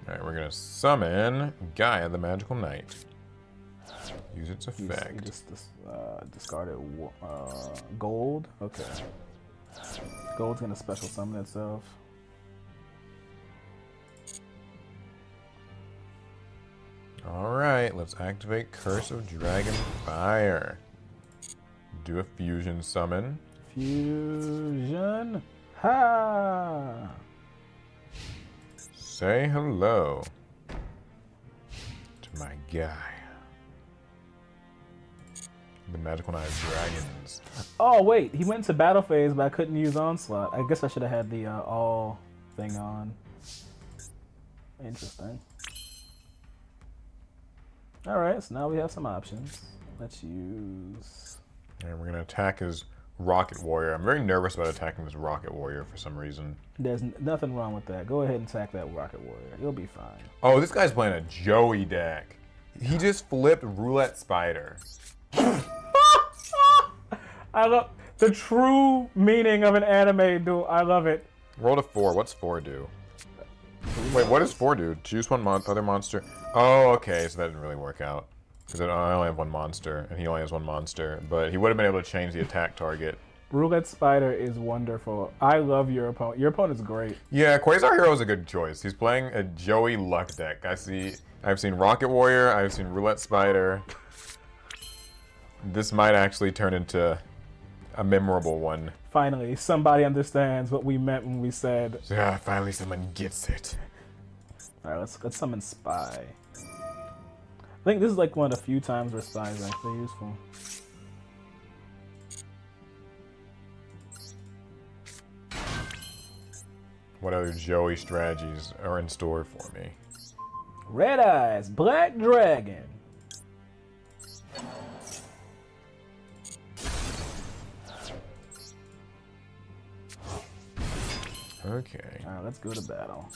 Alright, we're gonna summon Gaia the Magical Knight. Use its You effect. just discarded gold. Okay. Gold's gonna special summon itself. Alright, let's activate Curse of Dragon Fire. Do a fusion summon. Fusion. Ha! Say hello to my guy. The Magical Knight of Dragons. Oh wait, he went to battle phase, but I couldn't use Onslaught. I guess I should have had the all thing on. Interesting. All right, so now we have some options. Let's use. And we're gonna attack his Rocket Warrior. I'm very nervous about attacking this Rocket Warrior for some reason. There's nothing wrong with that. Go ahead and attack that Rocket Warrior. You'll be fine. Oh, this guy's playing a Joey deck. He just flipped Roulette Spider. I love The true meaning of an anime duel. I love it. Roll a 4. What's 4 do? Wait, what does 4 do? Choose one other monster. Oh, okay, so that didn't really work out. Because I only have one monster, and he only has one monster. But he would have been able to change the attack target. Roulette Spider is wonderful. I love your opponent. Your opponent's great. Yeah, Quasar Hero is a good choice. He's playing a Joey Luck deck. I've seen Rocket Warrior, I've seen Roulette Spider. This might actually turn into a memorable one. Finally, somebody understands what we meant when we said. Yeah, finally someone gets it. All right, let's summon Spy. I think this is like one of the few times where Spy is actually useful. What other Joey strategies are in store for me? Red Eyes, Black Dragon. Okay. All right, let's go to battle.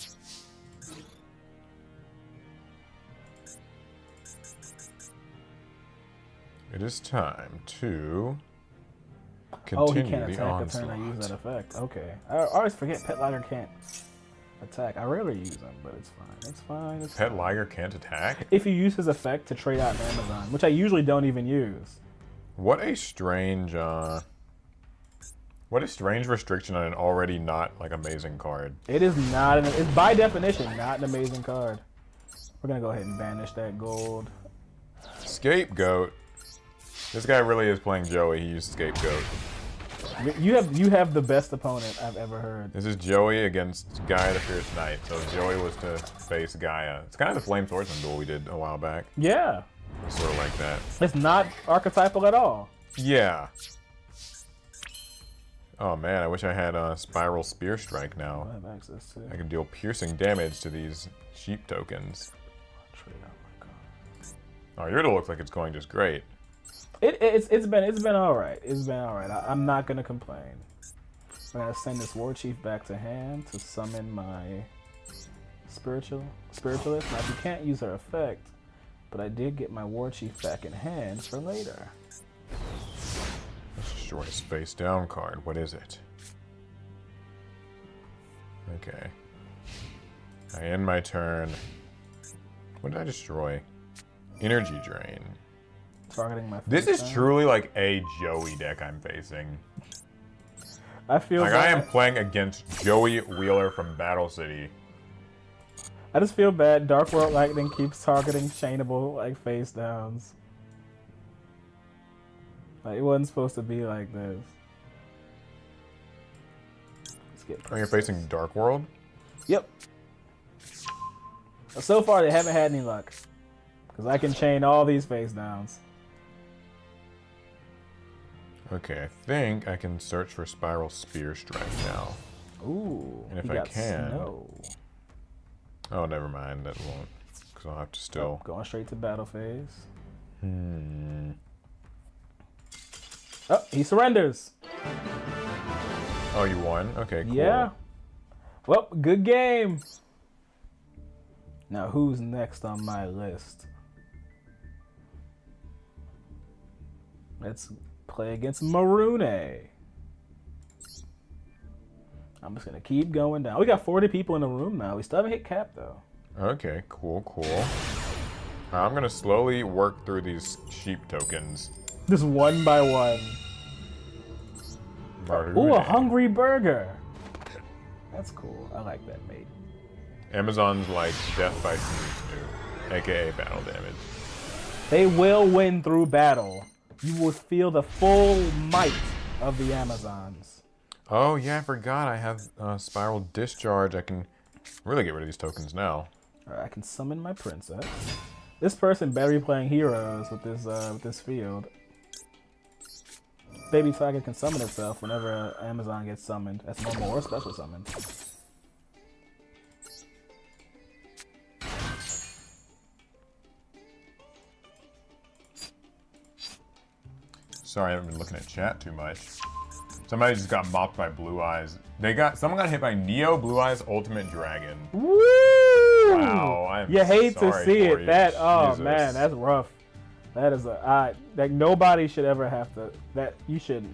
It is time to Oh, continue he can't the attack a onslaught. turn I use that effect. Okay. I always forget Pet Liger can't attack. I rarely use him, but it's fine. It's fine. It's Pet fine. Liger can't attack? If you use his effect to trade out an Amazon, which I usually don't even use. What a strange restriction on an already not like amazing card. It is not, it's by definition not an amazing card. We're gonna go ahead and banish that gold. Scapegoat. This guy really is playing Joey. He used Scapegoat. You have the best opponent I've ever heard. This is Joey against Gaia the Fierce Knight. So Joey was to face Gaia. It's kind of the Flame Swordsman duel we did a while back. Yeah. Sort of like that. It's not archetypal at all. Yeah. Oh man, I wish I had a Spiral Spear Strike I now. have access to. I can deal piercing damage to these sheep tokens. Trade out my card. Oh, your duel looks like it's going just great. It's been all right. It's been all right. I'm not gonna complain. I'm gonna send this War Chief back to hand to summon my spiritualist. Now you can't use her effect, but I did get my War Chief back in hand for later. Let's destroy his face down card. What is it? Okay. I end my turn. What did I destroy? Energy Drain. Targeting my. This face is down. truly like a Joey deck I'm facing. I feel Like bad. I am playing against Joey Wheeler from Battle City. I just feel bad. Dark World Lightning keeps targeting chainable like face downs. Like it wasn't supposed to be like this. Let's get. Oh, you're facing Dark World? Yep. So far, they haven't had any luck. Because I can chain all these face downs. Okay, I think I can search for Spiral Spear Strike now. Ooh. And if he I got can- Snow. Oh, never mind. That won't. Because I'll have to still. Going straight to battle phase. Hmm. Oh, he surrenders. Oh, you won? Okay, cool. Yeah. Well, good game. Now, who's next on my list? Let's play against Marune. I'm just gonna keep going down. We got 40 people in the room now. We still haven't hit cap though. Okay, cool. I'm gonna slowly work through these sheep tokens. Just one by one. Ooh, a hungry burger. That's cool. I like that, mate. Amazon's like death by sneeze too, aka battle damage. They will win through battle. You will feel the full might of the Amazons. Oh yeah, I forgot I have Spiral Discharge. I can really get rid of these tokens now. Alright, I can summon my princess. This person better be playing heroes with this field. Baby Tiger can summon itself whenever Amazon gets summoned as normal or special summon. Sorry, I haven't been looking at chat too much. Somebody just got mopped by Blue Eyes. Someone got hit by Neo Blue Eyes Ultimate Dragon. Woo! Wow, I'm You hate to sorry see for it. you. That Jesus. man, that's rough. That is like nobody should ever have to. That you shouldn't.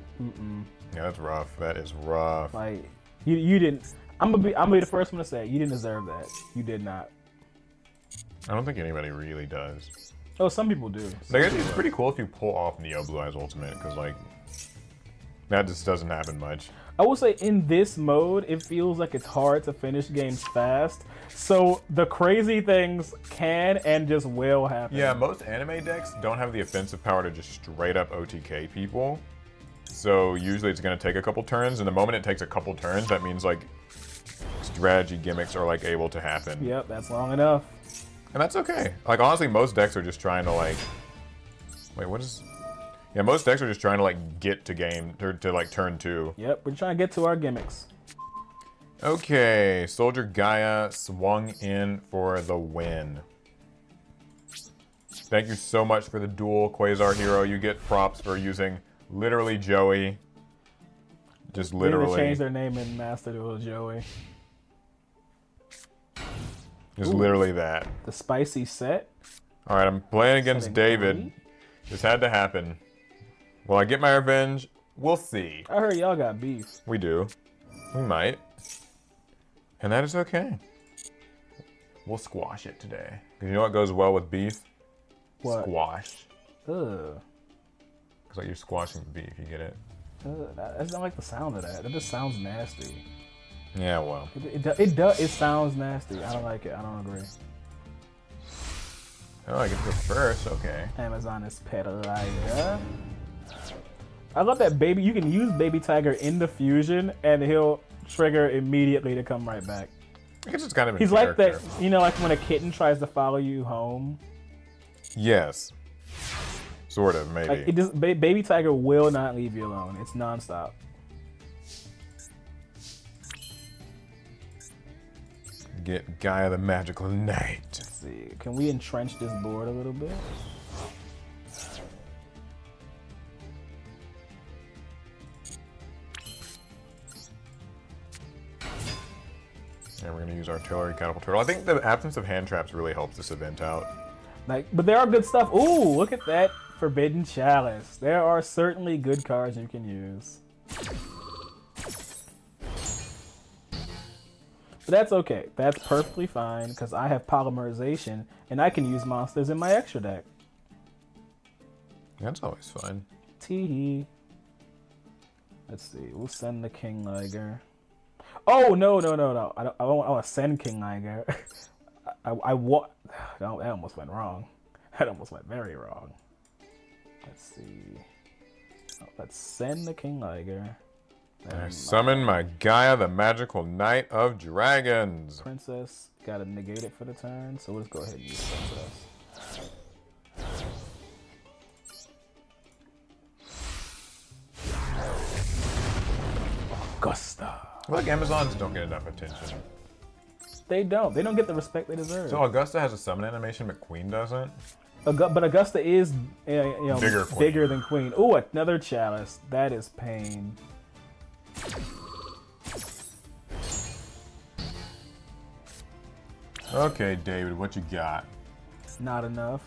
Yeah, that's rough. That is rough. Like, you didn't. I'm gonna be the first one to say you didn't deserve that. You did not. I don't think anybody really does. Oh, some people do. I guess it's pretty cool if you pull off Neo Blue Eyes Ultimate, because like that just doesn't happen much. I will say in this mode, it feels like it's hard to finish games fast. So the crazy things can and just will happen. Yeah, most anime decks don't have the offensive power to just straight up OTK people. So usually it's going to take a couple turns, and the moment it takes a couple turns, that means like strategy gimmicks are like able to happen. Yep, that's long enough. And that's okay. Like honestly, most decks are just trying to like, wait, what is? Yeah, most decks are just trying to like get to game to like turn 2. Yep, we're trying to get to our gimmicks. Okay, Soldier Gaia swung in for the win. Thank you so much for the duel, Quasar Hero. You get props for using literally Joey. Just literally. They changed their name in Master Duel to Joey. Just literally that. The spicy set. All right, I'm playing against Setting David. 3. This had to happen. Will I get my revenge? We'll see. I heard y'all got beef. We do. We might. And that is okay. We'll squash it today. Because you know what goes well with beef? What? Squash. Ugh. It's like you're squashing beef, you get it? I just don't like the sound of that. That just sounds nasty. Yeah, well. It sounds nasty. I don't like it. I don't agree. Oh, I get to go first. Okay. Amazon is Petalaya. I love that baby. You can use Baby Tiger in the fusion, and he'll trigger immediately to come right back. I guess it's kind of in He's like character. that, you know, like when a kitten tries to follow you home. Yes. Sort of, maybe. Like it just, Baby Tiger will not leave you alone. It's nonstop. Get Gaia the Magical Knight. Let's see. Can we entrench this board a little bit? And we're going to use Artillery Catapult Turtle. I think the absence of hand traps really helps this event out. Like, but there are good stuff. Ooh, look at that Forbidden Chalice. There are certainly good cards you can use. But that's okay. That's perfectly fine because I have Polymerization and I can use monsters in my extra deck. That's always fun. Teehee. Let's see. We'll send the King Liger. Oh no! I don't want to send King Liger. I want. No, that almost went wrong. That almost went very wrong. Let's see. Oh, let's send the King Liger. I summon my Gaia the Magical Knight of Dragons. Princess. Gotta negate it for the turn, so let's go ahead and use Princess. Augusta. I feel like Amazons don't get enough attention. They don't. They don't get the respect they deserve. So Augusta has a summon animation, but Queen doesn't? But Augusta is Bigger than Queen. Ooh, another Chalice. That is pain. Okay, David, what you got? Not enough.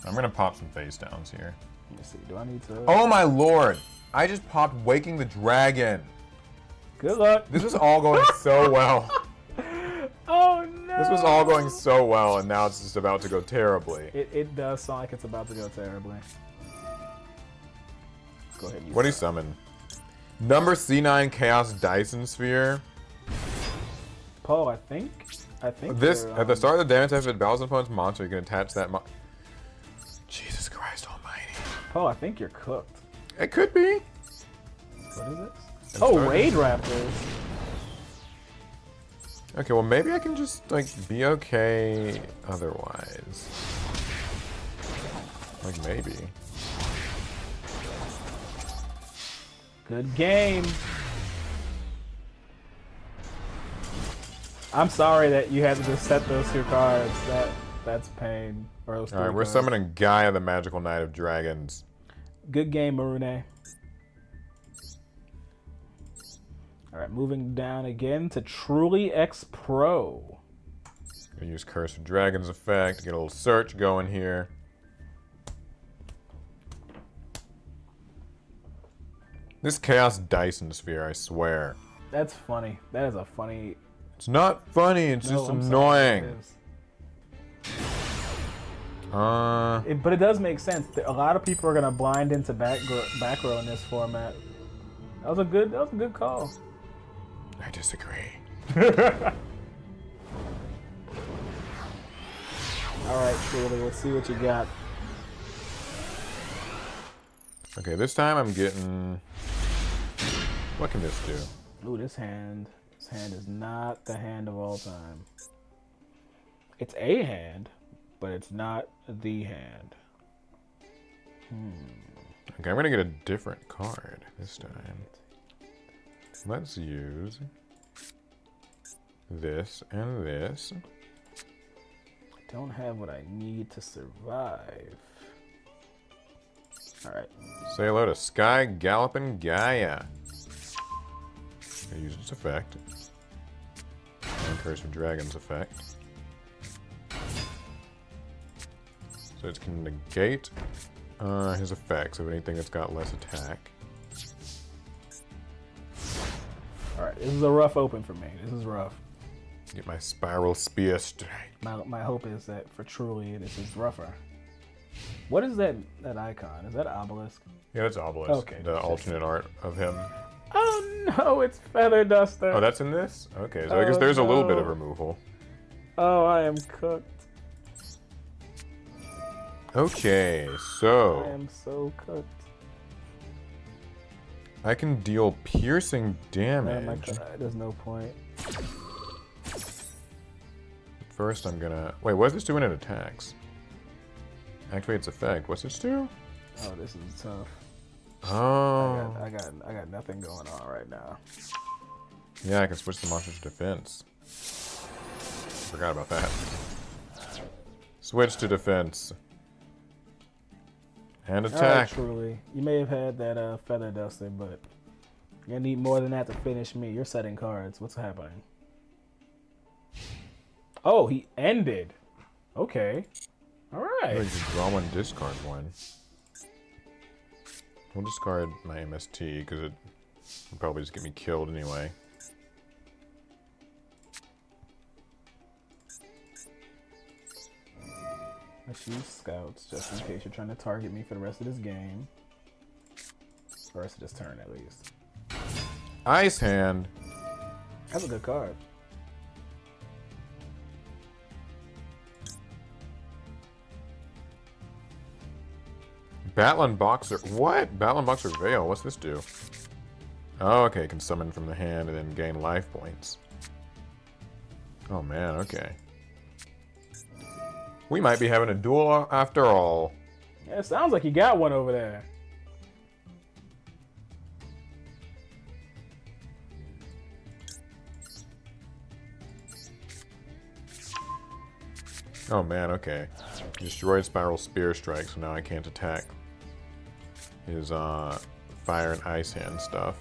I'm gonna pop some face downs here. Let me see. Do I need to? Oh my lord! I just popped Waking the Dragon. Good luck. This was all going so well. Oh no. This was all going so well, and now it's just about to go terribly. It does sound like it's about to go terribly. Go ahead. What do you summon? Number C9 Chaos Dyson Sphere. Paul, I think. This you're, at the start of the damage after it battles an opponent's monster, you can attach that. Jesus Christ Almighty! Paul, I think you're cooked. It could be. What is this? Oh, Raid Raptors. Okay, well maybe I can just like be okay otherwise. Like maybe. Good game. I'm sorry that you had to just set those two cards. That's pain. Or those All right, three we're cards. summoning Gaia, the Magical Knight of Dragons. Good game, Marune. All right, moving down again to Truly X Pro. Gonna use Curse of Dragons effect, get a little search going here. This Chaos Dyson Sphere, I swear. That's funny. That is a funny. It's not funny, it's No, just I'm sorry, it annoying. is. Uh, But it does make sense. A lot of people are gonna blind into back row in this format. That was a good call. I disagree. All right, Truly, let's see what you got. Okay, this time I'm getting... What can this do? Ooh, this hand is not the hand of all time. It's a hand, but it's not the hand. Okay, I'm gonna get a different card this time. Let's use this and this. Don't have what I need to survive. All right. Say hello to Sky Galloping Gaia. I use its effect. And Curse of Dragons effect. So it can negate his effects of anything that's got less attack. All right. This is a rough open for me. This is rough. Get my Spiral Spear straight. My hope is that for Truly, this is rougher. What is that icon? Is that Obelisk? Yeah, that's Obelisk. Okay. The alternate art of him. Oh no, it's Feather Duster. Oh, that's in this? Okay, so I guess there's a little bit of removal. Oh, I am cooked. Okay, I so am so cooked. I can deal piercing Oh my damage. God, there's no point. First, I'm gonna... Wait, what's this doing in attacks? Activate its effect. What's this do? Oh, this is tough. Oh. I got nothing going on right now. Yeah, I can switch the monster to defense. Forgot about that. Switch to defense. And All right, attack. Truly, you may have had that Feather Duster, but you're gonna need more than that to finish me. You're setting cards. What's happening? Oh, he ended. Okay. All right. Like, draw one, discard one. We'll discard my MST because it will probably just get me killed anyway. Let's use scouts just in case you're trying to target me for the rest of this game. For the rest of this turn, at least. Ice Hand. That's a good card. Battling Boxer. What? Battling Boxer Veil. What's this do? Oh, okay. Can summon from the hand and then gain life points. Oh, man. Okay. We might be having a duel after all. Yeah, it sounds like you got one over there. Oh, man. Okay. Destroyed Spiral Spear Strike, so now I can't attack his fire and ice hand stuff.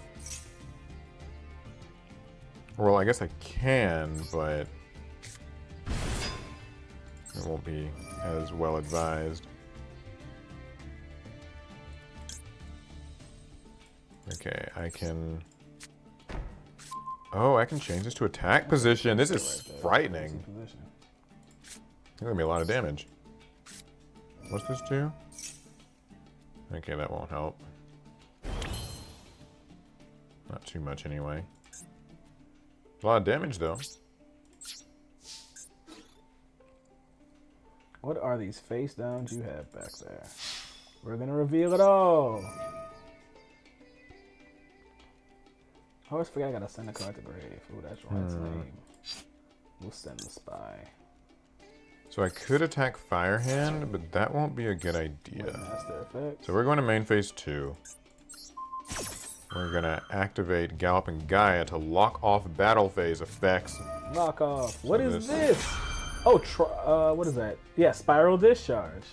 Well, I guess I can, but it won't be as well advised. Okay, I can... Oh, I can change this to attack position. This is frightening. It's gonna be a lot of damage. What's this do? Okay, that won't help. Not too much anyway. A lot of damage though. What are these face downs you have back there? We're gonna reveal it all. I always forget I gotta send a card to grave. Ooh, that's Ryan's name. We'll send the spy. So I could attack Fire Hand, but that won't be a good idea. Master effect. So we're going to main phase 2. We're gonna activate Galloping Gaia to lock off battle phase effects. Knock off. So What is this- this? Oh, what is that? Yeah, Spiral Discharge.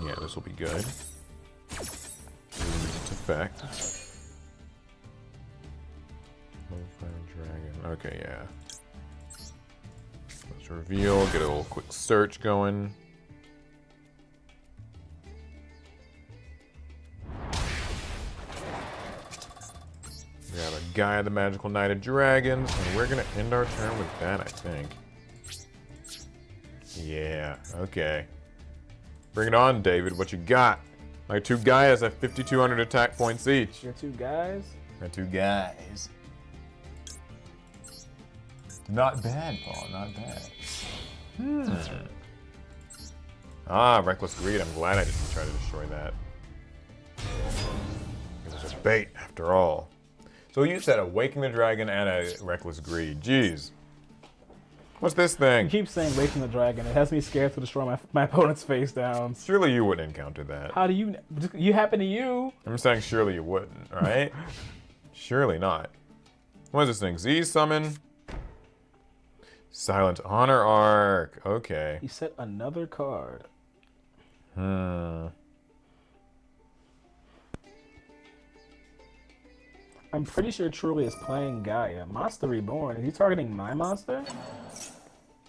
Yeah, this will be good. Use its effect. Fire Dragon. Okay, yeah. Let's reveal, get a little quick search going. Gaia, the Magical Knight of Dragons, and we're gonna end our turn with that, I think. Yeah, okay. Bring it on, David. What you got? My 2 Gaias have 5,200 attack points each. Your 2 guys? My 2 guys. Not bad, Paul. Not bad. Ah, Reckless Greed. I'm glad I didn't try to destroy that. It was a bait, after all. So you said Awaken the Dragon and a Reckless Greed. Jeez. What's this You thing? keep saying Waking the Dragon. It has me scared to destroy my opponent's face downs. Surely you wouldn't encounter that. How do you... You happen to you. I'm saying surely you wouldn't, right? Surely not. What is this thing? Z summon? Silent Honor Arc. Okay. You set another card. Hmm. I'm pretty sure Truly is playing Gaia. Monster Reborn. Is he targeting my monster?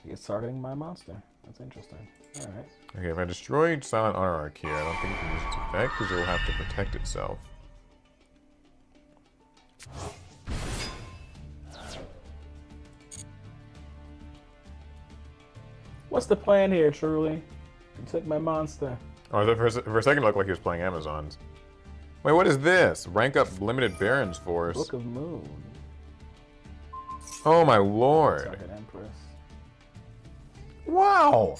He is targeting my monster. That's interesting. Alright. Okay, if I destroy Silent Honor Arc here, I don't think it can use its effect because it will have to protect itself. What's the plan here, Truly? You took my monster. Oh, for a second it looked like he was playing Amazons. Wait, what is this? Rank up Limited Baron's Force. Book of Moon. Oh my lord. Target Empress. Wow.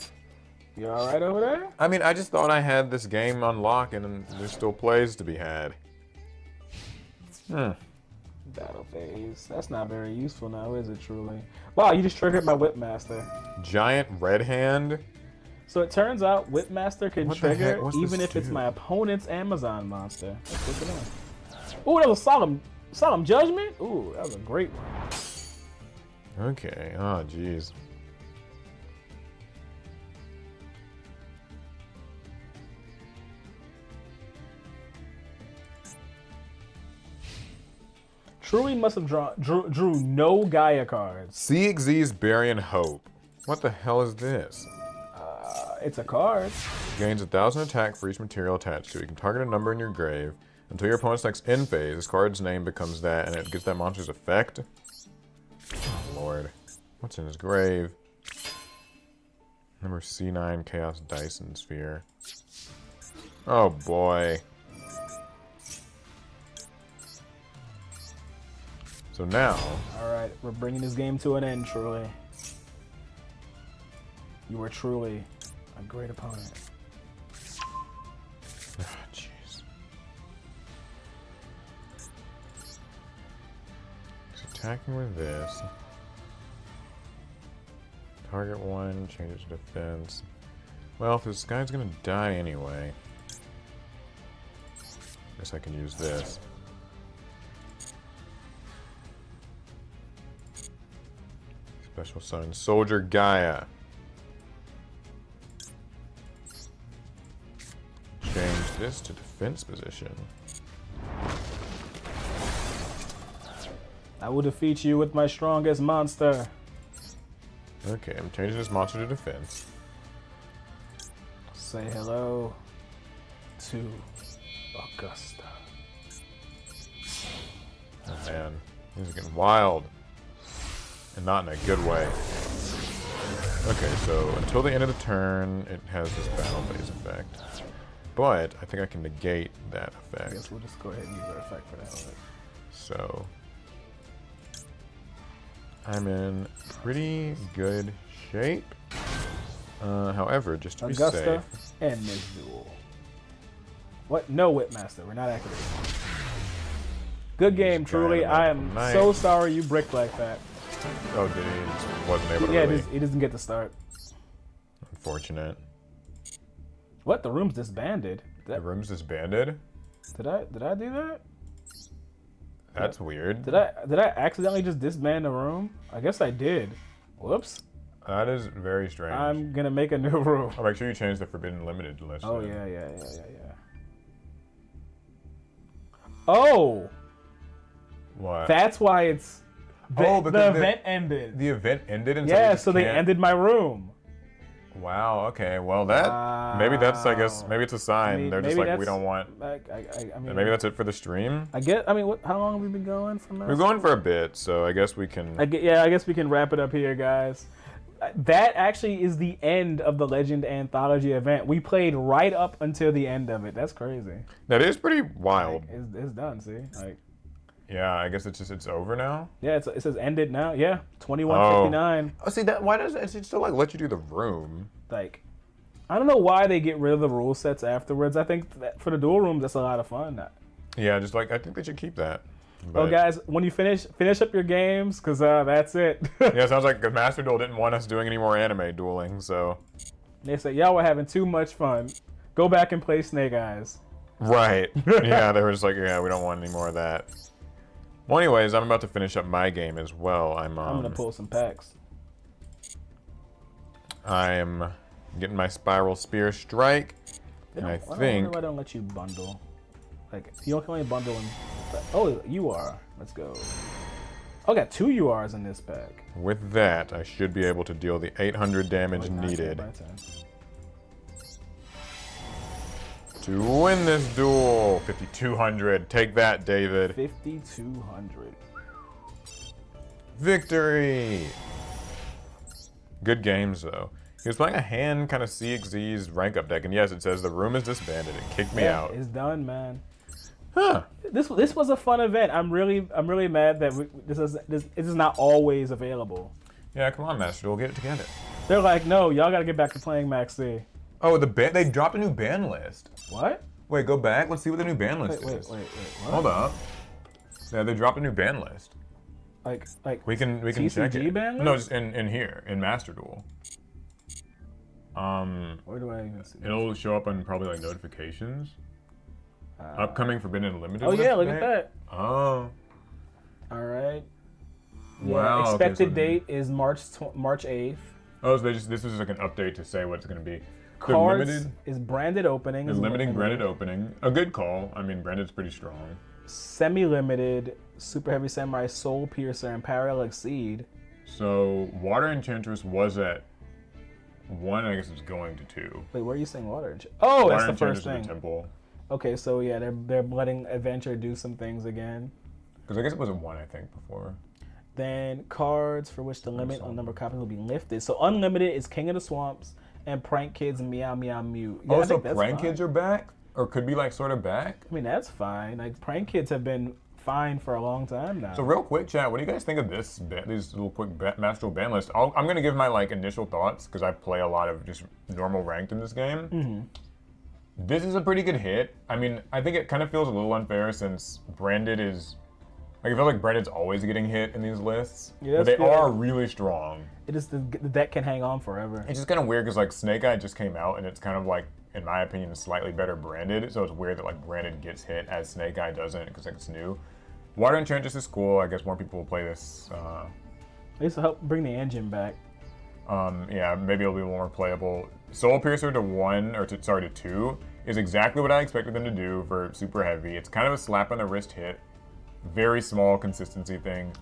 You alright over there? I mean, I just thought I had this game on lock and there's still plays to be had. Battle phase. That's not very useful now, is it, Truly? Wow, you just triggered my Whipmaster. Giant Red Hand. So it turns out Whipmaster can What the heck? trigger What's even this if it's do? my opponent's Amazon monster. Let's look it up. Ooh, that was Solemn Judgment? Ooh, that was a great one. Okay, oh jeez. Truly must have drew no Gaia cards. CXZ's Burying Hope. What the hell is this? It's a card. Gains 1,000 attack for each material attached to it. You can target a number in your grave. Until your opponent's next end phase, this card's name becomes that, and it gets that monster's effect. Oh, Lord. What's in his grave? Number C9, Chaos Dyson Sphere. Oh, boy. So now... Alright, we're bringing this game to an end, Truly. You are truly a great opponent. Oh, jeez. He's attacking with this. Target one, change it to defense. Well, if this guy's gonna die anyway, guess I can use this. Special summon Soldier Gaia. Change this to defense position. I will defeat you with my strongest monster. Okay, I'm changing this monster to defense. Say hello to Augusta. Oh man, this is getting wild. And not in a good way. Okay, so until the end of the turn, it has this battle phase effect. But I think I can negate that I effect. guess we'll just go ahead and use our effect for that one. So I'm in pretty good shape. However, just to be Augusta safe, and Ms. Duel. What? No Whipmaster. We're not activating. Good game, Use Truly. Giant I am Magical Knight. so sorry you bricked like that. oh, did he just wasn't able to Yeah, really. he doesn't get to start. Unfortunate. What? The room's disbanded. The room's disbanded. Did I do that? That's weird. Did I accidentally just disband the room? I guess I did. Whoops. That is very strange. I'm gonna make a new room. I'll make sure you change the Forbidden Limited list. Oh then. yeah. Oh, What? that's why it's. Oh, The because event ended. The event ended and Yeah, you just so they can't- ended my room. Wow. Okay. Well, that maybe that's I guess maybe it's a sign. I mean, They're just maybe like we that's- don't want. I mean, Maybe that's it for the stream. I get. I mean, how long have we been going from that? We're going for a bit, so I guess we can. I guess we can wrap it up here, guys. That actually is the end of the Legend Anthology event. We played right up until the end of it. That's crazy. That is pretty wild. Like, it's done. See, like, Yeah, I guess it's over now. yeah, it says ended now. Yeah, 21:59. Oh, see that? Why does it still like let you do the room? Like, I don't know why they get rid of the rule sets afterwards. I think that for the dual rooms, that's a lot of fun. Yeah, just like I think they should keep that. Well, But, guys, when you finish up your games, because that's it. yeah, it sounds like the Master Duel didn't want us doing any more anime dueling, so. They said, y'all were having too much fun. Go back and play Snake Eyes. Right. Yeah, they were just like, yeah, we don't want any more of that. Well, anyways, I'm about to finish up my game as well. I'm going to pull some packs. I'm getting my Spiral Spear Strike, and I think. Why don't let you bundle? Like, you can only bundle in. Oh, you are. Let's go. Oh, I got 2 URs in this pack. With that, I should be able to deal the 800 damage needed My turn. to win this duel. 5,200. Take that, David. 5,200. Victory! Good games, though. He was playing a hand kind of CXZ's rank up deck, and yes, it says the room is disbanded. It kicked me out. It's done, man. Huh. This was a fun event. I'm really mad that this is not always available. Yeah, come on, Master Duel, get it together. They're like, no, y'all got to get back to playing Max C. Oh, they dropped a new ban list. What? Wait, go back. Let's see what the new ban list Wait, is. what? Hold up. Yeah, they dropped a new ban list. Like We can TCG check it. ban list? No, just in here in Master Duel. Where do I even see? It'll show up on probably like notifications. Upcoming Forbidden and Limited. Oh list yeah, look today? at that. Oh. All right. Yeah, Wow, okay, expected so- date is March 8th. Oh, so this is like an update to say what it's going to be. The Cards limited, is branded opening. the limited branded opening. A good call. I mean, branded's pretty strong. Semi-limited, Super Heavy Samurai, Soul Piercer, and Parallel Exceed. So Water Enchantress was at 1. I guess it's going to 2. Wait, where are you saying Water? Oh, Water that's the Enchantress first thing. is a temple. Okay, so yeah, they're letting Adventure do some things again. Because I guess it was at 1, I think, before. Then cards for which the limit on number of copies will be lifted. So unlimited is King of the Swamps and Prank Kids and Meow Meow Mew. Yeah, Oh, I so think that's Prank fine. Kids are back? Or could be like sort of back? I mean, that's fine. Like Prank Kids have been fine for a long time now. So real quick, chat, what do you guys think of these little quick Master Duel ban list? I'm going to give my like initial thoughts because I play a lot of just normal ranked in this game. Mm-hmm. This is a pretty good hit. I mean, I think it kind of feels a little unfair since Branded is... Like, I feel like Branded's always getting hit in these lists. Yeah, but they that's good. are really strong. It is the deck can hang on forever. It's just kind of weird because like Snake Eye just came out and it's kind of like, in my opinion, slightly better Branded. So it's weird that like Branded gets hit as Snake Eye doesn't because like it's new. Water Enchantress is cool. I guess more people will play this. This will help bring the engine back. Yeah, maybe it'll be more playable. Soul Piercer to 1, or to 2, is exactly what I expected them to do for Super Heavy. It's kind of a slap on the wrist hit. Very small consistency thing.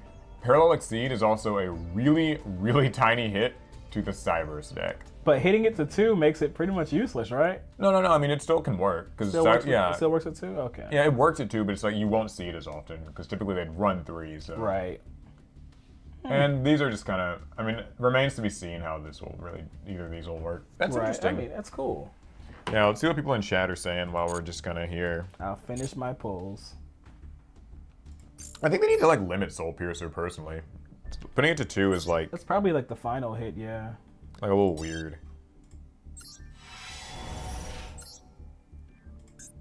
Parallel Exceed is also a really, really tiny hit to the Cybers deck. But hitting it to 2 makes it pretty much useless, right? No. I mean, it still can work. It still works at 2? Okay. Yeah, it works at 2, but it's like you won't see it as often because typically they'd run 3. So. Right. And these are just kind of, I mean, remains to be seen how this will really, either of these will work. That's Right. interesting. I mean, that's cool. Yeah, let's see what people in chat are saying while we're just kind of here. I'll finish my polls. I think they need to like limit Soul Piercer personally. Putting it to 2 is like That's probably like the final hit, yeah. a little weird.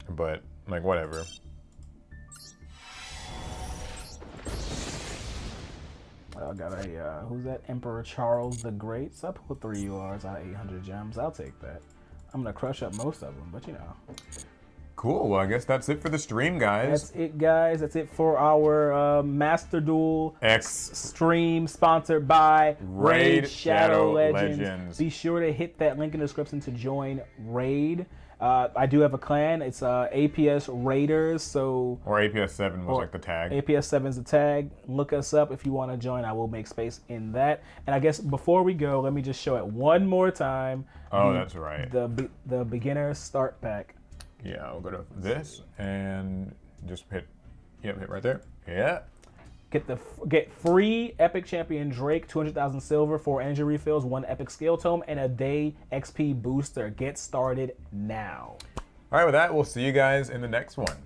But like whatever. I got a, who's that? Emperor Charles the Great. So I pulled 3 URs out of 800 gems. I'll take that. I'm going to crush up most of them, but you know. Cool. Well, I guess that's it for the stream, guys. That's it, guys. That's it for our Master Duel X stream sponsored by Raid Shadow Legends. Be sure to hit that link in the description to join Raid. I do have a clan. It's APS Raiders. So Or APS 7 was like the tag. APS 7 is the tag. Look us up if you want to join. I will make space in that. And I guess before we go, let me just show it one more time. Oh, that's right. The beginner start pack. Yeah, I'll go to this and just hit right there. Yeah. Get free Epic Champion Drake, 200,000 silver, 4 energy refills, 1 Epic Skill Tome, and a day XP booster. Get started now. All right, with that, we'll see you guys in the next one.